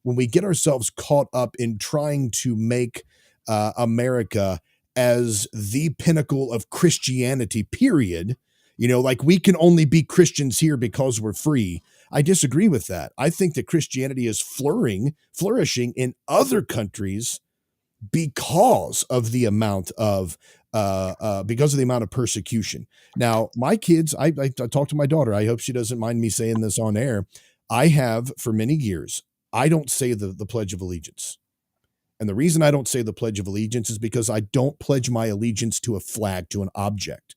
we get ourselves caught up in trying to make America as the pinnacle of Christianity, period, like we can only be Christians here because we're free. I disagree with that. I think that Christianity is flourishing in other countries because of the amount of persecution. Now, my kids, I talked to my daughter. I hope she doesn't mind me saying this on air. I have for many years. I don't say the Pledge of Allegiance. And the reason I don't say the Pledge of Allegiance is because I don't pledge my allegiance to a flag, to an object.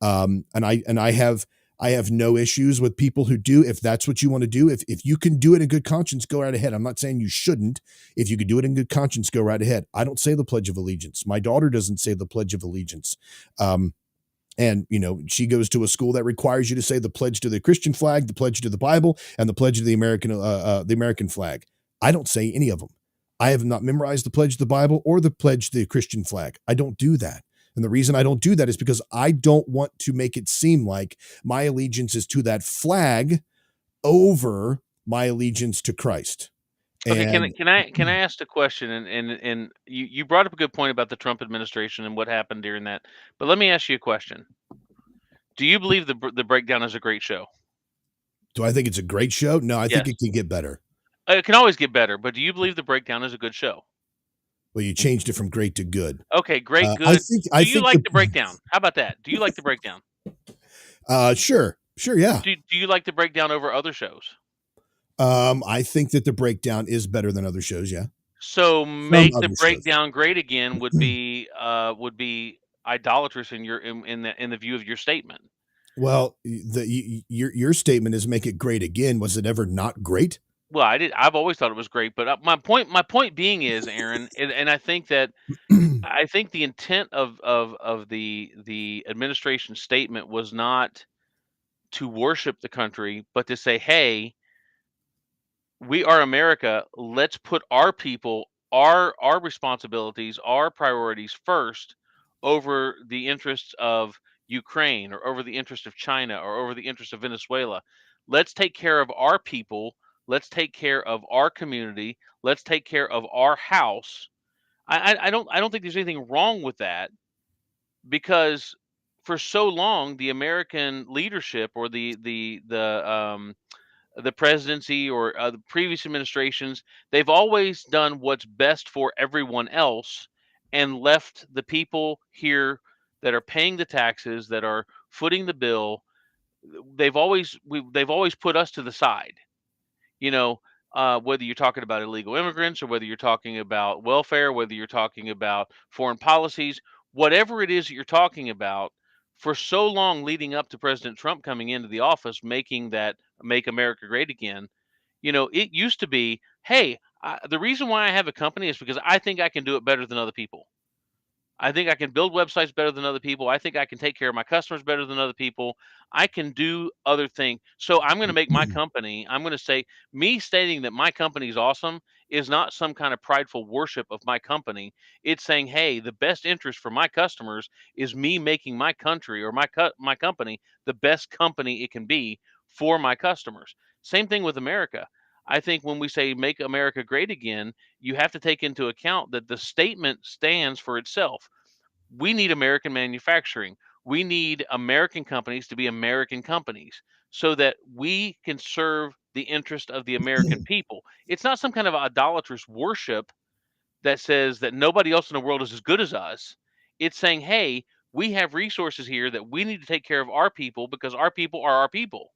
And I have no issues with people who do. If that's what you want to do, if you can do it in good conscience, go right ahead. I'm not saying you shouldn't. If you could do it in good conscience, go right ahead. I don't say the Pledge of Allegiance. My daughter doesn't say the Pledge of Allegiance. And, she goes to a school that requires you to say the pledge to the Christian flag, the pledge to the Bible, and the pledge to the American flag. I don't say any of them. I have not memorized the pledge to the Bible or the pledge to the Christian flag. I don't do that. And the reason I don't do that is because I don't want to make it seem like my allegiance is to that flag over my allegiance to Christ. Okay, can I ask a question? And you brought up a good point about the Trump administration and what happened during that. But let me ask you a question. Do you believe the Breakdown is a great show? Do I think it's a great show? No, I think it can get better. It can always get better, but do you believe the Breakdown is a good show? Well, you changed it from great to good. Okay, great, good. Do you like the Breakdown? How about that? Do you like the Breakdown? Sure, yeah. Do you like the Breakdown over other shows? I think that the Breakdown is better than other shows, yeah. So make the Breakdown great again would be idolatrous in the view of your statement. Well, your statement is make it great again. Was it ever not great? Well, I've always thought it was great, but my point being is, Aaron, and I think that the intent of the administration statement was not to worship the country, but to say, hey, we are America. Let's put our people, our responsibilities, our priorities first over the interests of Ukraine or over the interest of China or over the interest of Venezuela. Let's take care of our people. Let's take care of our community. Let's take care of our house. I don't think there's anything wrong with that, because for so long the American leadership or the presidency or the previous administrations, they've always done what's best for everyone else and left the people here that are paying the taxes, that are footing the bill. They've always put us to the side. Whether you're talking about illegal immigrants or whether you're talking about welfare, whether you're talking about foreign policies, whatever it is that you're talking about, for so long leading up to President Trump coming into the office, making that Make America Great Again, it used to be, hey, the reason why I have a company is because I think I can do it better than other people. I think I can build websites better than other people. I think I can take care of my customers better than other people. I can do other things. So I'm going to make my company, I'm going to say, me stating that my company is awesome is not some kind of prideful worship of my company. It's saying, hey, the best interest for my customers is me making my country or my company the best company it can be for my customers. Same thing with America. I think when we say make America great again, you have to take into account that the statement stands for itself. We need American manufacturing. We need American companies to be American companies so that we can serve the interest of the American people. It's not some kind of idolatrous worship that says that nobody else in the world is as good as us. It's saying, hey, we have resources here that we need to take care of our people because our people are our people.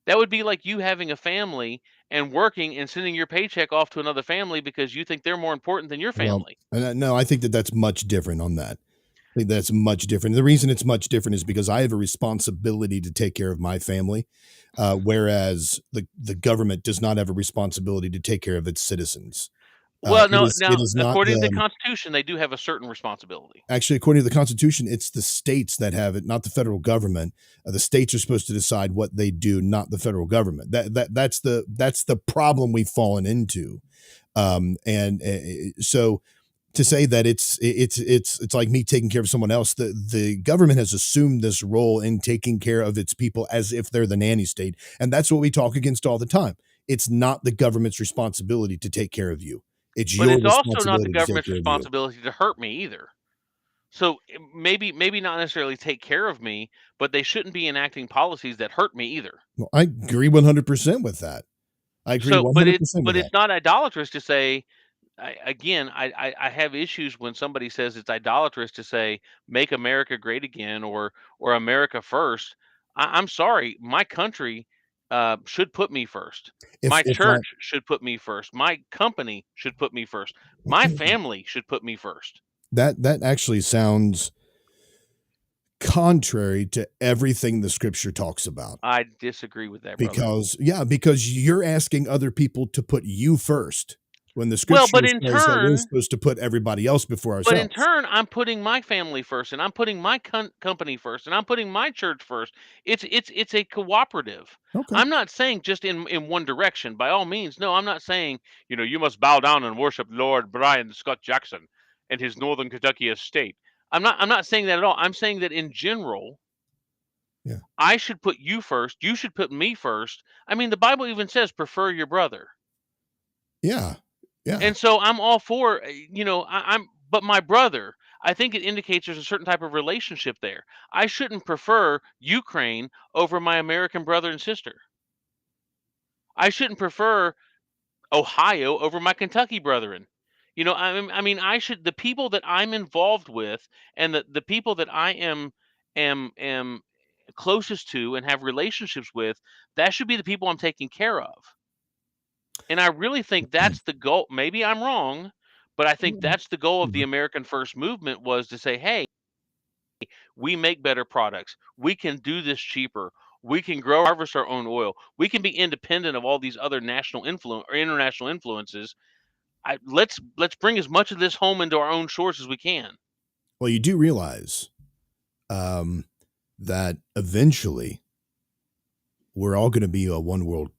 That would be like you having a family and working and sending your paycheck off to another family because you think they're more important than your family. Well, no, I think that's much different on that. I think that's much different. The reason it's much different is because I have a responsibility to take care of my family, whereas the government does not have a responsibility to take care of its citizens. Well, now, according to the Constitution, they do have a certain responsibility. Actually, according to the Constitution, it's the states that have it, not the federal government. The states are supposed to decide what they do, not the federal government. That's the problem we've fallen into. So to say that it's like me taking care of someone else, the government has assumed this role in taking care of its people as if they're the nanny state, and that's what we talk against all the time. It's not the government's responsibility to take care of you. It's also not the government's responsibility to hurt me either. So maybe not necessarily take care of me, but they shouldn't be enacting policies that hurt me either. Well, I agree 100% with that. I agree 100%. But it's not idolatrous to say. I have issues when somebody says it's idolatrous to say make America great again or America first. I'm sorry, my country should put me first. My church should put me first. My company should put me first. My family should put me first. That actually sounds contrary to everything the scripture talks about. I disagree with that, brother. Because you're asking other people to put you first. When the Well, scripture but in says that we're turn, supposed to put everybody else before but in ourselves. turn, I'm putting my family first, and I'm putting my company first, and I'm putting my church first. It's a cooperative. Okay. I'm not saying just in one direction. By all means, no. I'm not saying you must bow down and worship Lord Bryan Scott Jackson and his Northern Kentucky estate. I'm not saying that at all. I'm saying that in general, Yeah. I should put you first. You should put me first. I mean, the Bible even says prefer your brother. Yeah. Yeah. And so I'm all for, but my brother, I think it indicates there's a certain type of relationship there. I shouldn't prefer Ukraine over my American brother and sister. I shouldn't prefer Ohio over my Kentucky brethren. I mean, the people that I'm involved with and the people that I am closest to and have relationships with, that should be the people I'm taking care of. And I really think that's the goal. Maybe I'm wrong, but I think that's the goal of the American First Movement, was to say, hey, we make better products. We can do this cheaper. We can harvest our own oil. We can be independent of all these other national influence or international influences. Let's bring as much of this home into our own shores as we can. Well, you do realize that eventually we're all going to be a one world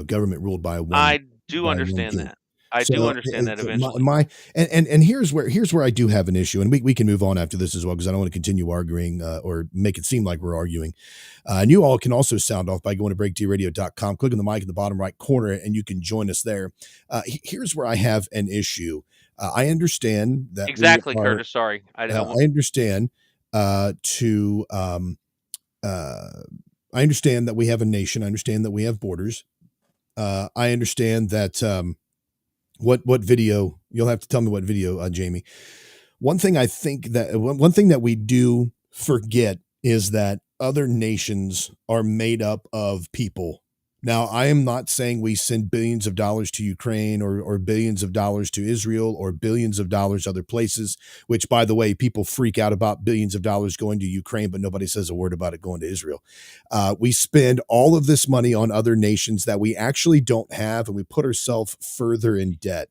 government ruled by one. I do understand that. I do understand that eventually. And here's where I do have an issue, and we can move on after this as well, because I don't want to continue arguing or make it seem like we're arguing. And you all can also sound off by going to breaktradio.com, click on the mic in the bottom right corner, and you can join us there. Here's where I have an issue. I understand that exactly, Curtis. Sorry, I understand I understand that we have a nation. I understand that we have borders. I understand that what video, you'll have to tell me what video, Jamie. One thing I think that one thing that we do forget is that other nations are made up of people. Now, I am not saying we send billions of dollars to Ukraine or billions of dollars to Israel or billions of dollars other places, which, by the way, people freak out about billions of dollars going to Ukraine, but nobody says a word about it going to Israel. We spend all of this money on other nations that we actually don't have, and we put ourselves further in debt.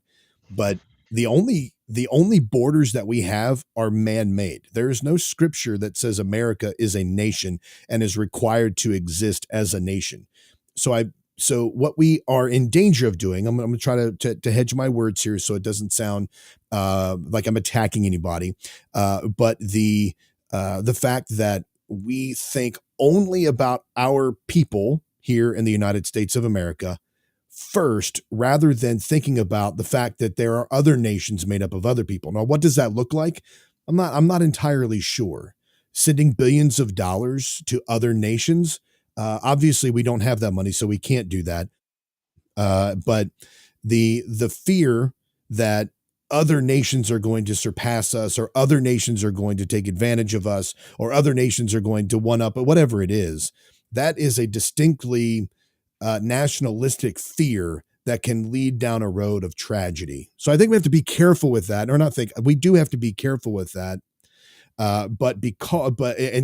But the only borders that we have are man-made. There is no scripture that says America is a nation and is required to exist as a nation. So what we are in danger of doing, I'm going to try to hedge my words here so it doesn't sound like I'm attacking anybody. But the fact that we think only about our people here in the United States of America first, rather than thinking about the fact that there are other nations made up of other people. Now, what does that look like? I'm not entirely sure. Sending billions of dollars to other nations. Obviously, we don't have that money, so we can't do that. But the fear that other nations are going to surpass us, or other nations are going to take advantage of us, or other nations are going to one up, or whatever it is, that is a distinctly nationalistic fear that can lead down a road of tragedy. So I think we have to be careful with that, or not think, we do have to be careful with that. But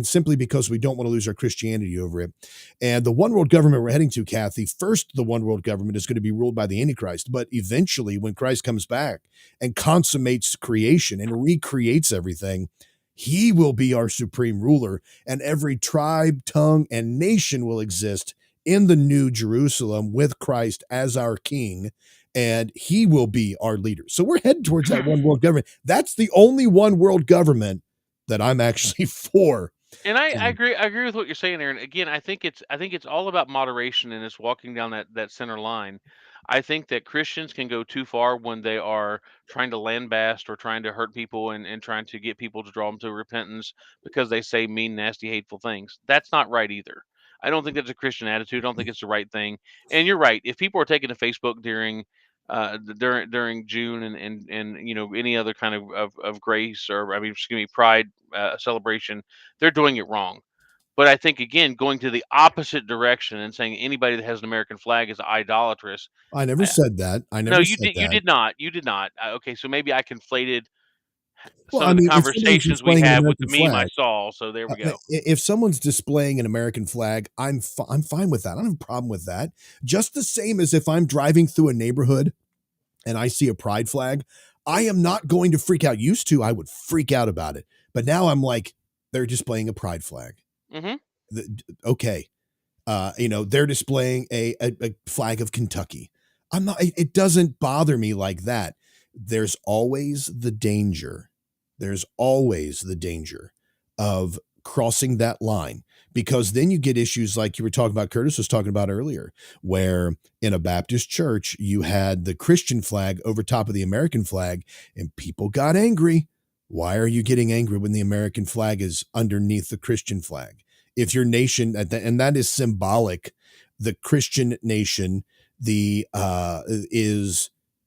simply because we don't want to lose our Christianity over it. And the one world government we're heading to, Kathy, first, the one world government is going to be ruled by the Antichrist. But eventually, when Christ comes back and consummates creation and recreates everything, he will be our supreme ruler, and every tribe, tongue, and nation will exist in the new Jerusalem with Christ as our king, and he will be our leader. So we're heading towards that one world government. That's the only one world government that I'm actually for. And I agree with what you're saying, Aaron. Again, I think it's all about moderation, and it's walking down that center line. I think that Christians can go too far when they are trying to lambast or trying to hurt people and trying to get people to draw them to repentance because they say mean, nasty, hateful things. That's not right either. I don't think that's a Christian attitude. I don't think it's the right thing. And you're right. If people are taking to Facebook during June and any other kind of grace, or pride celebration, they're doing it wrong. But I think, again, going to the opposite direction and saying anybody that has an American flag is idolatrous. I never said that. You did not. Okay, so maybe I conflated Well, some of the conversations we had with the meme I saw. So there we go. If someone's displaying an American flag, I'm fine with that. I don't have a problem with that. Just the same as if I'm driving through a neighborhood and I see a pride flag, I am not going to freak out. Used to, I would freak out about it. But now I'm like, they're displaying a pride flag. Mm-hmm. Okay. They're displaying a flag of Kentucky. I'm not, it doesn't bother me like that. There's always the danger. There's always the danger of crossing that line, because then you get issues like you were talking about, Curtis was talking about earlier, where in a Baptist church, you had the Christian flag over top of the American flag and people got angry. Why are you getting angry when the American flag is underneath the Christian flag? If your nation, and that is symbolic, the Christian nation,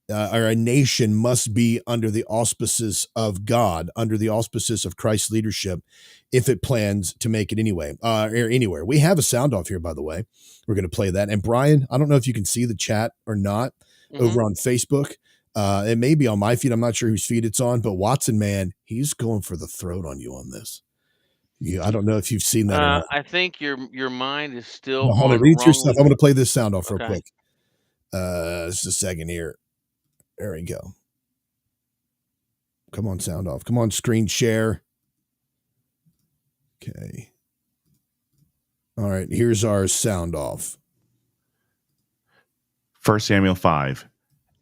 or a nation must be under the auspices of God, under the auspices of Christ's leadership, if it plans to make it anyway, or anywhere. We have a sound off here, by the way. We're going to play that. And Brian, I don't know if you can see the chat or not over on Facebook. It may be on my feed. I'm not sure whose feed it's on, but Watson, man, he's going for the throat on you on this. I don't know if you've seen that or not. I think your mind is still Hold on, on read your stuff. wrongly. I'm going to play this sound off real Okay. quick. Just a second here. There we go. Come on, sound off. Come on, screen share. Okay. All right, here's our sound off. 1 Samuel 5.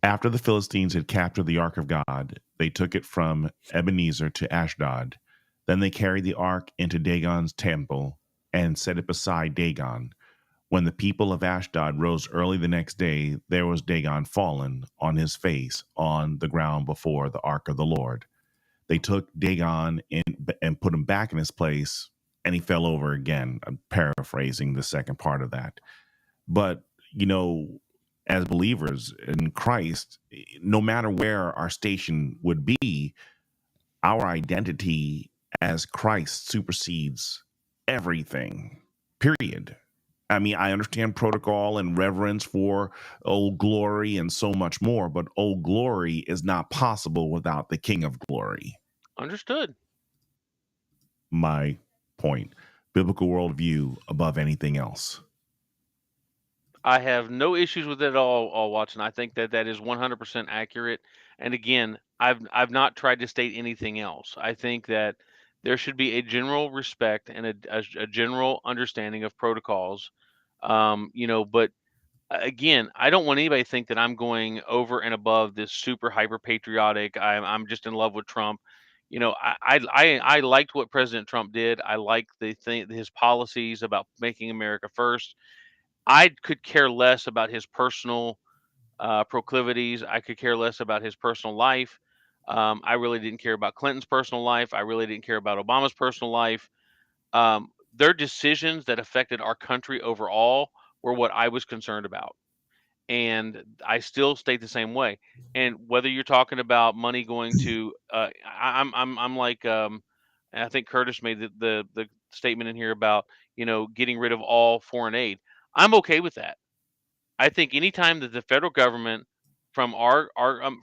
After the Philistines had captured the ark of God, they took it from Ebenezer to Ashdod. Then they carried the ark into Dagon's temple and set it beside Dagon. When the people of Ashdod rose early the next day, there was Dagon fallen on his face on the ground before the ark of the Lord. They took Dagon and put him back in his place, and he fell over again. I'm paraphrasing the second part of that. But, as believers in Christ, no matter where our station would be, our identity as Christ supersedes everything, period. I mean, I understand protocol and reverence for Old Glory and so much more, but Old Glory is not possible without the King of Glory. Understood. My point. Biblical worldview above anything else. I have no issues with it at all, Watson. I think that is 100% accurate. And again, I've not tried to state anything else. I think that there should be a general respect and a general understanding of protocols. But again, I don't want anybody to think that I'm going over and above this super hyper patriotic. I'm just in love with Trump. I liked what President Trump did. I liked his policies about making America first. I could care less about his personal proclivities. I could care less about his personal life. I really didn't care about Clinton's personal life. I really didn't care about Obama's personal life. Their decisions that affected our country overall were what I was concerned about. And I still state the same way. And whether you're talking about money going to, I'm like, and I think Curtis made the statement in here about getting rid of all foreign aid. I'm okay with that. I think anytime that the federal government from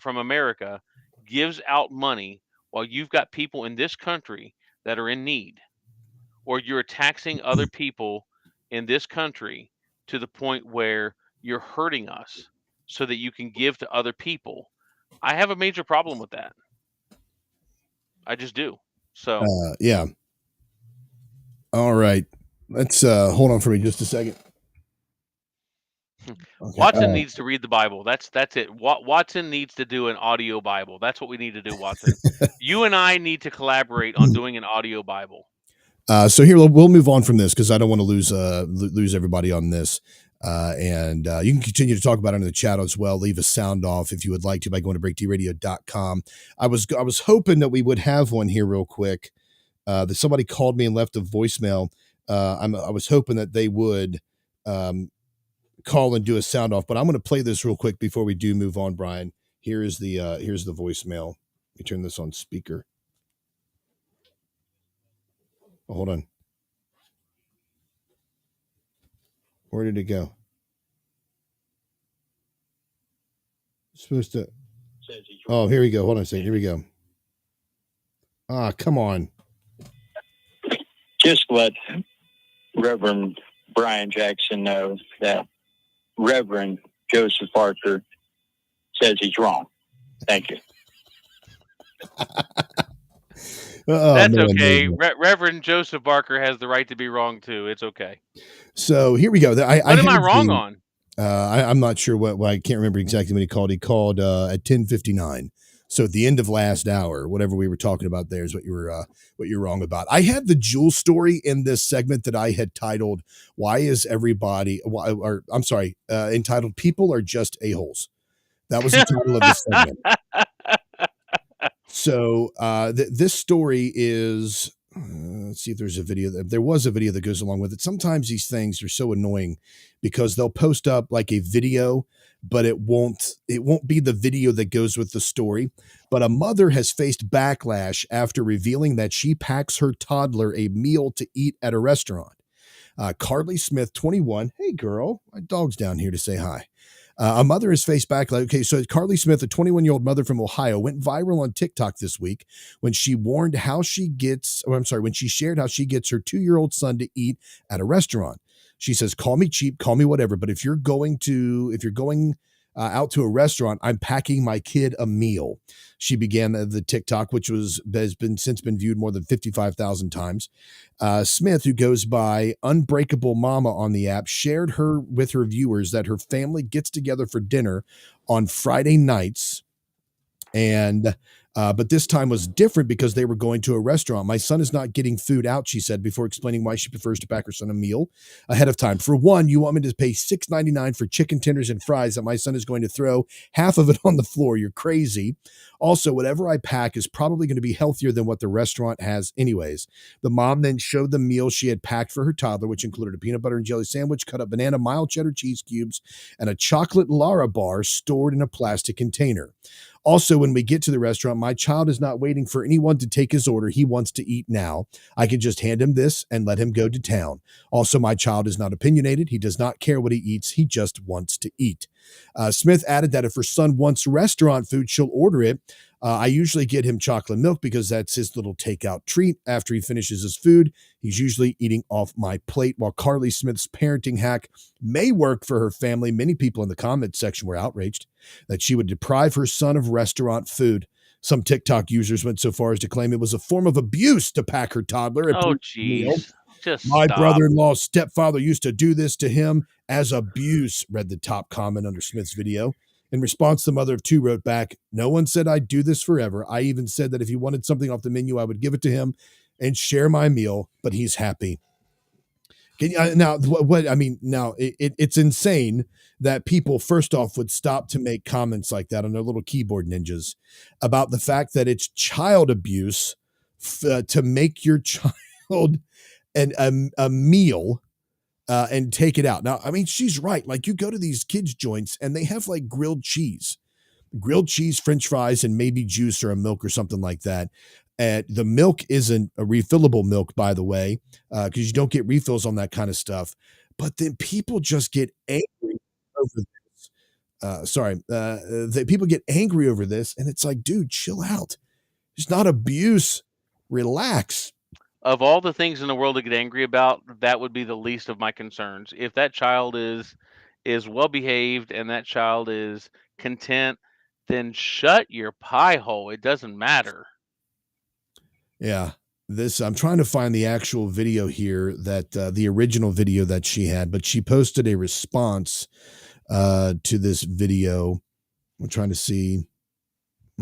from America gives out money while you've got people in this country that are in need, or you're taxing other people in this country to the point where you're hurting us so that you can give to other people, I have a major problem with that. I just do. So Yeah. All right. Let's hold on for me just a second. Okay. Watson needs to read the Bible. That's it. Watson needs to do an audio Bible. That's what we need to do, Watson. You and I need to collaborate on doing an audio Bible. So here we'll move on from this because I don't want to lose everybody on this. And you can continue to talk about it in the chat as well. Leave a sound off if you would like to by going to breakdradio.com. I was hoping that we would have one here real quick. That somebody called me and left a voicemail. I was hoping that they would call and do a sound off, but I'm going to play this real quick before we do move on, Brian. Here's the voicemail. Let me turn this on speaker. Oh, hold on. Where did it go? It's supposed to. Oh, here we go. Hold on a second. Here we go. Ah, come on. Just let Reverend Brian Jackson know that Reverend Joseph Parker says he's wrong. Thank you. That's man, okay. man. Reverend Joseph Barker has the right to be wrong too. It's okay. So here we go. What am I wrong on? I'm not sure what I can't remember exactly what he called. He called at 10:59. So at the end of last hour, whatever we were talking about there is what you're wrong about. I had the Jewel story in this segment that I had titled "Why is everybody?" Or I'm sorry, entitled "People Are Just A-holes." That was the title of this segment. So this story is. Let's see if there's a video. There was a video that goes along with it. Sometimes these things are so annoying because they'll post up like a video, but it won't be the video that goes with the story. But a mother has faced backlash after revealing that she packs her toddler a meal to eat at a restaurant. Carly Smith, 21. Hey, girl, my dog's down here to say hi. A mother has faced backlash. Okay, so Carly Smith, a 21-year-old mother from Ohio, went viral on TikTok this week when she shared how she gets her 2-year-old son to eat at a restaurant. She says, "Call me cheap, call me whatever, but if you're going out to a restaurant, I'm packing my kid a meal." She began the TikTok, which has since been viewed more than 55,000 times. Smith, who goes by Unbreakable Mama on the app, shared with her viewers that her family gets together for dinner on Friday nights. And but this time was different because they were going to a restaurant. "My son is not getting food out," she said, before explaining why she prefers to pack her son a meal ahead of time. "For one, you want me to pay $6.99 for chicken tenders and fries that my son is going to throw half of it on the floor? You're crazy. Also, whatever I pack is probably going to be healthier than what the restaurant has anyways." The mom then showed the meal she had packed for her toddler, which included a peanut butter and jelly sandwich, cut up banana, mild cheddar cheese cubes, and a chocolate Lara bar stored in a plastic container. "Also, when we get to the restaurant, my child is not waiting for anyone to take his order. He wants to eat now. I can just hand him this and let him go to town. Also, my child is not opinionated. He does not care what he eats. He just wants to eat." Smith added that if her son wants restaurant food, she'll order it. "I usually get him chocolate milk because that's his little takeout treat after he finishes his food. He's usually eating off my plate." While Carly Smith's parenting hack may work for her family, many people in the comments section were outraged that she would deprive her son of restaurant food. Some TikTok users went so far as to claim it was a form of abuse to pack her toddler a meal. Jeez. Just "My stop. brother-in-law's stepfather used to do this to him as abuse," read the top comment under Smith's video. In response, the mother of two wrote back, "No one said I'd do this forever. I even said that if he wanted something off the menu, I would give it to him and share my meal, but he's happy." It's insane that people, first off, would stop to make comments like that on their little keyboard ninjas about the fact that it's child abuse to make your child a meal and take it out. Now, I mean, she's right. Like, you go to these kids' joints and they have like grilled cheese, French fries, and maybe juice or a milk or something like that. And the milk isn't a refillable milk, by the way, because you don't get refills on that kind of stuff. But then people just get angry over this. People get angry over this, and it's like, dude, chill out. It's not abuse. Relax. Of all the things in the world to get angry about, that would be the least of my concerns. If that child is well behaved and that child is content, then shut your pie hole. It doesn't matter. Yeah. I'm trying to find the actual video here, that the original video that she had, but she posted a response to this video. I'm trying to see.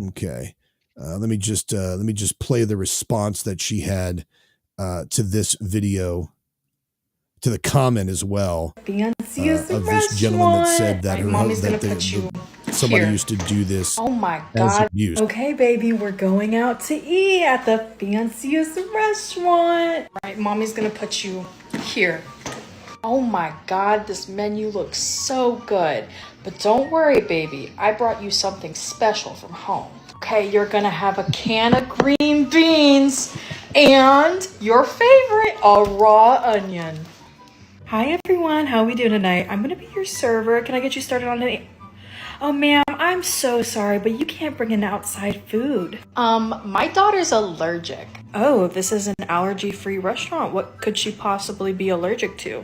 Okay. Let me just play the response that she had to this video, to the comment as well, of this gentleman that said that somebody used to do this. Oh my as God. abuse. Okay, baby, we're going out to eat at the fanciest restaurant. All right, mommy's gonna put you here. Oh my God, this menu looks so good. But don't worry, baby. I brought you something special from home. Okay, you're gonna have a can of green beans and your favorite, a raw onion. Hi everyone, how are we doing tonight? I'm gonna be your server. Can I get you started on it? Oh ma'am, I'm so sorry, but you can't bring in outside food. My daughter's allergic. Oh, this is an allergy-free restaurant. What could she possibly be allergic to?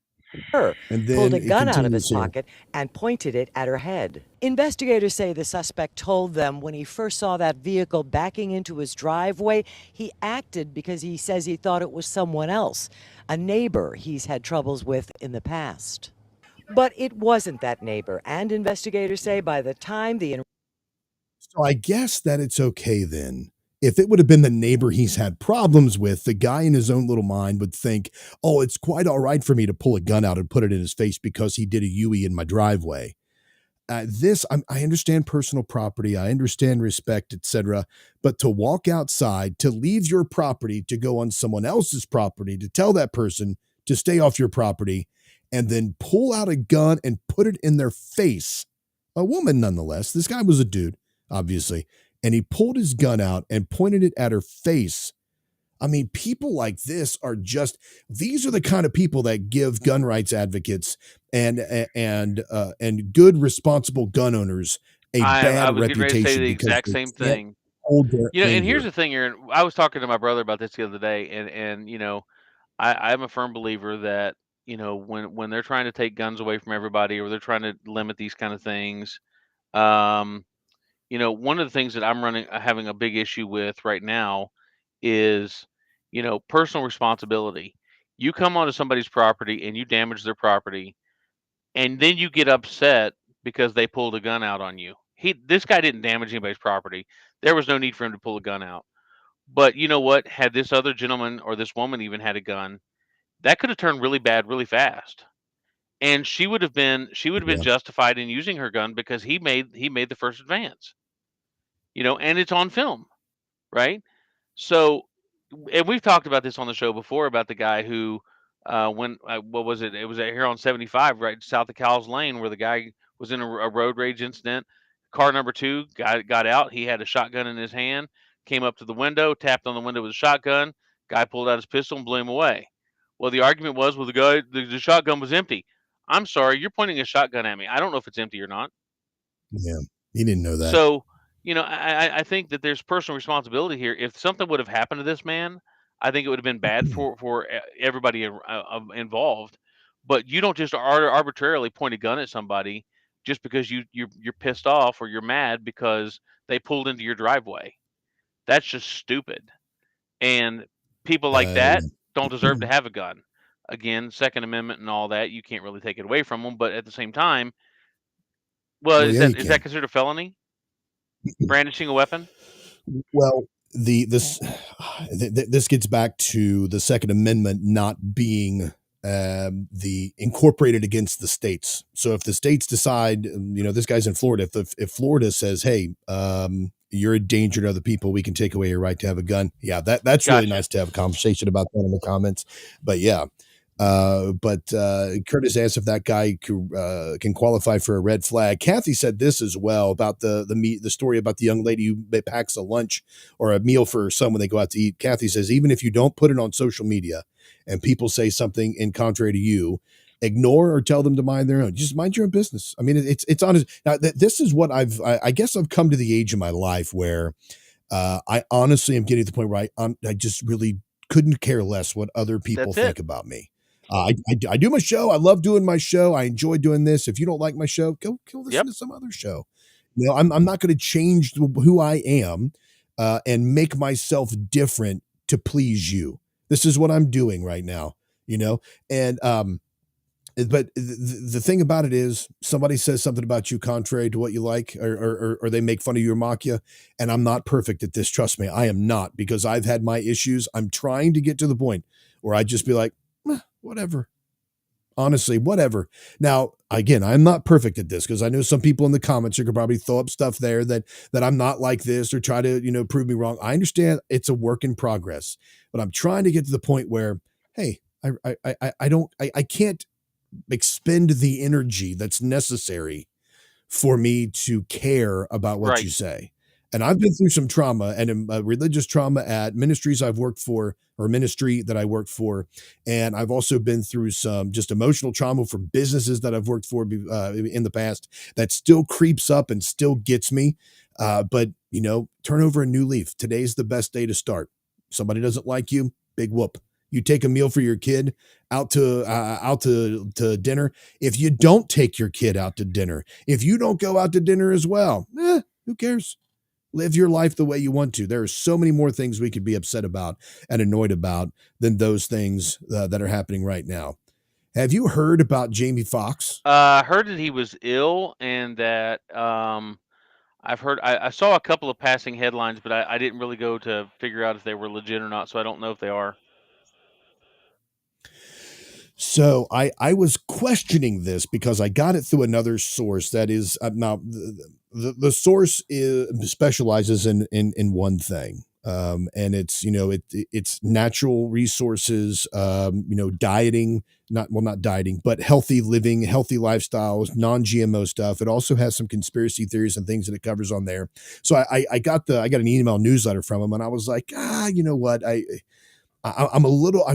her, And pulled then a it gun out of his continues here. pocket and pointed it at her head. Investigators say the suspect told them when he first saw that vehicle backing into his driveway, he acted because he says he thought it was someone else, a neighbor he's had troubles with in the past. But it wasn't that neighbor, and investigators say by the time the So I guess that it's okay then. If it would have been the neighbor he's had problems with, the guy in his own little mind would think, oh, it's quite all right for me to pull a gun out and put it in his face because he did a Yui in my driveway. I understand personal property, I understand respect, etc. But to walk outside, to leave your property, to go on someone else's property, to tell that person to stay off your property, and then pull out a gun and put it in their face, a woman nonetheless. This guy was a dude, obviously, and he pulled his gun out and pointed it at her face. I mean, people like this are just, these are the kind of people that give gun rights advocates and good responsible gun owners a I bad was getting ready to say reputation the because exact they same can't thing. hold their And here's anger. the thing, Aaron. I was talking to my brother about this the other day, and I'm a firm believer that when they're trying to take guns away from everybody or they're trying to limit these kind of things, um, one of the things that I'm having a big issue with right now is personal responsibility. You come onto somebody's property and you damage their property, and then you get upset because they pulled a gun out on you. This guy didn't damage anybody's property. There was no need for him to pull a gun out. But you know what? Had this other gentleman or this woman even had a gun, that could have turned really bad really fast. And she would have been Yeah. justified in using her gun because he made the first advance. And it's on film, right? So, and we've talked about this on the show before about the guy who, when what was it? It was here on 75, right south of Cowles Lane, where the guy was in a road rage incident. Car number two got out. He had a shotgun in his hand. Came up to the window, tapped on the window with a shotgun. Guy pulled out his pistol and blew him away. Well, the argument was, well, the shotgun was empty. I'm sorry, you're pointing a shotgun at me. I don't know if it's empty or not. Yeah. He didn't know that. So, I think that there's personal responsibility here. If something would have happened to this man, I think it would have been bad for everybody involved. But you don't just arbitrarily point a gun at somebody just because you're pissed off or you're mad because they pulled into your driveway. That's just stupid. And people like that don't deserve to have a gun. Again, Second Amendment and all that, you can't really take it away from them. But at the same time, well, Well, is yeah, you that is that can. considered a felony? Brandishing a weapon? Well, this gets back to the Second Amendment not being the incorporated against the states. So if the states decide, this guy's in Florida. If Florida says, "Hey, you're a danger to other people, we can take away your right to have a gun." Yeah, that's really Gotcha. nice to have a conversation about that in the comments. But yeah. But Curtis asked if that guy can qualify for a red flag. Kathy said this as well about the story about the young lady who packs a lunch or a meal for her son when they go out to eat. Kathy says, even if you don't put it on social media and people say something in contrary to you, ignore or tell them to mind their own. Just mind your own business. I mean, it's honest. Now, this is what I guess I've come to the age in my life where I honestly am getting to the point where I just really couldn't care less what other people That's it. think about me. I do my show. I love doing my show. I enjoy doing this. If you don't like my show, go listen Yep. to some other show. I'm not going to change who I am and make myself different to please you. This is what I'm doing right now. And but the thing about it is, somebody says something about you contrary to what you like, or they make fun of you or mock you. And I'm not perfect at this. Trust me, I am not, because I've had my issues. I'm trying to get to the point where I just be like, whatever. Honestly, whatever. Now, again, I'm not perfect at this, because I know some people in the comments are going to probably throw up stuff there that I'm not like this or try to, prove me wrong. I understand it's a work in progress, but I'm trying to get to the point where, hey, I can't expend the energy that's necessary for me to care about what Right. you say. And I've been through some trauma and religious trauma at ministries I've worked for, or ministry that I worked for. And I've also been through some just emotional trauma from businesses that I've worked for in the past that still creeps up and still gets me. But, turn over a new leaf. Today's the best day to start. Somebody doesn't like you, big whoop. You take a meal for your kid out to dinner. If you don't take your kid out to dinner, if you don't go out to dinner as well, who cares? Live your life the way you want to. There are so many more things we could be upset about and annoyed about than those things that are happening right now. Have you heard about Jamie Foxx? I heard that he was ill, and that I saw a couple of passing headlines, but I didn't really go to figure out if they were legit or not, so I don't know if they are. So I was questioning this because I got it through another source that is now the source specializes in one thing. And it's, it's natural resources, dieting, not dieting, but healthy living, healthy lifestyles, non-GMO stuff. It also has some conspiracy theories and things that it covers on there. So I got an email newsletter from him, and I was like, you know what? I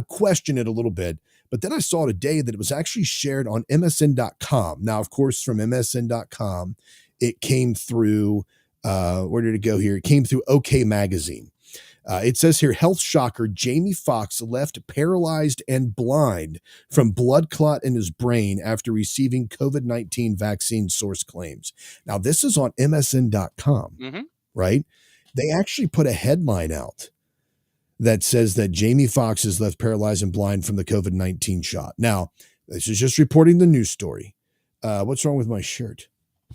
question it a little bit, but then I saw today that it was actually shared on MSN.com. Now, of course, from MSN.com, it came through, where did it go here? It came through OK Magazine. It says here, health shocker, Jamie Foxx left paralyzed and blind from blood clot in his brain after receiving COVID-19 vaccine, source claims. Now, this is on MSN.com, right? They actually put a headline out that says that Jamie Foxx is left paralyzed and blind from the COVID-19 shot. Now, this is just reporting the news story. What's wrong with my shirt? I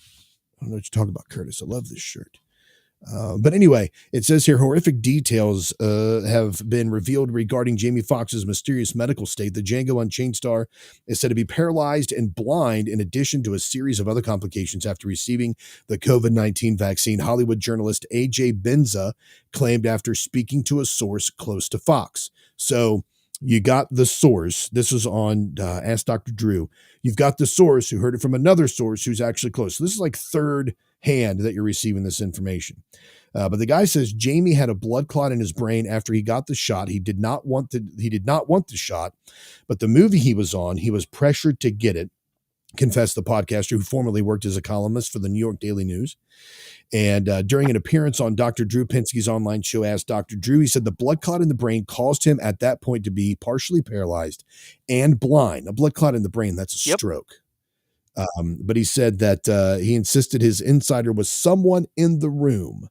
don't know what you're talking about, Curtis. I love this shirt. But anyway, it says here, horrific details have been revealed regarding Jamie Foxx's mysterious medical state. The Django Unchained star is said to be paralyzed and blind in addition to a series of other complications after receiving the COVID-19 vaccine. Hollywood journalist AJ Benza claimed after speaking to a source close to Fox. So you got the source. This is on Ask Dr. Drew. You've got the source who heard it from another source who's actually close. So this is like third hand that you're receiving this information. But the guy says Jamie had a blood clot in his brain after he got the shot. He did not want the shot, but the movie he was on, he was pressured to get it, confessed the podcaster who formerly worked as a columnist for the New York Daily News. And during an appearance on Dr. Drew Pinsky's online show, Ask Dr. Drew, he said the blood clot in the brain caused him at that point to be partially paralyzed and blind. A blood clot in the brain, that's a stroke. But he said that he insisted his insider was someone in the room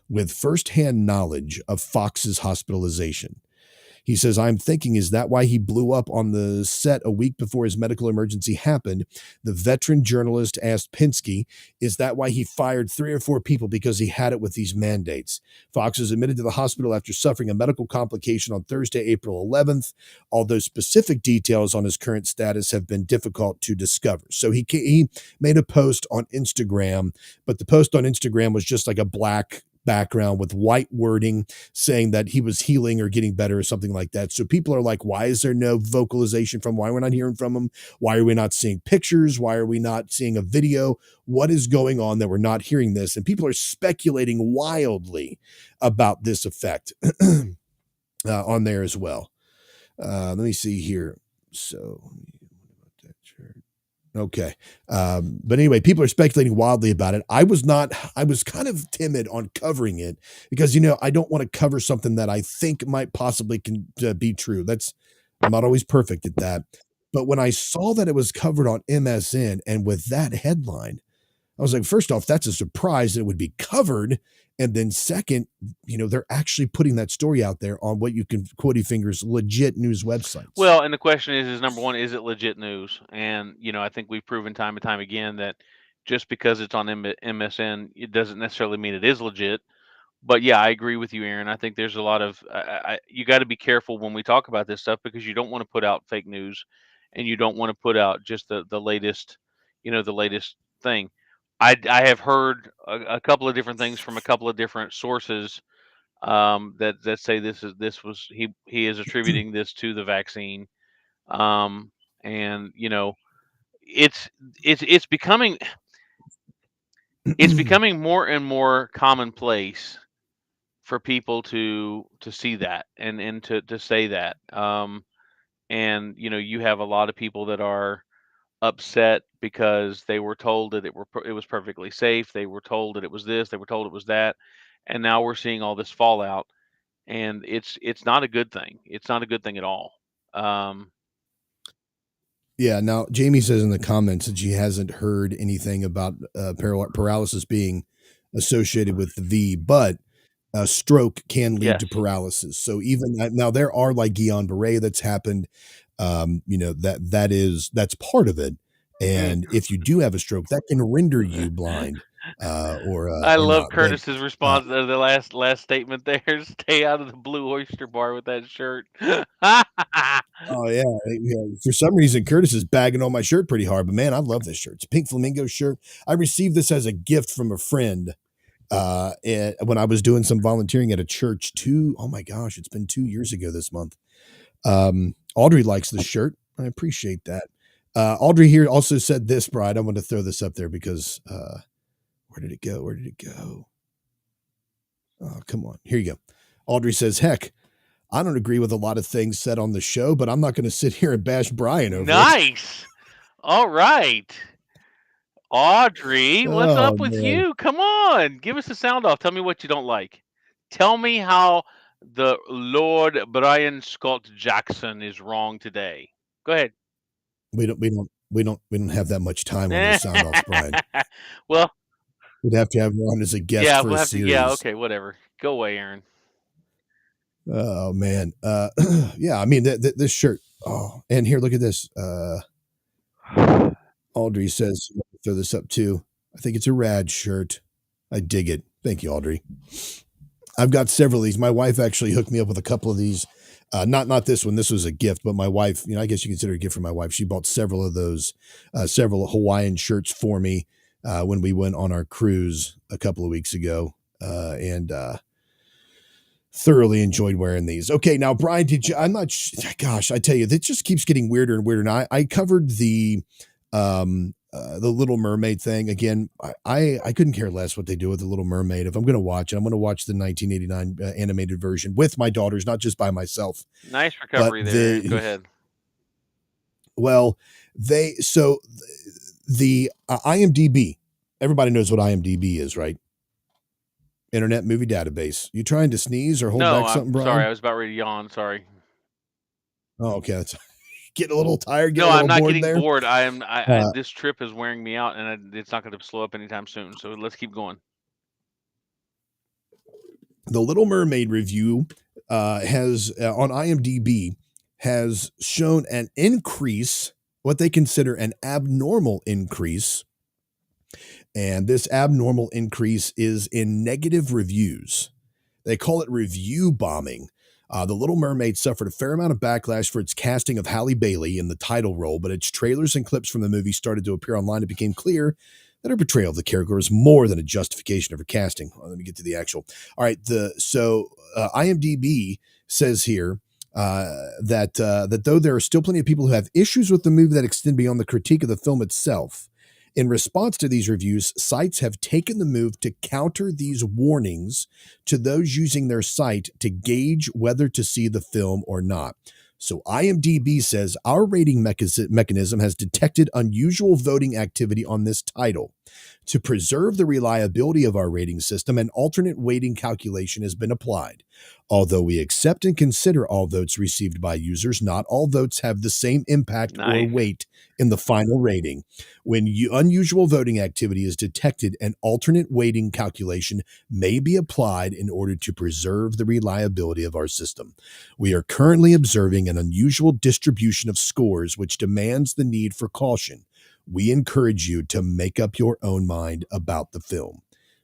with firsthand knowledge of Fox's hospitalization. He says, I'm thinking, is that why he blew up on the set a week before his medical emergency happened? The veteran journalist asked Pinsky, is that why he fired 3 or 4 people because he had it with these mandates? Fox was admitted to the hospital after suffering a medical complication on Thursday, April 11th, although specific details on his current status have been difficult to discover. So he made a post on Instagram, but the post on Instagram was just like a black background with white wording saying that he was healing or getting better or something like that. So people are like, why is there no vocalization from, why we're not hearing from him? Why are we not seeing pictures? Why are we not seeing a video? What is going on that we're not hearing this? And people are speculating wildly about this effect on there as well. Let me see here. So okay. But anyway, people are speculating wildly about it. I was kind of timid on covering it because, I don't want to cover something that I think might possibly be true. I'm not always perfect at that. But when I saw that it was covered on MSN and with that headline, I was like, first off, that's a surprise that it would be covered. And then second, they're actually putting that story out there on what you can, quotey fingers, legit news websites. Well, and the question is number one, is it legit news? And, I think we've proven time and time again that just because it's on MSN, it doesn't necessarily mean it is legit. But yeah, I agree with you, Aaron. I think there's a lot of, you got to be careful when we talk about this stuff because you don't want to put out fake news and you don't want to put out just the latest, the latest thing. I have heard a couple of different things from a couple of different sources that say he is attributing this to the vaccine, and it's becoming more and more commonplace for people to see that and to say that, and you have a lot of people that are upset because they were told that it was perfectly safe. They were told that it was this. They were told it was that, and now we're seeing all this fallout, and it's not a good thing. It's not a good thing at all. Yeah. Now, Jamie says in the comments that she hasn't heard anything about paralysis being associated with the V, but a stroke can lead to Yes. paralysis. So even now, there are like Guillain-Barré that's happened. That's part of it. And if you do have a stroke, that can render you blind I or love not. But Curtis's response to the last statement there. Stay out of the Blue Oyster Bar with that shirt. oh yeah, for some reason Curtis is bagging on my shirt pretty hard. But man, I love this shirt. It's a pink flamingo shirt. I received this as a gift from a friend when I was doing some volunteering at a church oh my gosh, it's been 2 years ago this month. Audrey likes the shirt. I appreciate that. Audrey here also said this, Bride. I want to throw this up there because where did it go? Where did it go? Oh, come on. Here you go. Audrey says, heck, I don't agree with a lot of things said on the show, but I'm not going to sit here and bash Bryan over it. Nice. All right. Audrey, what's Oh, up with man. you? Come on. Give us a sound off. Tell me what you don't like. Tell me how the Lord Brian Scott Jackson is wrong today. Go ahead. We don't have that much time on those sound offs, Bryan. Well, we'd have to have her on as a guest yeah, for we'll a have to. series. Yeah, okay, whatever. Go away, Aaron. Oh man. Yeah, I mean this shirt. Oh, and here, look at this. Audrey says, throw this up too. I think it's a rad shirt. I dig it. Thank you, Audrey. I've got several of these. My wife actually hooked me up with a couple of these. Not this one. This was a gift, but my wife, I guess you consider it a gift from my wife. She bought several of those, several Hawaiian shirts for me when we went on our cruise a couple of weeks ago. And thoroughly enjoyed wearing these. Okay, now Bryan, gosh, I tell you, this just keeps getting weirder and weirder. Now I covered the Little Mermaid thing again. I couldn't care less what they do with the Little Mermaid. If I'm going to watch it, I'm going to watch the 1989 animated version with my daughters, not just by myself. Nice recovery there. Go ahead. Well, the IMDb. Everybody knows what IMDb is, right? Internet Movie Database. You trying to sneeze or hold back something, Bryan? Sorry, I was about ready to yawn. Sorry. Oh, okay. That's getting a little tired. No, I'm not bored getting there. bored. This trip is wearing me out, and it's not going to slow up anytime soon. So let's keep going. The Little Mermaid review has on IMDb has shown an increase, what they consider an abnormal increase. And this abnormal increase is in negative reviews. They call it review bombing. The Little Mermaid suffered a fair amount of backlash for its casting of Halle Bailey in the title role, but its trailers and clips from the movie started to appear online. It became clear that her portrayal of the character was more than a justification of her casting. Well, let me get to the actual. All right, IMDb says here that though there are still plenty of people who have issues with the movie that extend beyond the critique of the film itself, in response to these reviews, sites have taken the move to counter these warnings to those using their site to gauge whether to see the film or not. So IMDb says our rating mechanism has detected unusual voting activity on this title. To preserve the reliability of our rating system, an alternate weighting calculation has been applied. Although we accept and consider all votes received by users, not all votes have the same impact or weight in the final rating. When unusual voting activity is detected, an alternate weighting calculation may be applied in order to preserve the reliability of our system. We are currently observing an unusual distribution of scores which demands the need for caution. We encourage you to make up your own mind about the film.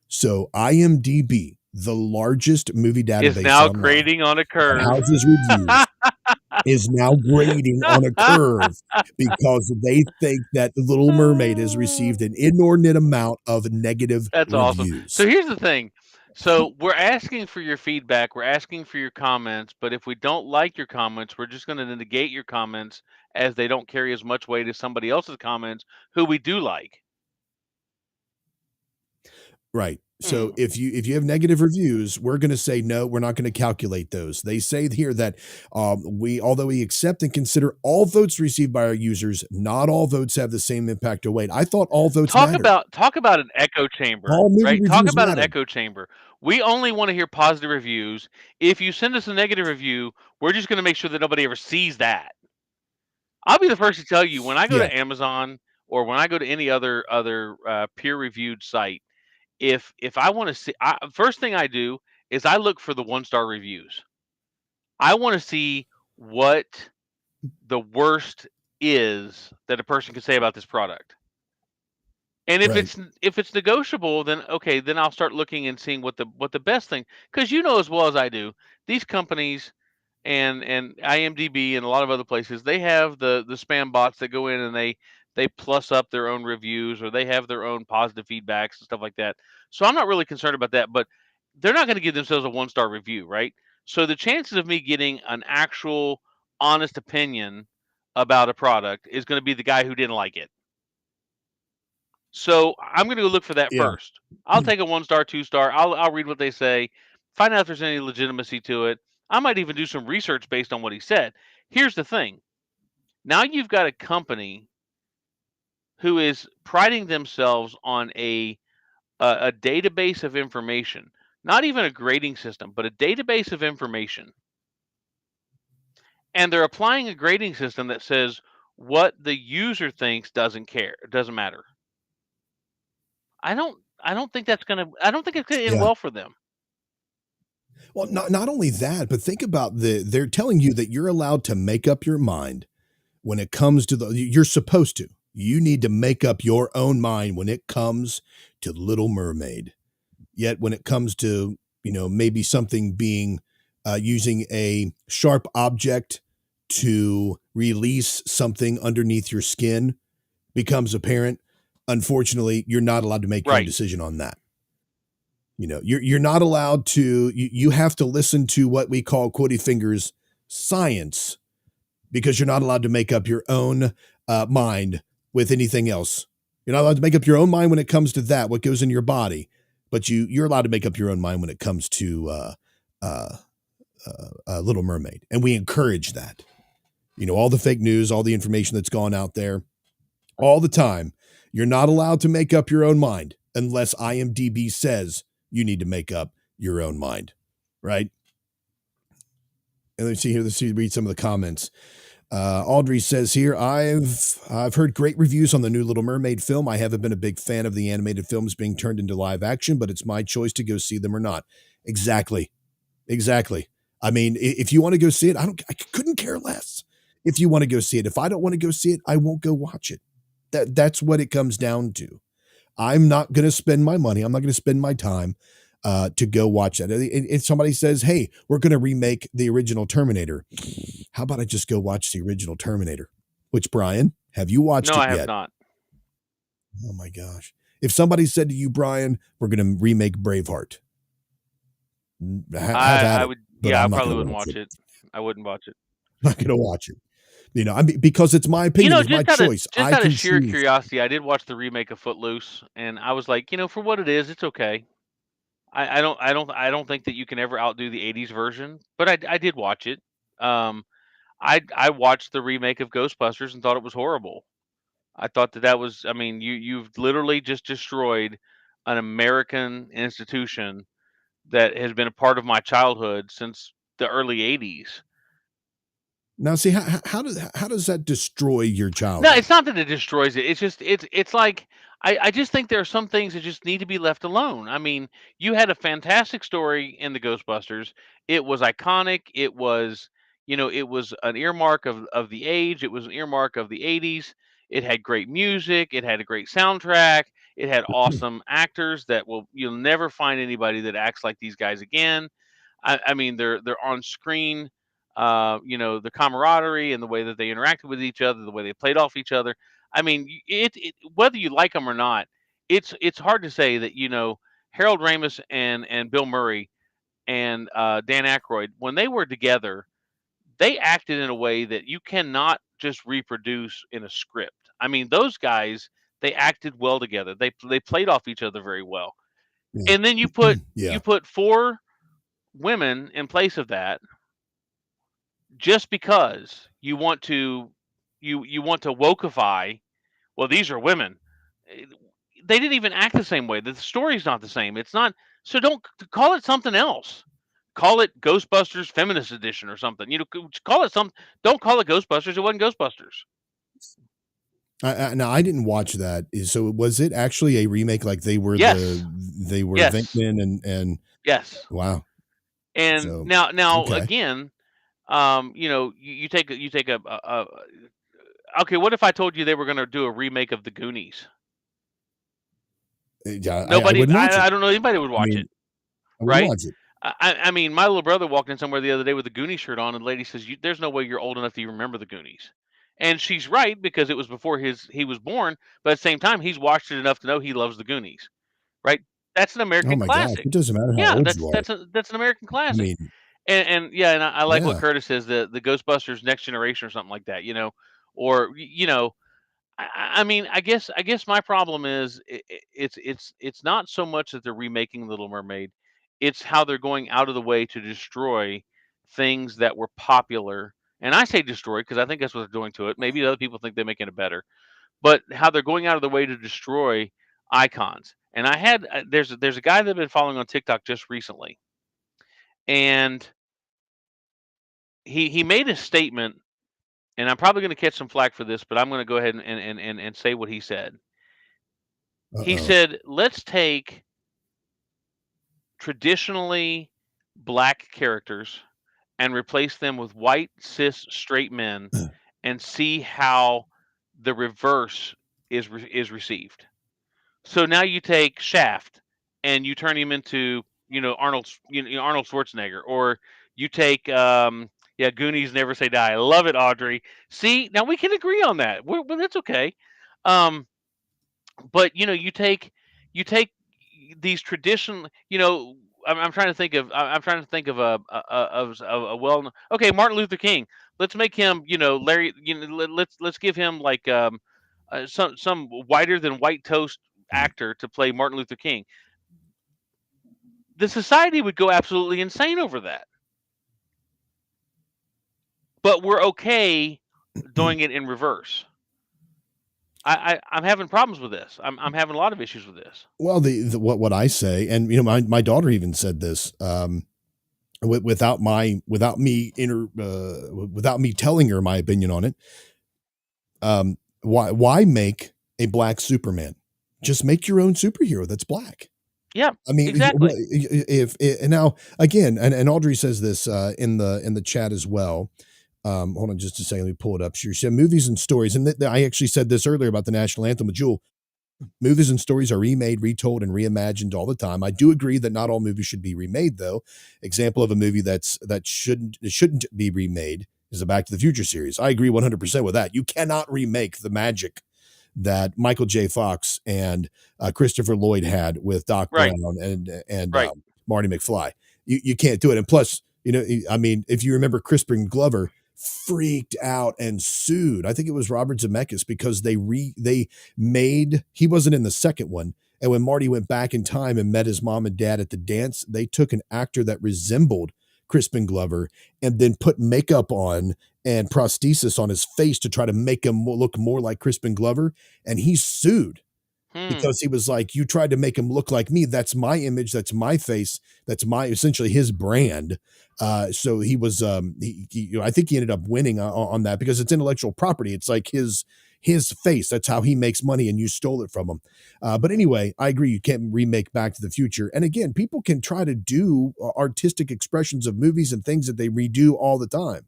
So IMDb, the largest movie database, is now grading on a curve. Houses reviews is now grading on a curve because they think that The Little Mermaid has received an inordinate amount of negative That's reviews. awesome. So here's the thing. So we're asking for your feedback. We're asking for your comments. But if we don't like your comments, we're just going to negate your comments as they don't carry as much weight as somebody else's comments who we do like. Right. So if you have negative reviews, we're going to say no. We're not going to calculate those. They say here that although we accept and consider all votes received by our users, not all votes have the same impact or weight. I thought all votes mattered. Talk about an echo chamber, All movie right? Talk reviews about an mattered. echo chamber. We only want to hear positive reviews. If you send us a negative review, we're just going to make sure that nobody ever sees that. I'll be the first to tell you, when I go Yeah. to Amazon or when I go to any other peer-reviewed site, if I want to see, first thing I do is I look for the 1-star reviews. I want to see what the worst is that a person can say about this product. And if Right. it's negotiable, then okay, then I'll start looking and seeing what the best thing, because you know as well as I do, these companies and IMDb and a lot of other places, they have the spam bots that go in and they plus up their own reviews, or they have their own positive feedbacks and stuff like that. So I'm not really concerned about that, but they're not going to give themselves a 1-star review, right? So the chances of me getting an actual honest opinion about a product is going to be the guy who didn't like it. So I'm going to go look for that Yeah. first. I'll take a 1-star, 2-star. I'll read what they say, find out if there's any legitimacy to it. I might even do some research based on what he said. Here's the thing. Now you've got a company who is priding themselves on a database of information, not even a grading system, but a database of information. And they're applying a grading system that says what the user thinks doesn't matter. I don't think it's going to end Yeah. well for them. Well, not only that, but think about they're telling you that you're allowed to make up your mind when it comes to you're supposed to. You need to make up your own mind when it comes to Little Mermaid. Yet when it comes to, maybe something being using a sharp object to release something underneath your skin becomes apparent, unfortunately, you're not allowed to make your own Right. decision on that. You're not allowed to, you have to listen to what we call, quotey fingers, science, because you're not allowed to make up your own mind with anything else. You're not allowed to make up your own mind when it comes to that, what goes in your body, but you're allowed to make up your own mind when it comes to Little Mermaid. And we encourage that. All the fake news, all the information that's gone out there all the time, you're not allowed to make up your own mind unless IMDb says you need to make up your own mind, right? And let's see here. Let's read some of the comments. Audrey says here, I've heard great reviews on the new Little Mermaid film. I haven't been a big fan of the animated films being turned into live action, but it's my choice to go see them or not. Exactly. I mean, if you want to go see it, I couldn't care less. If you want to go see it, if I don't want to go see it, I won't go watch it. That's what it comes down to. I'm not going to spend my money. I'm not going to spend my time to go watch that. If somebody says, hey, we're going to remake the original Terminator, how about I just go watch the original Terminator? Which, Brian, have you watched it No, yet? I have not. Oh my gosh. If somebody said to you, Brian, we're going to remake Braveheart. I would, yeah, I probably wouldn't watch it. I wouldn't watch it. I'm not going to watch it. Because it's my opinion, it's my choice. Just out of sheer curiosity, I did watch the remake of Footloose, and I was like, for what it is, it's okay. I don't think that you can ever outdo the '80s version, but I did watch it. I watched the remake of Ghostbusters and thought it was horrible. I thought that was, I mean, you've literally just destroyed an American institution that has been a part of my childhood since the early '80s. Now, see, how does that destroy your childhood? No, it's not that it destroys it. It's just it's like I just think there are some things that just need to be left alone. I mean, you had a fantastic story in the Ghostbusters. It was iconic. It was, it was an earmark of the age. It was an earmark of the '80s. It had great music. It had a great soundtrack. It had awesome actors that you'll never find anybody that acts like these guys again. I mean, they're on screen. The camaraderie and the way that they interacted with each other, the way they played off each other. I mean, whether you like them or not, it's hard to say that Harold Ramis and Bill Murray and Dan Aykroyd, when they were together, they acted in a way that you cannot just reproduce in a script. I mean, those guys, they acted well together. They played off each other very well. And then you put Yeah. 4 women in place of that just because you want to wokeify. Well, these are women. They didn't even act the same way. The story's not the same. It's not. So don't call it something else. Call it Ghostbusters Feminist Edition or something. Call it something. Don't call it Ghostbusters. It wasn't Ghostbusters. Now I didn't watch that. So was it actually a remake? Like they were Yes. Yes. Venkman and Yes. wow. And So, now okay. again, you take a okay. What if I told you they were going to do a remake of the Goonies? Yeah, Nobody. I wouldn't watch it. I don't know anybody would watch mean, it. I wouldn't Right? watch it. I mean, my little brother walked in somewhere the other day with a Goonies shirt on, and the lady says, "There's no way you're old enough to even remember the Goonies." And she's right, because it was before he was born. But at the same time, he's watched it enough to know he loves the Goonies. Right? That's an Oh American my gosh, classic. it doesn't matter how Yeah, old you are. that's an American I classic. mean, And I like what yeah. Curtis says, the Ghostbusters Next Generation or something like that. Or I mean, I guess my problem is it's not so much that they're remaking Little Mermaid, it's how they're going out of the way to destroy things that were popular. And I say destroy because I think that's what they're doing to it. Maybe other people think they're making it better, but how they're going out of the way to destroy icons. And I had there's a guy that I've been following on TikTok just recently, and he made a statement, and I'm probably going to catch some flack for this, but I'm going to go ahead and say what he said. He Uh-oh. said, let's take traditionally black characters and replace them with white, cis, straight men and see how the reverse is received. So now you take Shaft and you turn him into, Arnold Schwarzenegger, or you take, Goonies Never Say Die. I love it, Audrey. See, now we can agree on that. Well, that's okay. But you take these traditional, I'm trying to think of a well, okay, Martin Luther King. Let's make him, Larry. Let's give him like some whiter than white toast actor to play Martin Luther King. The society would go absolutely insane over that. But we're okay doing it in reverse. I'm having problems with this. I'm having a lot of issues with this. Well, what I say, and my daughter even said this, without me telling her my opinion on it. Why make a black Superman? Just make your own superhero that's black. Yeah, I mean, exactly. If and now again, and Audrey says this in the chat as well. Hold on just a second. Let me pull it up. She said movies and stories, and I actually said this earlier about the national anthem with Jewel. Movies and stories are remade, retold, and reimagined all the time. I do agree that not all movies should be remade, though. Example of a movie that shouldn't be remade is the Back to the Future series. I agree 100% with that. You cannot remake the magic that Michael J. Fox and Christopher Lloyd had with Doc Right. Brown and Right. Marty McFly. You can't do it. And plus, I mean, if you remember, Crispin Glover freaked out and sued. I think it was Robert Zemeckis because he wasn't in the second one. And when Marty went back in time and met his mom and dad at the dance, they took an actor that resembled Crispin Glover and then put makeup on and prosthesis on his face to try to make him look more like Crispin Glover. And he sued because he was like, you tried to make him look like me. That's my image. That's my face. That's essentially his brand. So he was, I think he ended up winning on that because it's intellectual property. It's like his face. That's how he makes money, and you stole it from him. But anyway, I agree. You can't remake Back to the Future. And again, people can try to do artistic expressions of movies and things that they redo all the time.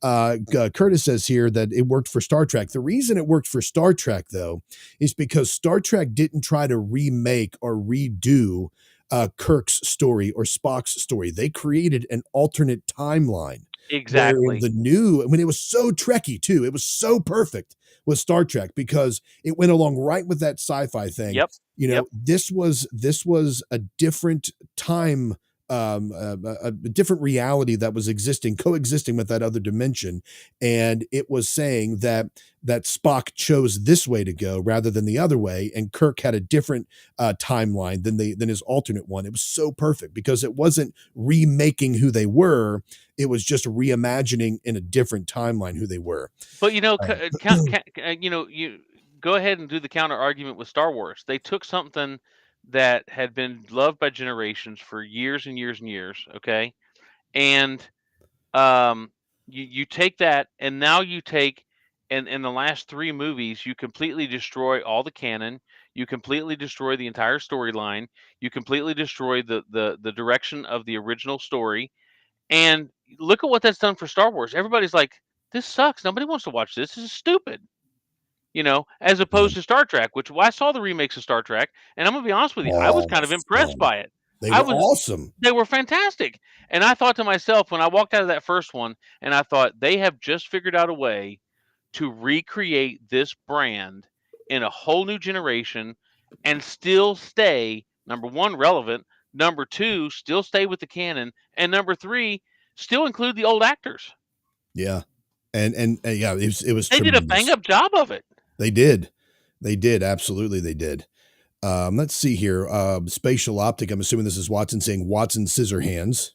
Curtis says here that it worked for Star Trek. The reason it worked for Star Trek, though, is because Star Trek didn't try to remake or redo Kirk's story or Spock's story. They created an alternate timeline. Exactly. It was so Trekky too. It was so perfect with Star Trek because it went along right with that sci-fi thing. Yep. This was a different time a different reality that was coexisting with that other dimension, and it was saying that Spock chose this way to go rather than the other way, and Kirk had a different timeline than his alternate one. It was so perfect because it wasn't remaking who they were; it was just reimagining in a different timeline who they were. But you go ahead and do the counter argument with Star Wars. They took something that had been loved by generations for years and years and years, okay? And you take that, and now you take, and in the last 3 movies, you completely destroy all the canon. You completely destroy the entire storyline. You completely destroy the direction of the original story. And look at what that's done for Star Wars. Everybody's like, this sucks. Nobody wants to watch this. This is stupid. As opposed to Star Trek, which I saw the remakes of Star Trek, and I'm gonna be honest with you, I was kind of impressed by it. They were awesome. They were fantastic. And I thought to myself when I walked out of that first one, and I thought they have just figured out a way to recreate this brand in a whole new generation and still stay, number 1, relevant, number 2, still stay with the canon, and number 3, still include the old actors. Yeah. And yeah, it was They tremendous. did a bang up job of it. They did. Absolutely, they did. Let's see here. Spatial Optic. I'm assuming this is Watson saying Watson Scissorhands.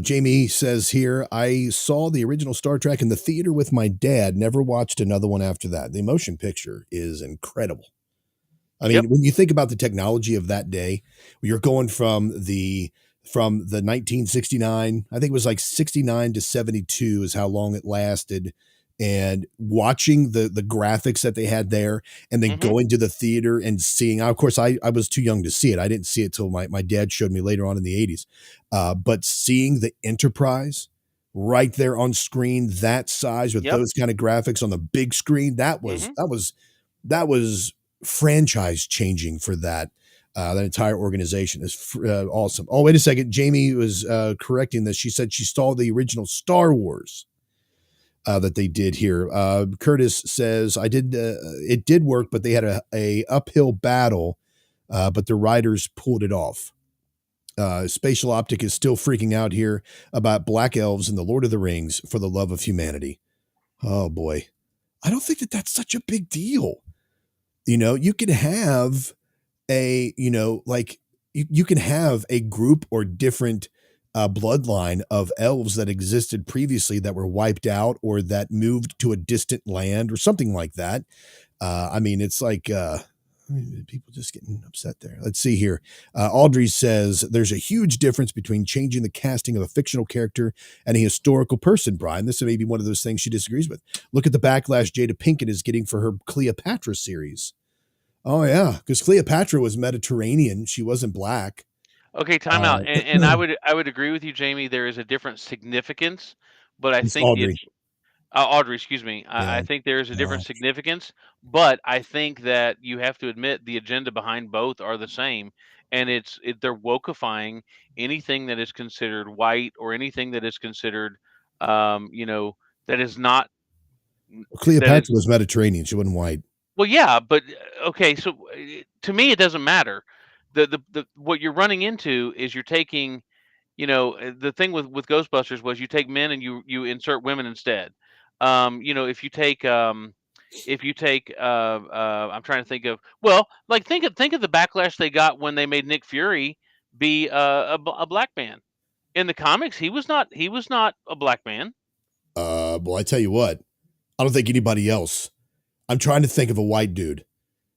Jamie says here, I saw the original Star Trek in the theater with my dad. Never watched another one after that. The motion picture is incredible. I mean, when you think about the technology of that day, you're going from the 1969, I think it was like 69 to 72 is how long it lasted. And watching the graphics that they had there, and then going to the theater and seeing, of course, I was too young to see it. I didn't see it till my dad showed me later on in the 80s. But seeing the Enterprise right there on screen, that size with those kind of graphics on the big screen, that was franchise changing for that entire organization. Is awesome. Oh, wait a second. Jamie was correcting this. She said she saw the original Star Wars that they did here. Curtis says, it did work, but they had a uphill battle, but the writers pulled it off. Spatial Optic is still freaking out here about black elves in the Lord of the Rings for the love of humanity. Oh boy. I don't think that's such a big deal. You could have you can have a group or different bloodline of elves that existed previously that were wiped out or that moved to a distant land or something like that. I mean, it's like people just getting upset there. Let's see here. Audrey says there's a huge difference between changing the casting of a fictional character and a historical person, Brian. This may be one of those things she disagrees with. Look at the backlash Jada Pinkett is getting for her Cleopatra series. Oh, yeah, because Cleopatra was Mediterranean. She wasn't black. Okay, time out. And I would agree with you, Jamie. There is a different significance, but I think Audrey. Audrey, excuse me. I think there is a different significance, but I think that you have to admit the agenda behind both are the same, and they're wokeifying anything that is considered white or anything that is considered, that is not. Cleopatra was Mediterranean. She wasn't white. Well, yeah, but okay. So to me, it doesn't matter. The what you're running into is you're taking. The thing with Ghostbusters was you take men and you insert women instead. If you take I'm trying to think of, like think of the backlash they got when they made Nick Fury be a black man. In the comics, he was not a black man. Well, I tell you what, I don't think anybody else. I'm trying to think of a white dude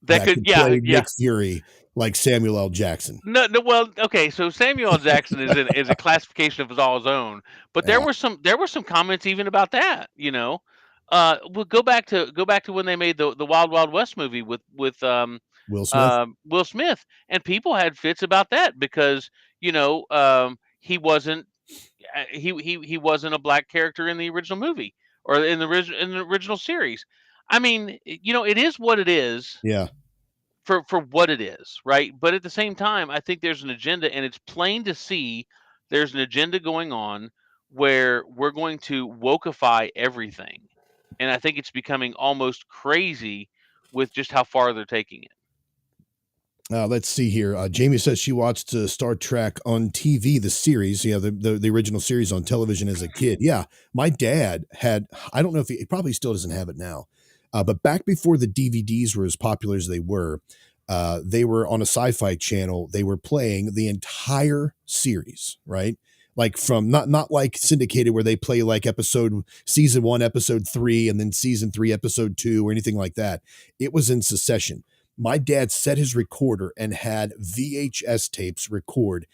that could play Nick Fury like Samuel L. Jackson. No, well, okay. So Samuel L. Jackson is a classification of all his own, but there were some comments even about that. We'll go back to when they made the Wild Wild West movie with Will Smith. Will Smith, and people had fits about that because he wasn't he wasn't a black character in the original movie or in the original series. I mean, it is what it is. Yeah. For what it is, right? But at the same time, I think there's an agenda, and it's plain to see there's an agenda going on where we're going to wokeify everything. And I think it's becoming almost crazy with just how far they're taking it. Let's see here. Jamie says she watched Star Trek on TV, the series, the original series on television as a kid. Yeah, my dad had, I don't know if he probably still doesn't have it now, but back before the DVDs were as popular as they were on a sci-fi channel. They were playing the entire series, right? Like from not like syndicated where they play like season 1, episode 3, and then season 3, episode 2, or anything like that. It was in succession. My dad set his recorder and had VHS tapes record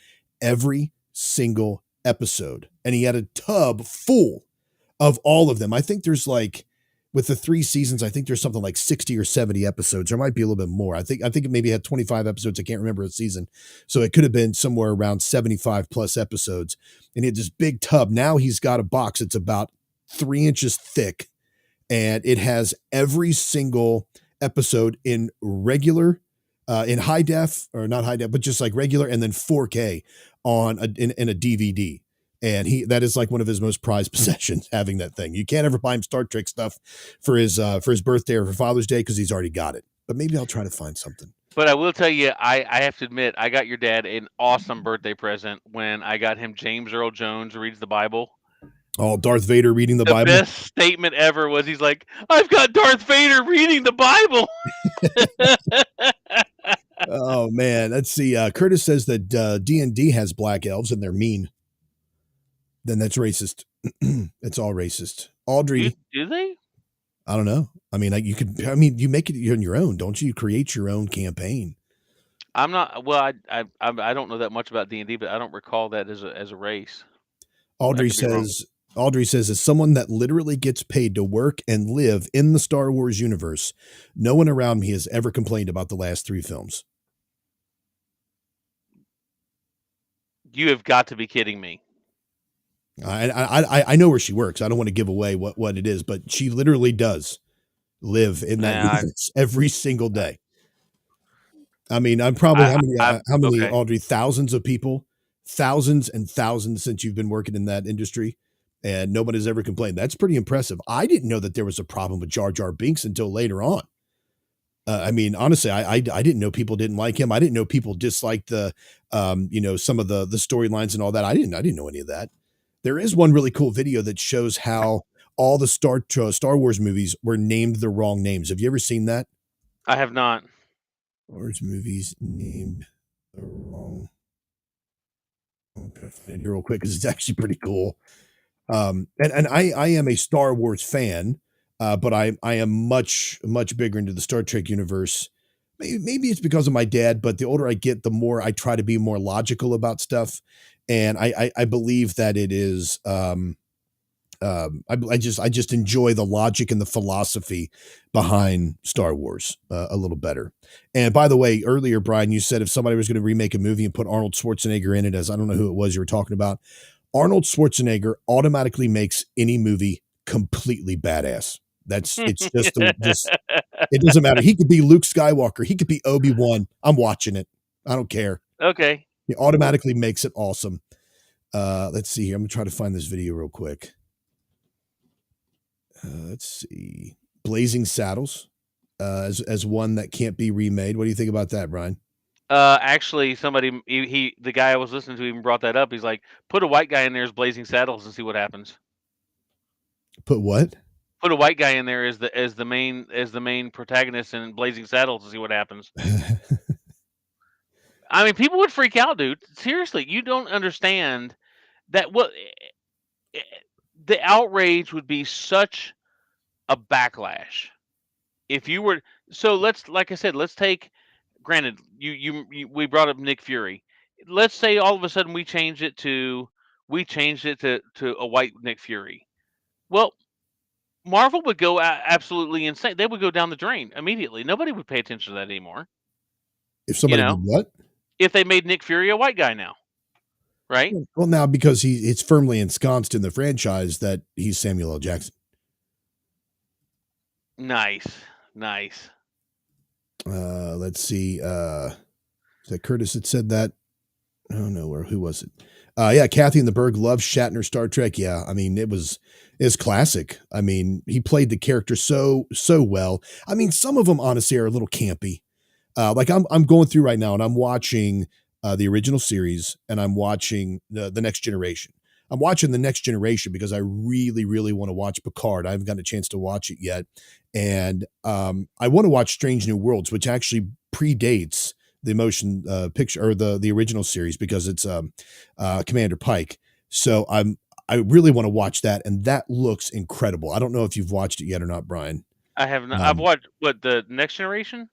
every single episode. And he had a tub full of all of them. I think there's like, with the 3 seasons, I think there's something like 60 or 70 episodes. There might be a little bit more. I think it maybe had 25 episodes. I can't remember a season. So it could have been somewhere around 75 plus episodes. And he had this big tub. Now he's got a box. It's about 3 inches thick. And it has every single episode in regular, in high def, or not high def, but just like regular, and then 4K in a DVD. And that is like one of his most prized possessions, having that thing. You can't ever buy him Star Trek stuff for his birthday or for Father's Day because he's already got it. But maybe I'll try to find something. But I will tell you, I have to admit, I got your dad an awesome birthday present when I got him James Earl Jones Reads the Bible. Oh, Darth Vader reading the Bible. The best statement ever was he's like, I've got Darth Vader reading the Bible. Oh, man. Let's see. Curtis says that D&D has black elves and they're mean. Then that's racist. It's all racist. Audrey. Do they? I don't know. I mean, you make it on your own, don't you? You create your own campaign. I'm not, well, I don't know that much about D&D, but I don't recall that as a race. Audrey says, as someone that literally gets paid to work and live in the Star Wars universe, no one around me has ever complained about the last 3 films. You have got to be kidding me. I know where she works. I don't want to give away what it is, but she literally does live in that universe every single day. I mean, I'm probably how many okay. Audrey, thousands of people, thousands and thousands since you've been working in that industry, and nobody has ever complained. That's pretty impressive. I didn't know that there was a problem with Jar Jar Binks until later on. I mean, honestly, I didn't know people didn't like him. I didn't know people disliked the, some of the storylines and all that. I didn't know any of that. There is one really cool video that shows how all the Star Wars movies were named the wrong names. Have you ever seen that? I have not. Star Wars movies named the wrong. Okay, find it real quick because it's actually pretty cool. And I am a Star Wars fan, but I am much bigger into the Star Trek universe. Maybe it's because of my dad, but the older I get, the more I try to be more logical about stuff. And I believe that it is, I just enjoy the logic and the philosophy behind Star Wars a little better. And by the way, earlier, Brian, you said if somebody was going to remake a movie and put Arnold Schwarzenegger in it, as I don't know who it was you were talking about, Arnold Schwarzenegger automatically makes any movie completely badass. It's just it doesn't matter. He could be Luke Skywalker. He could be Obi-Wan. I'm watching it. I don't care. Okay. He automatically makes it awesome. Let's see here. I'm gonna try to find this video real quick. Let's see. Blazing Saddles as one that can't be remade. What do you think about that, Brian? Actually, somebody, the guy I was listening to even brought that up. He's like, put a white guy in there as Blazing Saddles and see what happens. Put what? Put a white guy in there as the main protagonist in Blazing Saddles and see what happens. I mean, people would freak out, dude. Seriously, you don't understand that. The outrage would be such a backlash if you were. So like I said, let's take. Granted, we brought up Nick Fury. Let's say all of a sudden we changed it to a white Nick Fury. Well, Marvel would go absolutely insane. They would go down the drain immediately. Nobody would pay attention to that anymore. If somebody did what? If they made Nick Fury a white guy now, right? Well, now because it's firmly ensconced in the franchise that he's Samuel L. Jackson. Nice. Let's see. Is that Curtis that said that? Oh no, who was it? Yeah, Kathy and the Berg loves Shatner Star Trek. Yeah, I mean it's classic. I mean, he played the character so well. I mean, some of them honestly are a little campy. like I'm going through right now, and I'm watching the original series, and I'm watching the Next Generation. I'm watching the Next Generation because I really, really want to watch Picard. I haven't gotten a chance to watch it yet, and I want to watch Strange New Worlds, which actually predates the motion picture or the original series because it's Commander Pike. So I really want to watch that, and that looks incredible. I don't know if you've watched it yet or not, Brian. I have not. I've watched the Next Generation.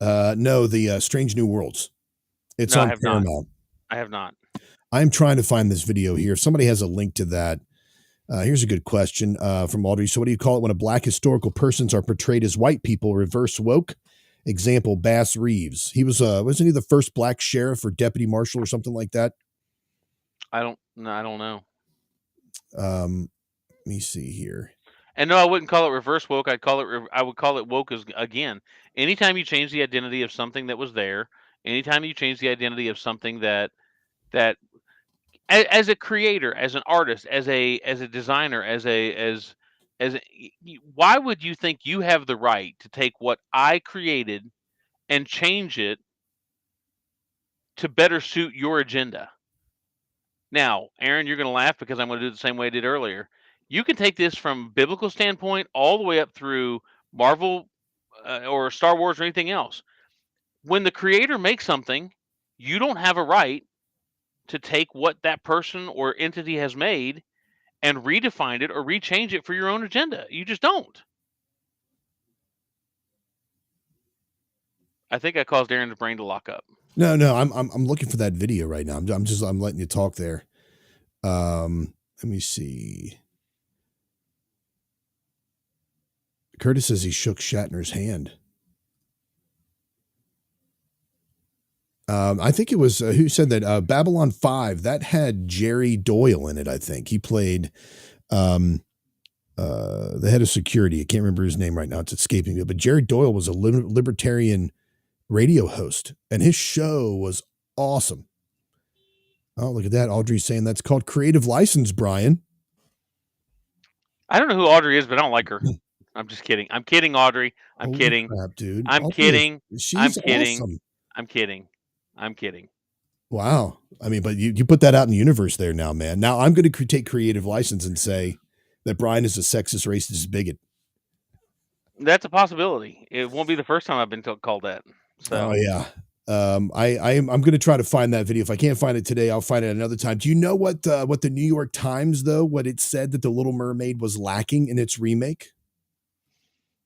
No, the Strange New Worlds. It's No, I on have not. Paramount. I have not. I'm trying to find this video here. If somebody has a link to that, here's a good question from Audrey. So, what do you call it when a black historical persons are portrayed as white people? Reverse woke. Example: Bass Reeves. He was wasn't he the first black sheriff or deputy marshal or something like that? I don't know. Let me see here. And no, I wouldn't call it reverse woke. I would call it woke as again. Anytime you change the identity of something that was there, anytime you change the identity of something that as a creator, as an artist, as a designer, why would you think you have the right to take what I created and change it to better suit your agenda? Now, Aaron, you're going to laugh because I'm going to do the same way I did earlier. You can take this from biblical standpoint all the way up through Marvel or Star Wars or anything else. When the creator makes something, you don't have a right to take what that person or entity has made and redefine it or rechange it for your own agenda. You just don't. I think I caused Aaron's brain to lock up. No, I'm looking for that video right now. I'm letting you talk there. Let me see. Curtis says he shook Shatner's hand. I think it was who said that Babylon 5 that had Jerry Doyle in it. I think he played the head of security. I can't remember his name right now. It's escaping me. But Jerry Doyle was a libertarian radio host, and his show was awesome. Oh, look at that. Audrey's saying that's called creative license, Brian. I don't know who Audrey is, but I don't like her. I'm just kidding. I'm kidding, Audrey. I'm kidding. Crap, dude. I'm Audrey kidding. She's I'm kidding. awesome. I'm kidding. I'm kidding. Wow. I mean, but you put that out in the universe there now, man. Now I'm going to take creative license and say that Brian is a sexist, racist bigot. That's a possibility. It won't be the first time I've been called that. So. Oh yeah. I'm going to try to find that video. If I can't find it today, I'll find it another time. Do you know what the New York Times though? What it said that the Little Mermaid was lacking in its remake?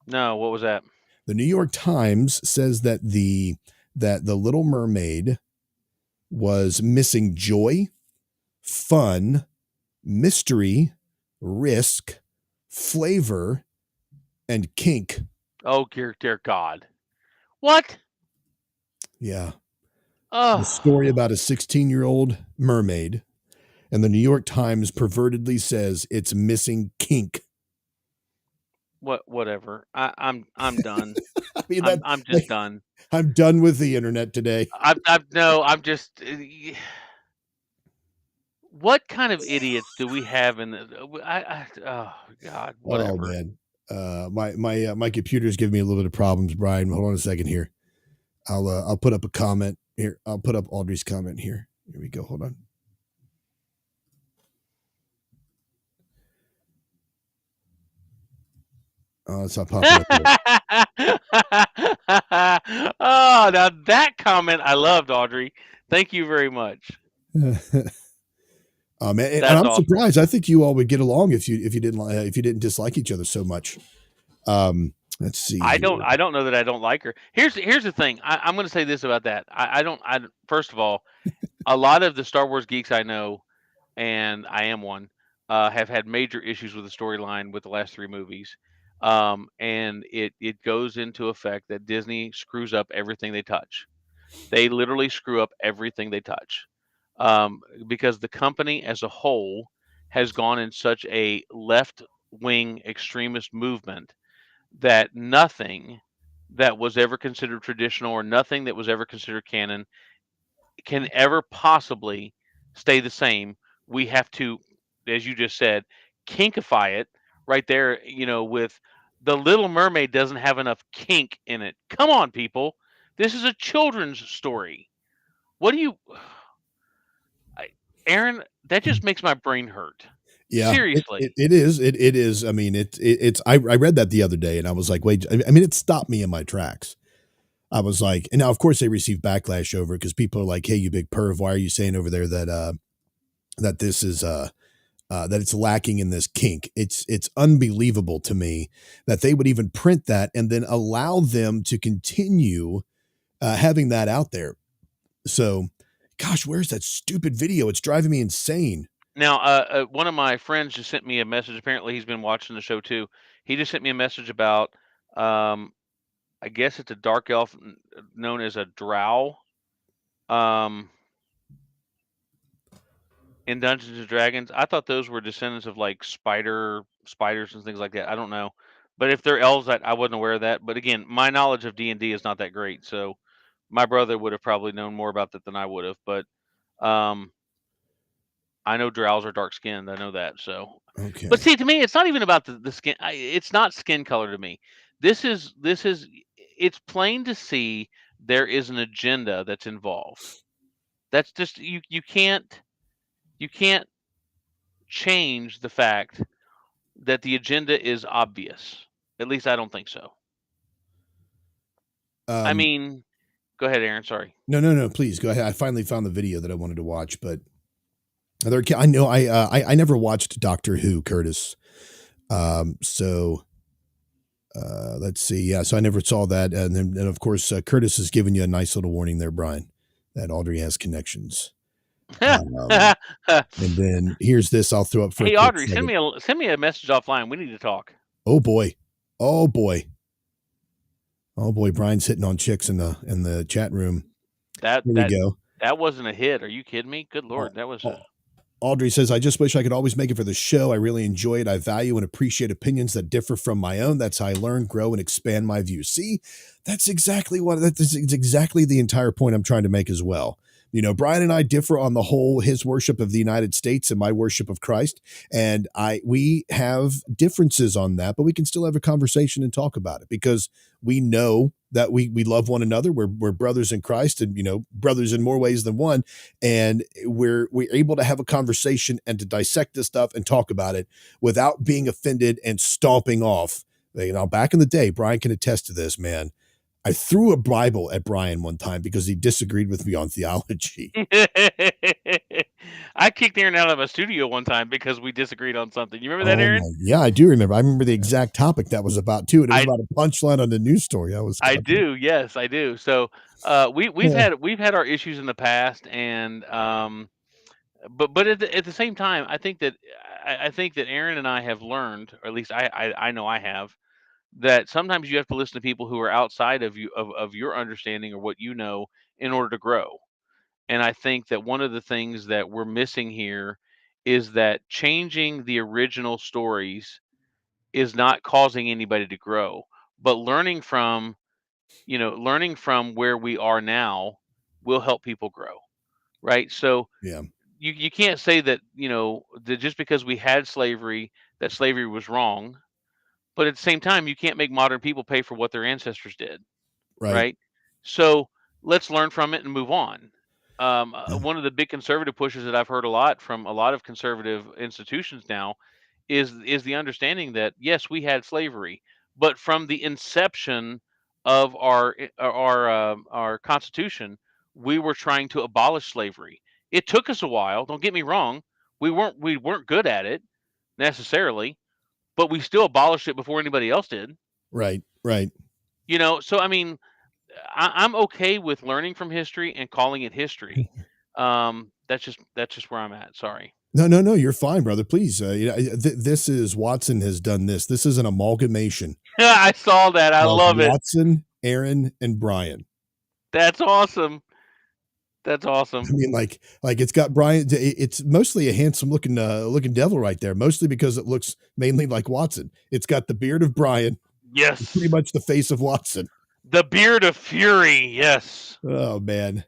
No, what was that? The New York Times says that the Little Mermaid was missing joy, fun, mystery, risk, flavor, and kink. Oh, dear God. What? Yeah. Oh. The story about a 16-year-old mermaid, and the New York Times pervertedly says it's missing kink. Whatever. I'm done. I mean, I'm just done. I'm done with the internet today. I'm just. What kind of idiots do we have in the? Oh God, whatever. Oh man, my computer's giving me a little bit of problems, Brian. Hold on a second here. I'll put up a comment here. I'll put up Audrey's comment here. Here we go. Hold on. Oh, it's not popping up. Oh, now that comment I loved, Audrey. Thank you very much. Oh man, and I'm surprised. I think you all would get along if you didn't dislike each other so much. Let's see. I don't know that I don't like her. Here's the thing. I'm going to say this about that. First of all, a lot of the Star Wars geeks I know, and I am one, have had major issues with the storyline with the last 3 movies. And it goes into effect that Disney screws up everything they touch. They literally screw up everything they touch. Because the company as a whole has gone in such a left-wing extremist movement that nothing that was ever considered traditional or nothing that was ever considered canon can ever possibly stay the same. We have to, as you just said, kinkify it right there, with The Little Mermaid doesn't have enough kink in it. Come on, people. This is a children's story. What do you, Aaron? That just makes my brain hurt. Yeah, Seriously. it is. It is. I mean, it's. I read that the other day, and I was like, wait. I mean, it stopped me in my tracks. I was like, and now of course they receive backlash over it because people are like, hey, you big perv, why are you saying over there that that this is that it's lacking in this kink? It's unbelievable to me that they would even print that and then allow them to continue having that out there. So, gosh, where's that stupid video? It's driving me insane. Now, one of my friends just sent me a message. Apparently, he's been watching the show too. He just sent me a message about, I guess it's a dark elf known as a drow, in Dungeons and Dragons. I thought those were descendants of like spiders and things like that. I don't know, but if they're elves, I wasn't aware of that. But again, my knowledge of D&D is not that great, so my brother would have probably known more about that than I would have. But I know drows are dark skinned. I know that. So, Okay. but see, to me, it's not even about the skin. It's not skin color to me. This is it's plain to see there is an agenda that's involved. That's just you can't change the fact that the agenda is obvious. At least I don't think so. I mean, go ahead, Aaron. Sorry. No. Please go ahead. I finally found the video that I wanted to watch, but I know I never watched Doctor Who, Curtis. So let's see. Yeah, so I never saw that, and of course Curtis has given you a nice little warning there, Brian, that Audrey has connections. And then here's this. I'll throw up for. Hey, a quick Audrey, second. send me a message offline. We need to talk. Oh boy. Brian's hitting on chicks in the chat room. Here we go. That wasn't a hit. Are you kidding me? Good Lord, that was a. Audrey says, I just wish I could always make it for the show. I really enjoy it. I value and appreciate opinions that differ from my own. That's how I learn, grow, and expand my views. See, that's exactly the entire point I'm trying to make as well. You know, Brian and I differ on the whole, his worship of the United States and my worship of Christ. And we have differences on that, but we can still have a conversation and talk about it because we know that we love one another. We're brothers in Christ and, you know, brothers in more ways than one. And we're able to have a conversation and to dissect this stuff and talk about it without being offended and stomping off. You know, back in the day, Brian can attest to this, man. I threw a Bible at Brian one time because he disagreed with me on theology. I kicked Aaron out of a studio one time because we disagreed on something. You remember that, Aaron? Yeah, I do remember. I remember the exact topic that was about too. It was about a punchline on the news story. I do. Yes, I do. So we've had our issues in the past, and but at the same time, I think that Aaron and I have learned, or at least I know I have, that sometimes you have to listen to people who are outside of you of your understanding or what you know in order to grow. And I think that one of the things that we're missing here is that changing the original stories is not causing anybody to grow, but learning from where we are now will help people grow. Right? So yeah. You can't say that, that just because we had slavery, that slavery was wrong. But at the same time, you can't make modern people pay for what their ancestors did. Right? So let's learn from it and move on. One of the big conservative pushes that I've heard a lot from a lot of conservative institutions now is the understanding that yes, we had slavery, but from the inception of our Constitution, we were trying to abolish slavery. It took us a while. Don't get me wrong. We weren't good at it necessarily, but we still abolished it before anybody else did. Right. So I mean, I'm okay with learning from history and calling it history. That's just where I'm at. Sorry. No, you're fine, brother. Please. This is Watson has done this. This is an amalgamation. I saw that. I love it. Watson, Aaron, and Brian. That's awesome. That's awesome. I mean, like it's got Brian. It's mostly a handsome looking devil right there. Mostly because it looks mainly like Watson. It's got the beard of Brian. Yes. It's pretty much the face of Watson. The beard of fury. Yes. Oh man.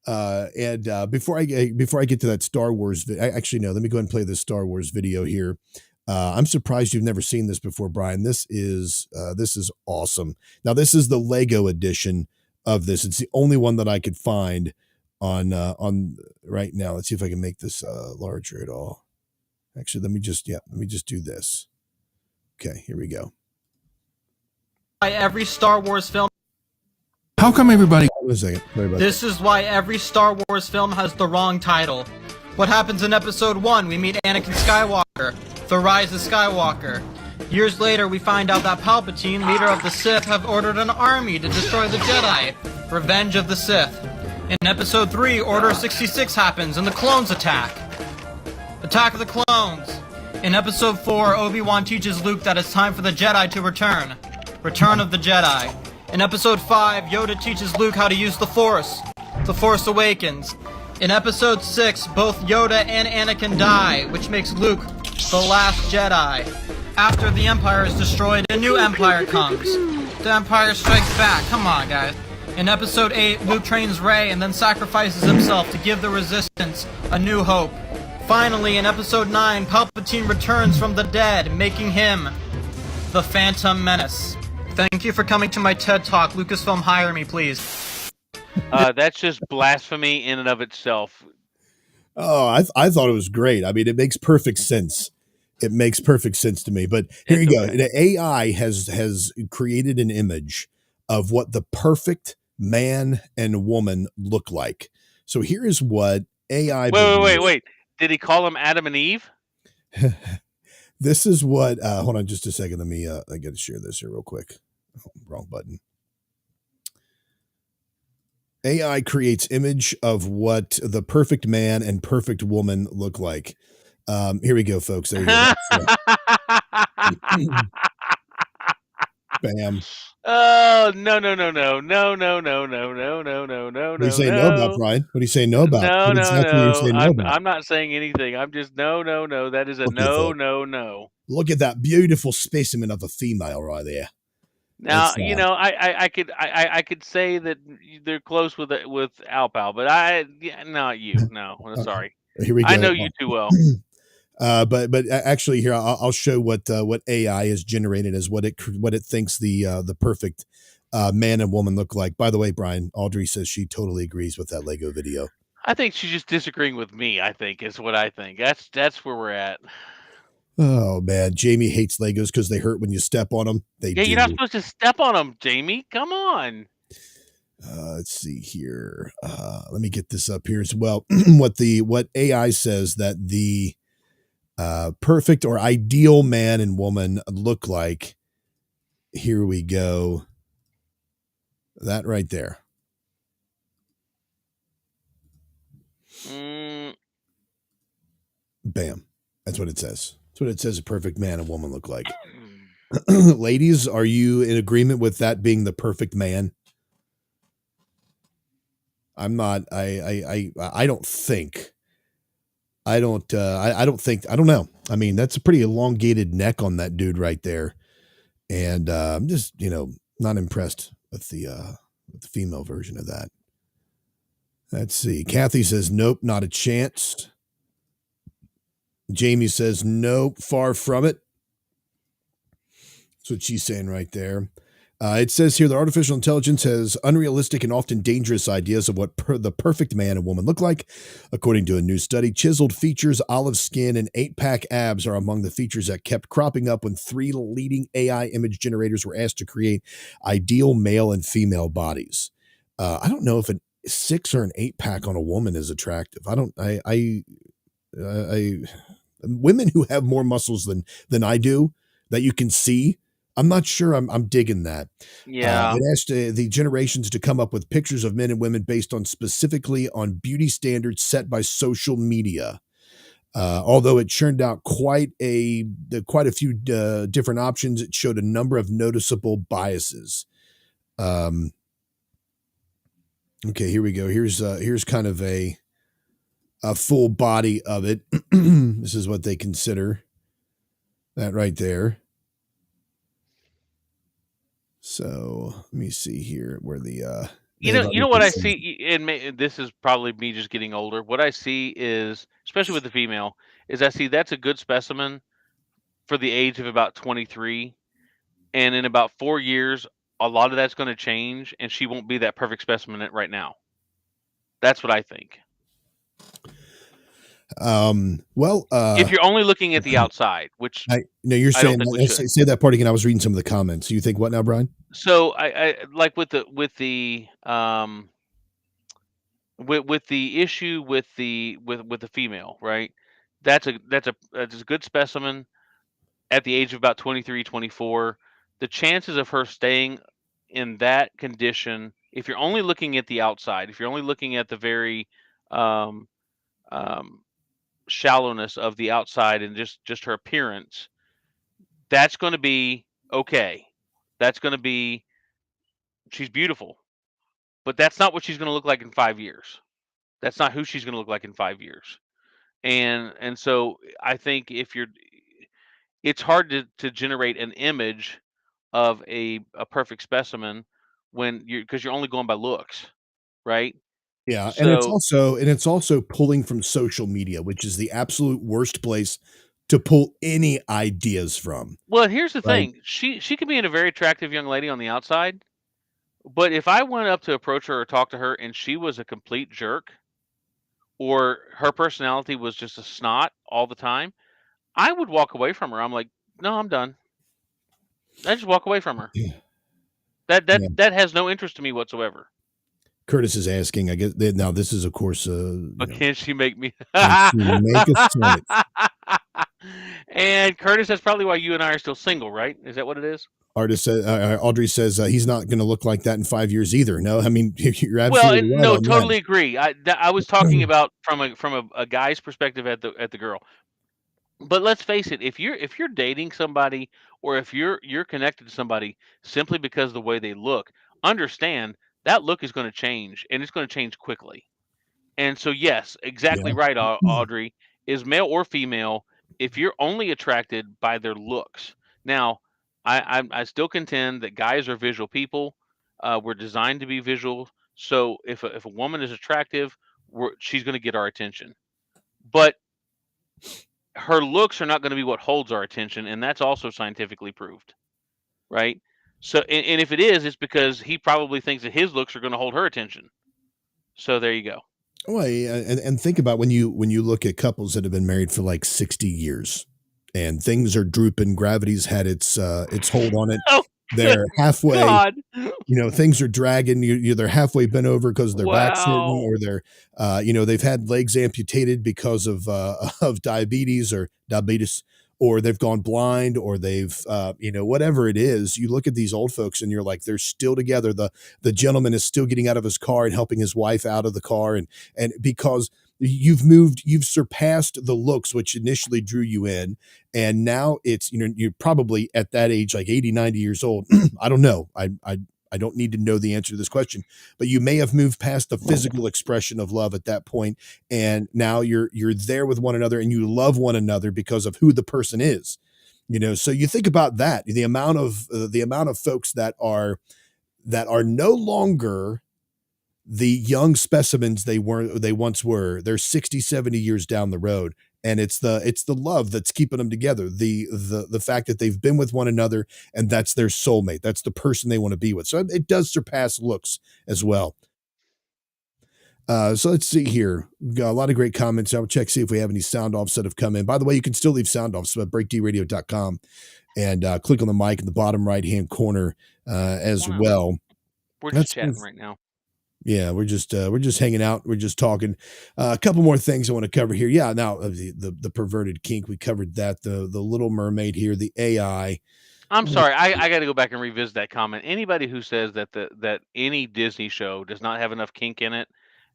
And before I get to that Star Wars, actually no, let me go ahead and play this Star Wars video here. I'm surprised you've never seen this before, Brian. This is awesome. Now this is the Lego edition of this. It's the only one that I could find on right now. Let's see if I can make this larger at all. Actually, let me just do this. Okay, here we go. Every Star Wars film. How come everybody? Wait a second. Sorry about This is why every Star Wars film has the wrong title. What happens in Episode 1? We meet Anakin Skywalker, The Rise of Skywalker. Years later, we find out that Palpatine, leader of the Sith, have ordered an army to destroy the Jedi. Revenge of the Sith. In Episode 3, Order 66 happens and the clones attack. Attack of the Clones. In Episode 4, Obi-Wan teaches Luke that it's time for the Jedi to return. Return of the Jedi. In Episode 5, Yoda teaches Luke how to use the Force. The Force Awakens. In Episode 6, both Yoda and Anakin die, which makes Luke the last Jedi. After the Empire is destroyed, a new Empire comes. The Empire strikes back. Come on, guys. In Episode 8, Luke trains Rey and then sacrifices himself to give the Resistance a new hope. Finally, in Episode 9, Palpatine returns from the dead, making him the Phantom Menace. Thank you for coming to my TED Talk. Lucasfilm, hire me, please. That's just blasphemy in and of itself. Oh, I thought it was great. I mean, it makes perfect sense. It makes perfect sense to me. But here you go. The AI has created an image of what the perfect man and woman look like. So here is what AI. Wait. Did he call them Adam and Eve? This is what. Hold on, just a second. Let me. I got to share this here real quick. Oh, wrong button. AI creates image of what the perfect man and perfect woman look like. Here we go, folks. There you go. Bam. Oh, no. What do you say no about, Brian? What do you say no about? No. Exactly what you say no about. I'm not saying anything. I'm just no. That is a no. Look at that beautiful specimen of a female right there. Now, I could say that they're close with Alpal, but not you. No, I'm sorry. Here we go. I know you too well. But actually, here I'll show what AI has generated as what it thinks the perfect man and woman look like. By the way, Brian, Audrey says she totally agrees with that Lego video. I think she's just disagreeing with me. I think is what I think. That's where we're at. Oh man, Jamie hates Legos because they hurt when you step on them. You're not supposed to step on them, Jamie. Come on. Let's see here. Let me get this up here as well. what AI says that the perfect or ideal man and woman look like. Here we go. That right there. Bam. That's what it says. That's what it says a perfect man and woman look like. Ladies, are you in agreement with that being the perfect man? I'm not. I don't think. I don't know. I mean, that's a pretty elongated neck on that dude right there. And I'm just, not impressed with the female version of that. Let's see. Kathy says, nope, not a chance. Jamie says, nope, far from it. That's what she's saying right there. It says here that artificial intelligence has unrealistic and often dangerous ideas of what the perfect man and woman look like. According to a new study, chiseled features, olive skin, and 8-pack abs are among the features that kept cropping up when 3 leading AI image generators were asked to create ideal male and female bodies. I don't know if a 6 or an 8-pack on a woman is attractive. Women who have more muscles than I do that you can see, I'm not sure I'm digging that. Yeah. It asked the generations to come up with pictures of men and women based on specifically on beauty standards set by social media. Although it churned out quite a few different options, it showed a number of noticeable biases. Okay, here we go. Here's kind of a full body of it. This is what they consider. That right there. So let me see here where the you know what I see, and this is probably me just getting older. What I see is, especially with the female, is I see that's a good specimen for the age of about 23, and in about 4 years, a lot of that's going to change, and she won't be that perfect specimen right now. That's what I think. Well, If you're only looking at the outside, which no, you're I don't saying think we should. say that part again. I was reading some of the comments. You think what now, Brian? So I like with the with the issue with the female, right? That's a good specimen at the age of about 23, 24. The chances of her staying in that condition, if you're only looking at the outside, if you're only looking at the very um, shallowness of the outside and just her appearance, that's going to be okay. That's going to be, she's beautiful, but that's not what she's going to look like in 5 years. That's not who she's going to look like in 5 years. And so I think it's hard to generate an image of a perfect specimen when because you're only going by looks, right? Yeah, and So it's also pulling from social media, which is the absolute worst place to pull any ideas from. well, here's the Right. thing. She could be a very attractive young lady on the outside, but if I went up to approach her or talk to her and she was a complete jerk, or her personality was just a snot all the time, I would walk away from her. I'm like, no, I'm done. I just walk away from her. That has no interest to me whatsoever. Curtis is asking, I guess now this is of course But can she make me? can she make a sandwich? And Curtis, that's probably why you and I are still single, right? Is that what it is? Audrey says he's not going to look like that in 5 years either. No, I mean you're Well, absolutely right no, on totally that. agree. I was talking about from a guy's perspective at the girl. But let's face it, if you're dating somebody or if you're connected to somebody simply because of the way they look, understand that look is going to change, and it's going to change quickly. And so, yes, exactly Yeah. right, Audrey, is male or female, if you're only attracted by their looks. Now, I still contend that guys are visual people. We're designed to be visual. So if a woman is attractive, she's going to get our attention. But her looks are not going to be what holds our attention, and that's also scientifically proved, right? So, and if it is, it's because he probably thinks that his looks are going to hold her attention. So there you go. Well, yeah, and think about when you look at couples that have been married for like 60 years and things are drooping, gravity's had its hold on it. Oh, They're halfway, God. Things are dragging. They're halfway bent over because their back's hurting, Wow. or they've had legs amputated because of of diabetes, or they've gone blind, or they've whatever it is. You look at these old folks and you're like, they're still together. The gentleman is still getting out of his car and helping his wife out of the car, and because you've surpassed the looks which initially drew you in, and now it's you're probably at that age like 80, 90 years old. I don't know. I don't need to know the answer to this question, but you may have moved past the physical expression of love at that point, and now you're there with one another and you love one another because of who the person is. So you think about that, the amount of folks that are no longer the young specimens they once were. They're 60, 70 years down the road, and it's the love that's keeping them together, the fact that they've been with one another, and that's their soulmate, that's the person they want to be with. So it does surpass looks as well. So let's see here. We've got a lot of great comments. I'll check, see if we have any sound offs that have come in. By the way, you can still leave sound offs at breakdradio.com and click on the mic in the bottom right hand corner as well. We're just chatting right now. Yeah, we're just hanging out. We're just talking. A couple more things I want to cover here. Yeah, now the perverted kink, we covered that. The Little Mermaid here, the AI. I'm sorry, I got to go back and revisit that comment. Anybody who says that any Disney show does not have enough kink in it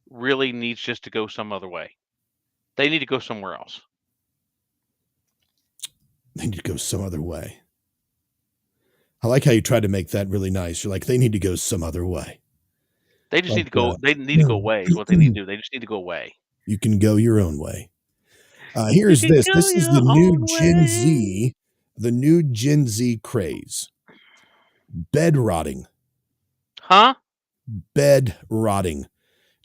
really needs just to go some other way. They need to go somewhere else. They need to go some other way. I like how you tried to make that really nice. You're like, they need to go some other way. They just need to go. They need to go away. Is what they need to do. They just need to go away. You can go your own way. Here's this. This is the new Gen Z, craze. Bed rotting. Huh? Bed rotting.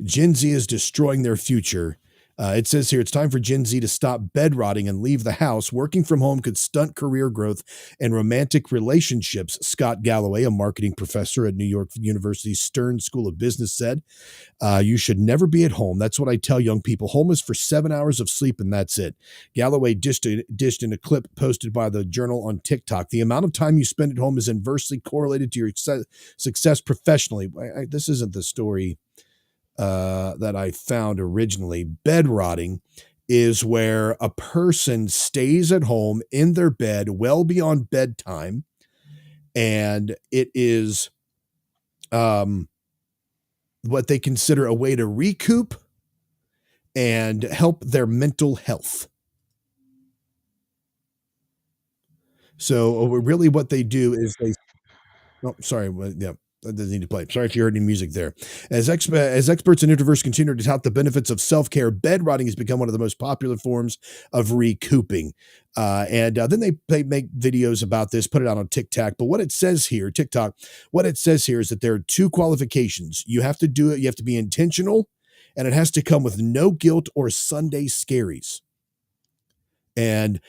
Gen Z is destroying their future It says here, it's time for Gen Z to stop bed rotting and leave the house. Working from home could stunt career growth and romantic relationships, Scott Galloway, a marketing professor at New York University's Stern School of Business, said. You should never be at home. That's what I tell young people. Home is for 7 hours of sleep, and that's it. Galloway dished in a clip posted by the Journal on TikTok. The amount of time you spend at home is inversely correlated to your success professionally. This isn't the story that I found originally. Bed rotting is where a person stays at home in their bed well beyond bedtime, and it is what they consider a way to recoup and help their mental health. So really what they do is they, oh, sorry. Yeah, that doesn't need to play. Sorry if you heard any music there. As experts and introverts continue to tout the benefits of self-care, bed rotting has become one of the most popular forms of recouping. And then they make videos about this, put it out on TikTok. But what it says here, what it says here is that there are 2 qualifications. You have to do it. You have to be intentional, and it has to come with no guilt or Sunday scaries. And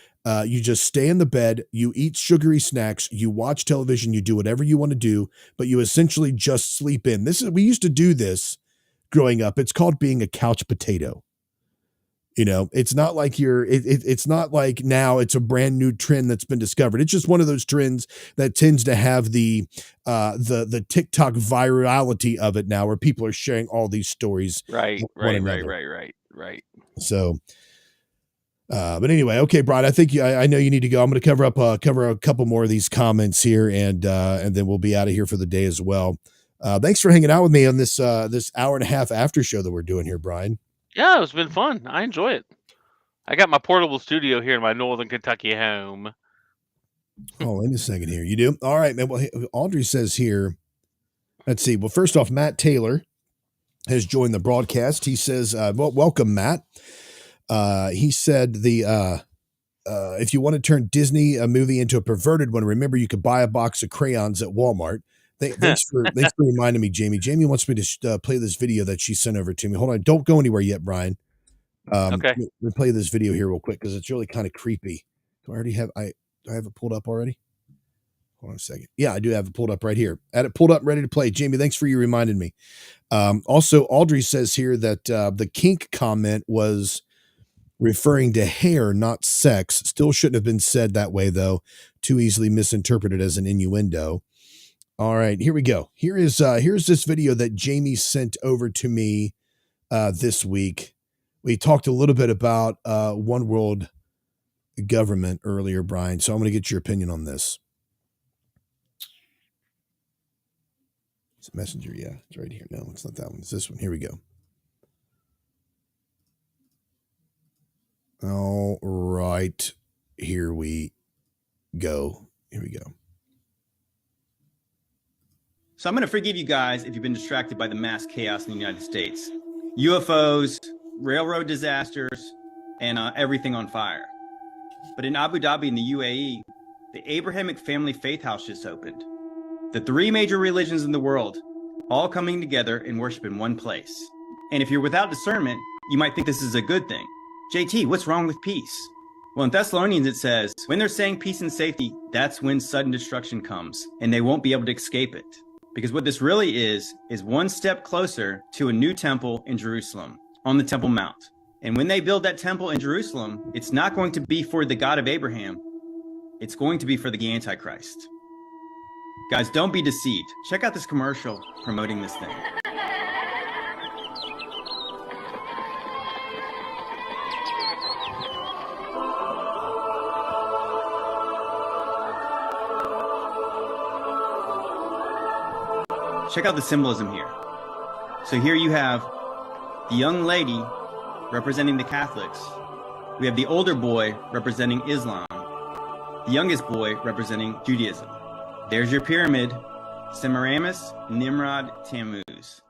you just stay in the bed, you eat sugary snacks, you watch television, you do whatever you want to do, but you essentially just sleep in. We used to do this growing up. It's called being a couch potato. It's not like it's not like now it's a brand new trend that's been discovered. It's just one of those trends that tends to have the TikTok virality of it now, where people are sharing all these stories. Right. So, but anyway, okay, Brian, I think I know you need to go. I'm going to cover a couple more of these comments here, and then we'll be out of here for the day as well. Thanks for hanging out with me on this hour and a half after show that we're doing here, Brian. Yeah, it's been fun. I enjoy it. I got my portable studio here in my Northern Kentucky home. Oh, wait a second here. You do? All right, man. Well, Audrey says here, let's see. Well, first off, Matt Taylor has joined the broadcast. He says, welcome, Matt. He said if you want to turn Disney a movie into a perverted one, remember you could buy a box of crayons at Walmart. Thanks for reminding me, Jamie. Jamie wants me to play this video that she sent over to me. Hold on, don't go anywhere yet, Brian. Okay. Let me play this video here real quick because it's really kind of creepy. Do I have it pulled up already? Hold on a second. Yeah, I do have it pulled up right here. I had it pulled up, ready to play. Jamie, thanks for you reminding me. Also, Audrey says here that the kink comment was referring to hair, not sex. Still shouldn't have been said that way, though. Too easily misinterpreted as an innuendo. All right, here we go. Here's this video that Jamie sent over to me this week. We talked a little bit about one world government earlier, Brian. So I'm going to get your opinion on this. It's a messenger. Yeah, it's right here. No, it's not that one. It's this one. Here we go. All right, here we go. So I'm going to forgive you guys if you've been distracted by the mass chaos in the United States. UFOs, railroad disasters, and everything on fire. But in Abu Dhabi in the UAE, the Abrahamic Family Faith House just opened. The 3 major religions in the world, all coming together and worship in one place. And if you're without discernment, you might think this is a good thing. JT, what's wrong with peace? Well, in Thessalonians it says, when they're saying peace and safety, that's when sudden destruction comes, and they won't be able to escape it. Because what this really is one step closer to a new temple in Jerusalem, on the Temple Mount. And when they build that temple in Jerusalem, it's not going to be for the God of Abraham. It's going to be for the Antichrist. Guys, don't be deceived. Check out this commercial promoting this thing. Check out the symbolism here. So here you have the young lady representing the Catholics. We have the older boy representing Islam. The youngest boy representing Judaism. There's your pyramid, Semiramis, Nimrod, Tammuz.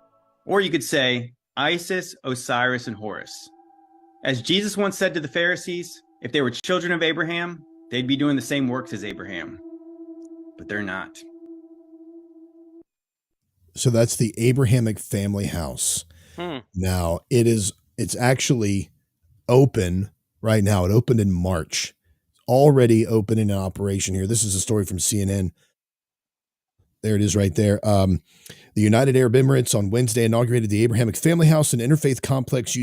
Or you could say Isis, Osiris, and Horus. As Jesus once said to the Pharisees, if they were children of Abraham, they'd be doing the same works as Abraham. But they're not. So that's the Abrahamic family house. Now it's actually open right now. It opened in March. Already open in operation here. This is a story from CNN. There it is right there. The United Arab Emirates on Wednesday inaugurated the Abrahamic Family House, an interfaith complex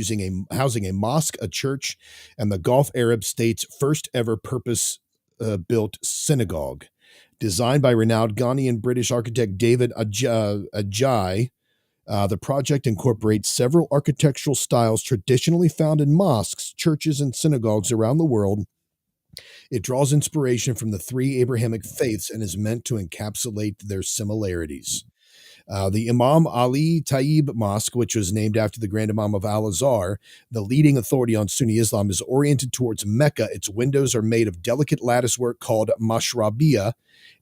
housing a mosque, a church, and the Gulf Arab state's first ever purpose-built synagogue. Designed by renowned Ghanaian British architect David Ajay, the project incorporates several architectural styles traditionally found in mosques, churches, and synagogues around the world. It draws inspiration from the three Abrahamic faiths and is meant to encapsulate their similarities. The Imam Ali Tayyib Mosque, which was named after the Grand Imam of Al-Azhar, the leading authority on Sunni Islam, is oriented towards Mecca. Its windows are made of delicate latticework called mashrabiyah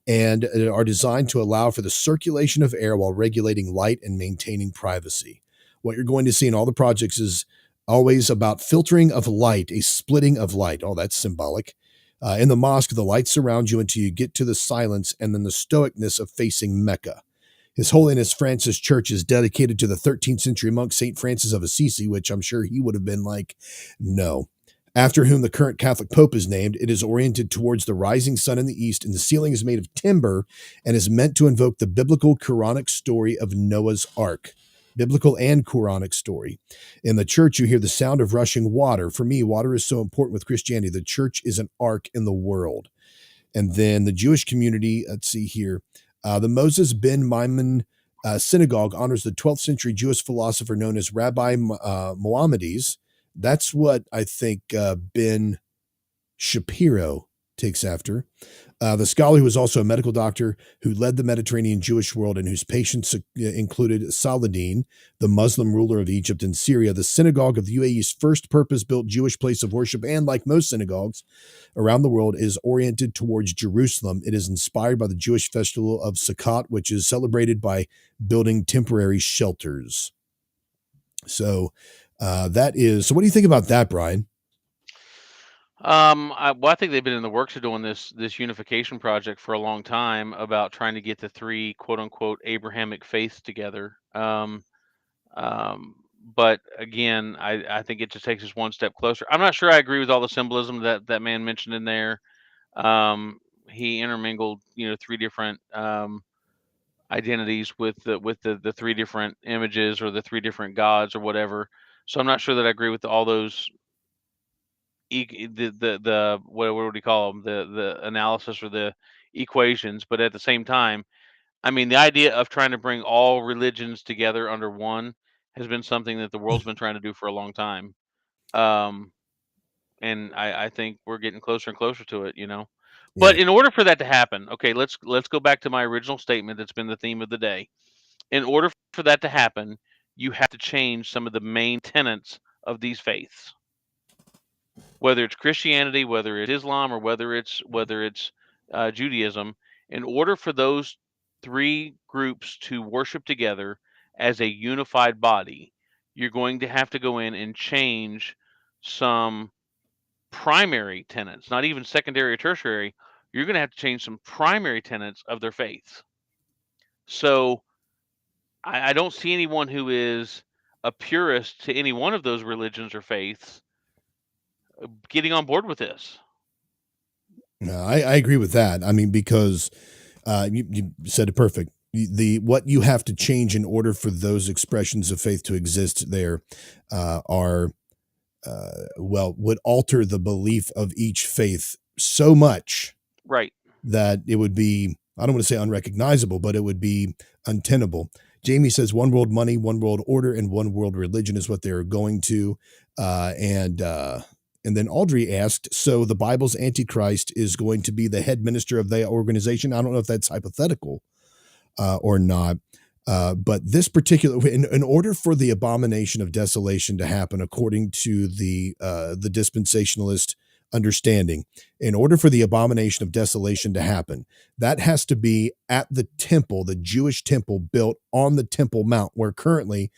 and are designed to allow for the circulation of air while regulating light and maintaining privacy. What you're going to see in all the projects is always about filtering of light, a splitting of light. Oh, that's symbolic. In the mosque, the light surrounds you until you get to the silence and then the stoicness of facing Mecca. His Holiness Francis Church is dedicated to the 13th century monk St. Francis of Assisi, which I'm sure he would have been like, no. After whom the current Catholic Pope is named, it is oriented towards the rising sun in the east, and the ceiling is made of timber and is meant to invoke the biblical Quranic story of Noah's Ark. Biblical and Quranic story. In the church, you hear the sound of rushing water. For me, water is so important with Christianity. The church is an ark in the world. And then the Jewish community, let's see here. The Moses ben Maimon synagogue honors the 12th century Jewish philosopher known as Rabbi Mohammedides. That's what I think Ben Shapiro takes after. The scholar who was also a medical doctor who led the Mediterranean Jewish world and whose patients included Saladin, the Muslim ruler of Egypt and Syria. The synagogue of the UAE's first purpose-built Jewish place of worship, and like most synagogues around the world, is oriented towards Jerusalem. It is inspired by the Jewish festival of Sukkot, which is celebrated by building temporary shelters. So that is. So what do you think about that, Brian? I think they've been in the works of doing this unification project for a long time about trying to get the three quote unquote Abrahamic faiths together. But again, I think it just takes us one step closer. I'm not sure I agree with all the symbolism that man mentioned in there. He intermingled, three different identities with the three different images or the three different gods or whatever. So I'm not sure that I agree with all those the what do you call them, the analysis or the equations. But at the same time, I mean, the idea of trying to bring all religions together under one has been something that the world's been trying to do for a long time. And I think we're getting closer and closer to it, But in order for that to happen, okay, let's go back to my original statement that's been the theme of the day. In order for that to happen, you have to change some of the main tenets of these faiths. Whether it's Christianity, whether it's Islam, or whether it's Judaism, in order for those three groups to worship together as a unified body, you're going to have to go in and change some primary tenets, not even secondary or tertiary. You're going to have to change some primary tenets of their faiths. So I don't see anyone who is a purist to any one of those religions or faiths getting on board with this. No, I agree with that. I mean, because you said it perfect. What you have to change in order for those expressions of faith to exist there would alter the belief of each faith so much, right, that it would be, I don't want to say unrecognizable, but it would be untenable. Jamie says one world money, one world order, and one world religion is what they're going to. And then Audrey asked, so the Bible's Antichrist is going to be the head minister of the organization? I don't know if that's hypothetical or not. But this particular, in order for the abomination of desolation to happen, according to the dispensationalist understanding, in order for the abomination of desolation to happen, that has to be at the temple, the Jewish temple built on the Temple Mount, where currently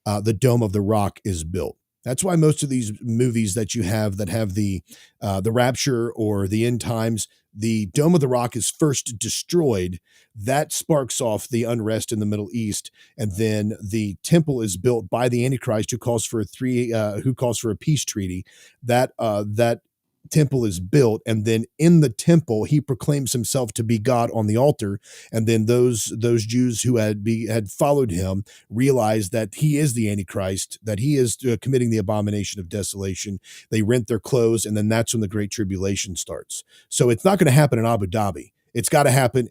the Dome of the Rock is built. That's why most of these movies that you have that have the rapture or the end times, the Dome of the Rock is first destroyed. That sparks off the unrest in the Middle East, and then the temple is built by the Antichrist, who calls for a peace treaty. That temple is built, and then in the temple he proclaims himself to be God on the altar, and then those Jews who had followed him realize that he is the Antichrist, that he is committing the abomination of desolation. They rent their clothes, and then that's when the Great Tribulation starts. So it's not going to happen in Abu Dhabi. It's got to happen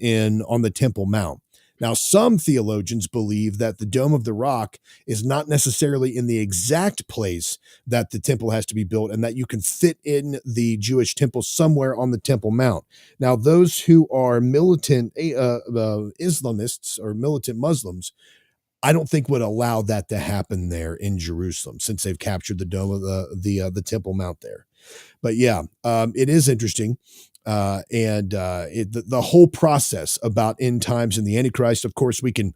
on the Temple Mount. Now, some theologians believe that the Dome of the Rock is not necessarily in the exact place that the temple has to be built, and that you can fit in the Jewish temple somewhere on the Temple Mount. Now, those who are militant Islamists or militant Muslims, I don't think would allow that to happen there in Jerusalem, since they've captured the dome of the Temple Mount there. But yeah, it is interesting. The whole process about end times and the Antichrist, of course, we could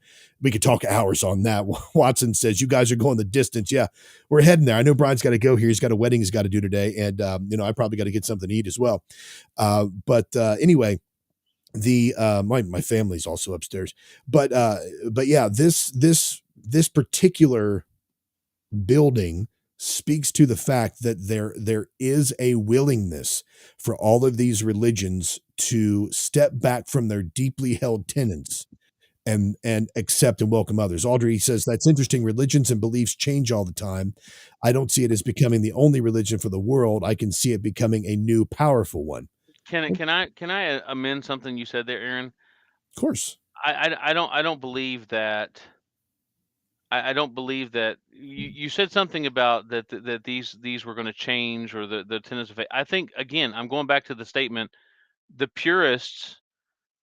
talk hours on that. Watson says, you guys are going the distance. Yeah, we're heading there. I know Brian's got to go here. He's got a wedding he's got to do today. And, I probably got to get something to eat as well. Anyway, my family's also upstairs, but yeah, this particular building speaks to the fact that there is a willingness for all of these religions to step back from their deeply held tenets and accept and welcome others. Audrey says, that's interesting. Religions and beliefs change all the time. I don't see it as becoming the only religion for the world. I can see it becoming a new powerful one. Can I amend something you said there, Aaron? Of course. I don't believe that. I don't believe that you said something about that these were going to change, or the tenets of faith. I think, again, I'm going back to the statement: the purists,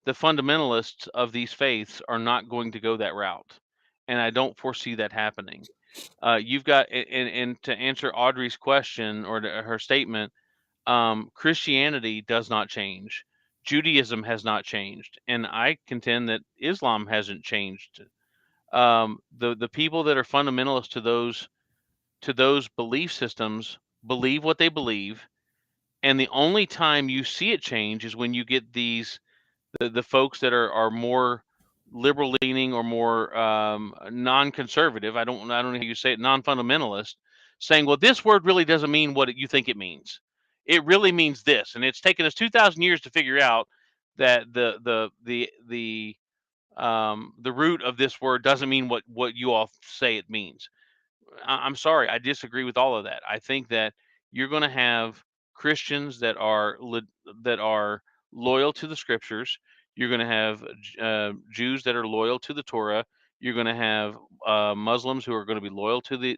the fundamentalists of these faiths are not going to go that route, and I don't foresee that happening. You've got, and to answer Audrey's question or her statement, Christianity does not change. Judaism has not changed, and I contend that Islam hasn't changed. The people that are fundamentalists to those belief systems believe what they believe, and the only time you see it change is when you get the folks that are more liberal leaning or more non-conservative. I don't know how you say it, non-fundamentalist, saying, well, this word really doesn't mean what you think it means. It really means this, and it's taken us 2,000 years to figure out that the root of this word doesn't mean what you all say it means. I'm sorry, I disagree with all of that. I think that you're going to have Christians that are loyal to the scriptures. You're going to have Jews that are loyal to the Torah. You're going to have Muslims who are going to be loyal to the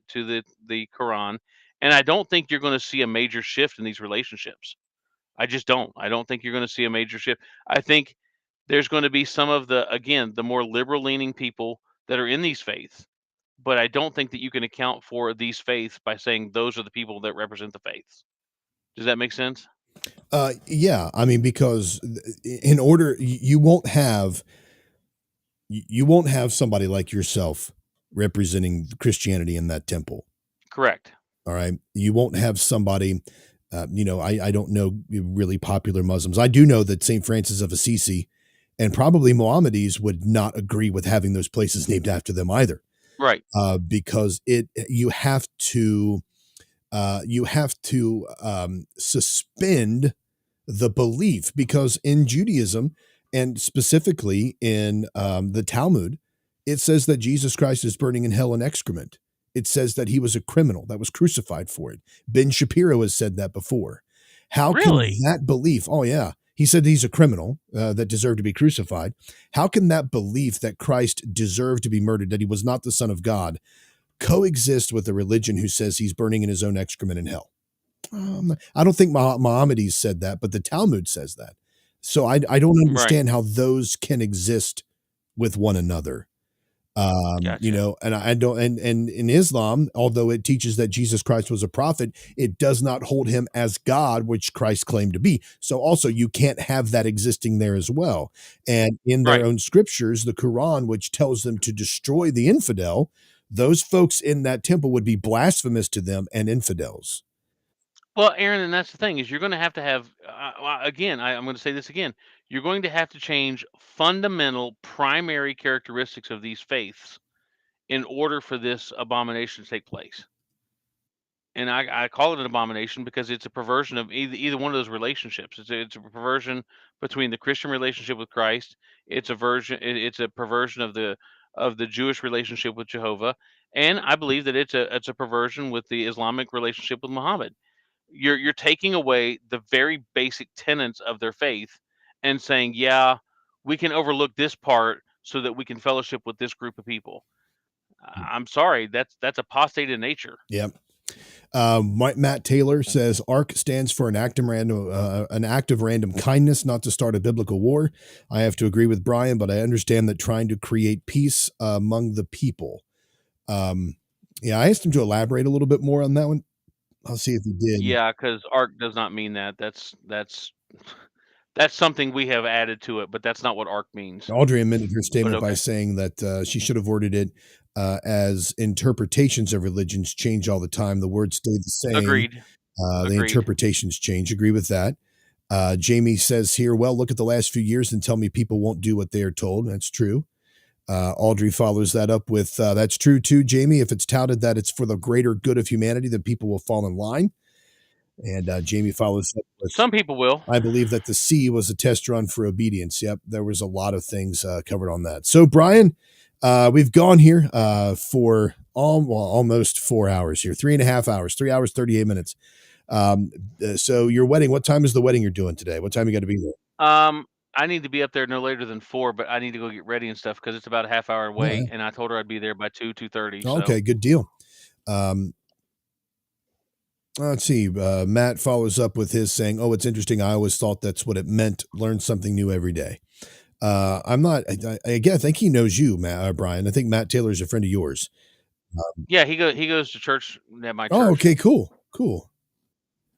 Quran. And I don't think you're going to see a major shift in these relationships. I just don't. I don't think you're going to see a major shift. I think there's going to be some of the more liberal leaning people that are in these faiths, but I don't think that you can account for these faiths by saying those are the people that represent the faiths. Does that make sense? Yeah, I mean, because in order, you won't have somebody like yourself representing Christianity in that temple. Correct. All right. You won't have somebody, I don't know really popular Muslims. I do know that St. Francis of Assisi and probably Mohammedis would not agree with having those places named after them either. Right. Because you have to suspend the belief, because in Judaism, and specifically in the Talmud, it says that Jesus Christ is burning in hell in excrement. It says that he was a criminal that was crucified for it. Ben Shapiro has said that before. How really? Can that belief? Oh yeah. He said he's a criminal that deserved to be crucified. How can that belief that Christ deserved to be murdered, that he was not the Son of God, coexist with a religion who says he's burning in his own excrement in hell? I don't think Mohammedis said that, but the Talmud says that. So I don't understand how those can exist with one another. Gotcha. And I don't, and in Islam, although it teaches that Jesus Christ was a prophet, it does not hold him as God, which Christ claimed to be. So also you can't have that existing there as well. And in their own scriptures, the Quran, which tells them to destroy the infidel, those folks in that temple would be blasphemous to them and infidels. Well, Aaron, and that's the thing is you're going to have again. I'm going to say this again. You're going to have to change fundamental, primary characteristics of these faiths in order for this abomination to take place. And I call it an abomination because it's a perversion of either one of those relationships. It's a perversion between the Christian relationship with Christ. It's a perversion of the Jewish relationship with Jehovah, and I believe that it's a perversion with the Islamic relationship with Muhammad. You're taking away the very basic tenets of their faith and saying, yeah, we can overlook this part so that we can fellowship with this group of people. I'm sorry, that's apostate in nature. Yep. Matt Taylor says ARC stands for an act of random kindness, not to start a biblical war. I have to agree with Bryan, but I understand that trying to create peace among the people. Yeah, I asked him to elaborate a little bit more on that one. I'll see if he did. Yeah, because ARC does not mean that. That's something we have added to it, but that's not what ARC means. Audrey amended her statement by saying that she should have worded it as interpretations of religions change all the time. The words stay the same. Agreed. The interpretations change. Agree with that. Jamie says here, well, look at the last few years and tell me people won't do what they are told. That's true. Audrey follows that up with, that's true too, Jamie. If it's touted that it's for the greater good of humanity, then people will fall in line. And Jamie follows up with, some people will. I believe that the sea was a test run for obedience. Yep, there was a lot of things covered on that. So, Bryan, we've gone here for almost 4 hours here, 3.5 hours, 3 hours, 38 minutes. So your wedding, what time is the wedding you're doing today? What time you got to be there? I need to be up there no later than 4, but I need to go get ready and stuff because it's about a half hour away. Okay. And I told her I'd be there by 2:30. Okay, good deal. Let's see. Matt follows up with his saying, oh, it's interesting. I always thought that's what it meant. Learn something new every day. I'm not, again, I think he knows you, Bryan. I think Matt Taylor is a friend of yours. Yeah, he goes to church at my church. Oh, okay, cool.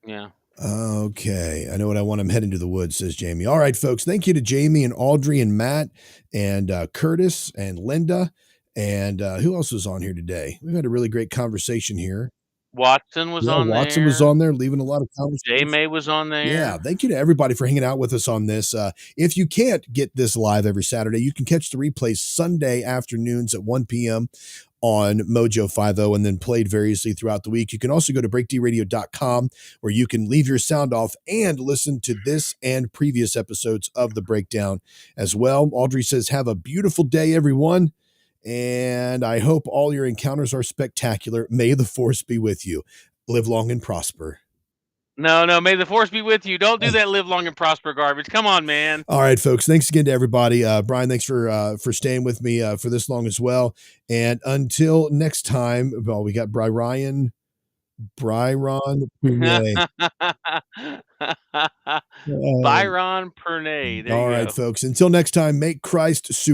Yeah. Okay. I know what I want. I'm heading to the woods, says Jamie. All right, folks. Thank you to Jamie and Audrey and Matt and Curtis and Linda. And who else was on here today? We've had a really great conversation here. Watson was on there. Watson was on there, leaving a lot of comments. J May was on there. Yeah, thank you to everybody for hanging out with us on this. If you can't get this live every Saturday, you can catch the replays Sunday afternoons at 1 p.m. on Mojo 50 and then played variously throughout the week. You can also go to breakdradio.com where you can leave your sound off and listen to this and previous episodes of The Breakdown as well. Audrey says, have a beautiful day, everyone. And I hope all your encounters are spectacular. May the force be with you. Live long and prosper. No, may the force be with you. Don't do that live long and prosper garbage. Come on, man. All right, folks. Thanks again to everybody. Bryan, thanks for staying with me for this long as well. And until next time, well, we got Bryan Pernay. Byron Pernay. There all you right, go. folks. Until next time, make Christ super.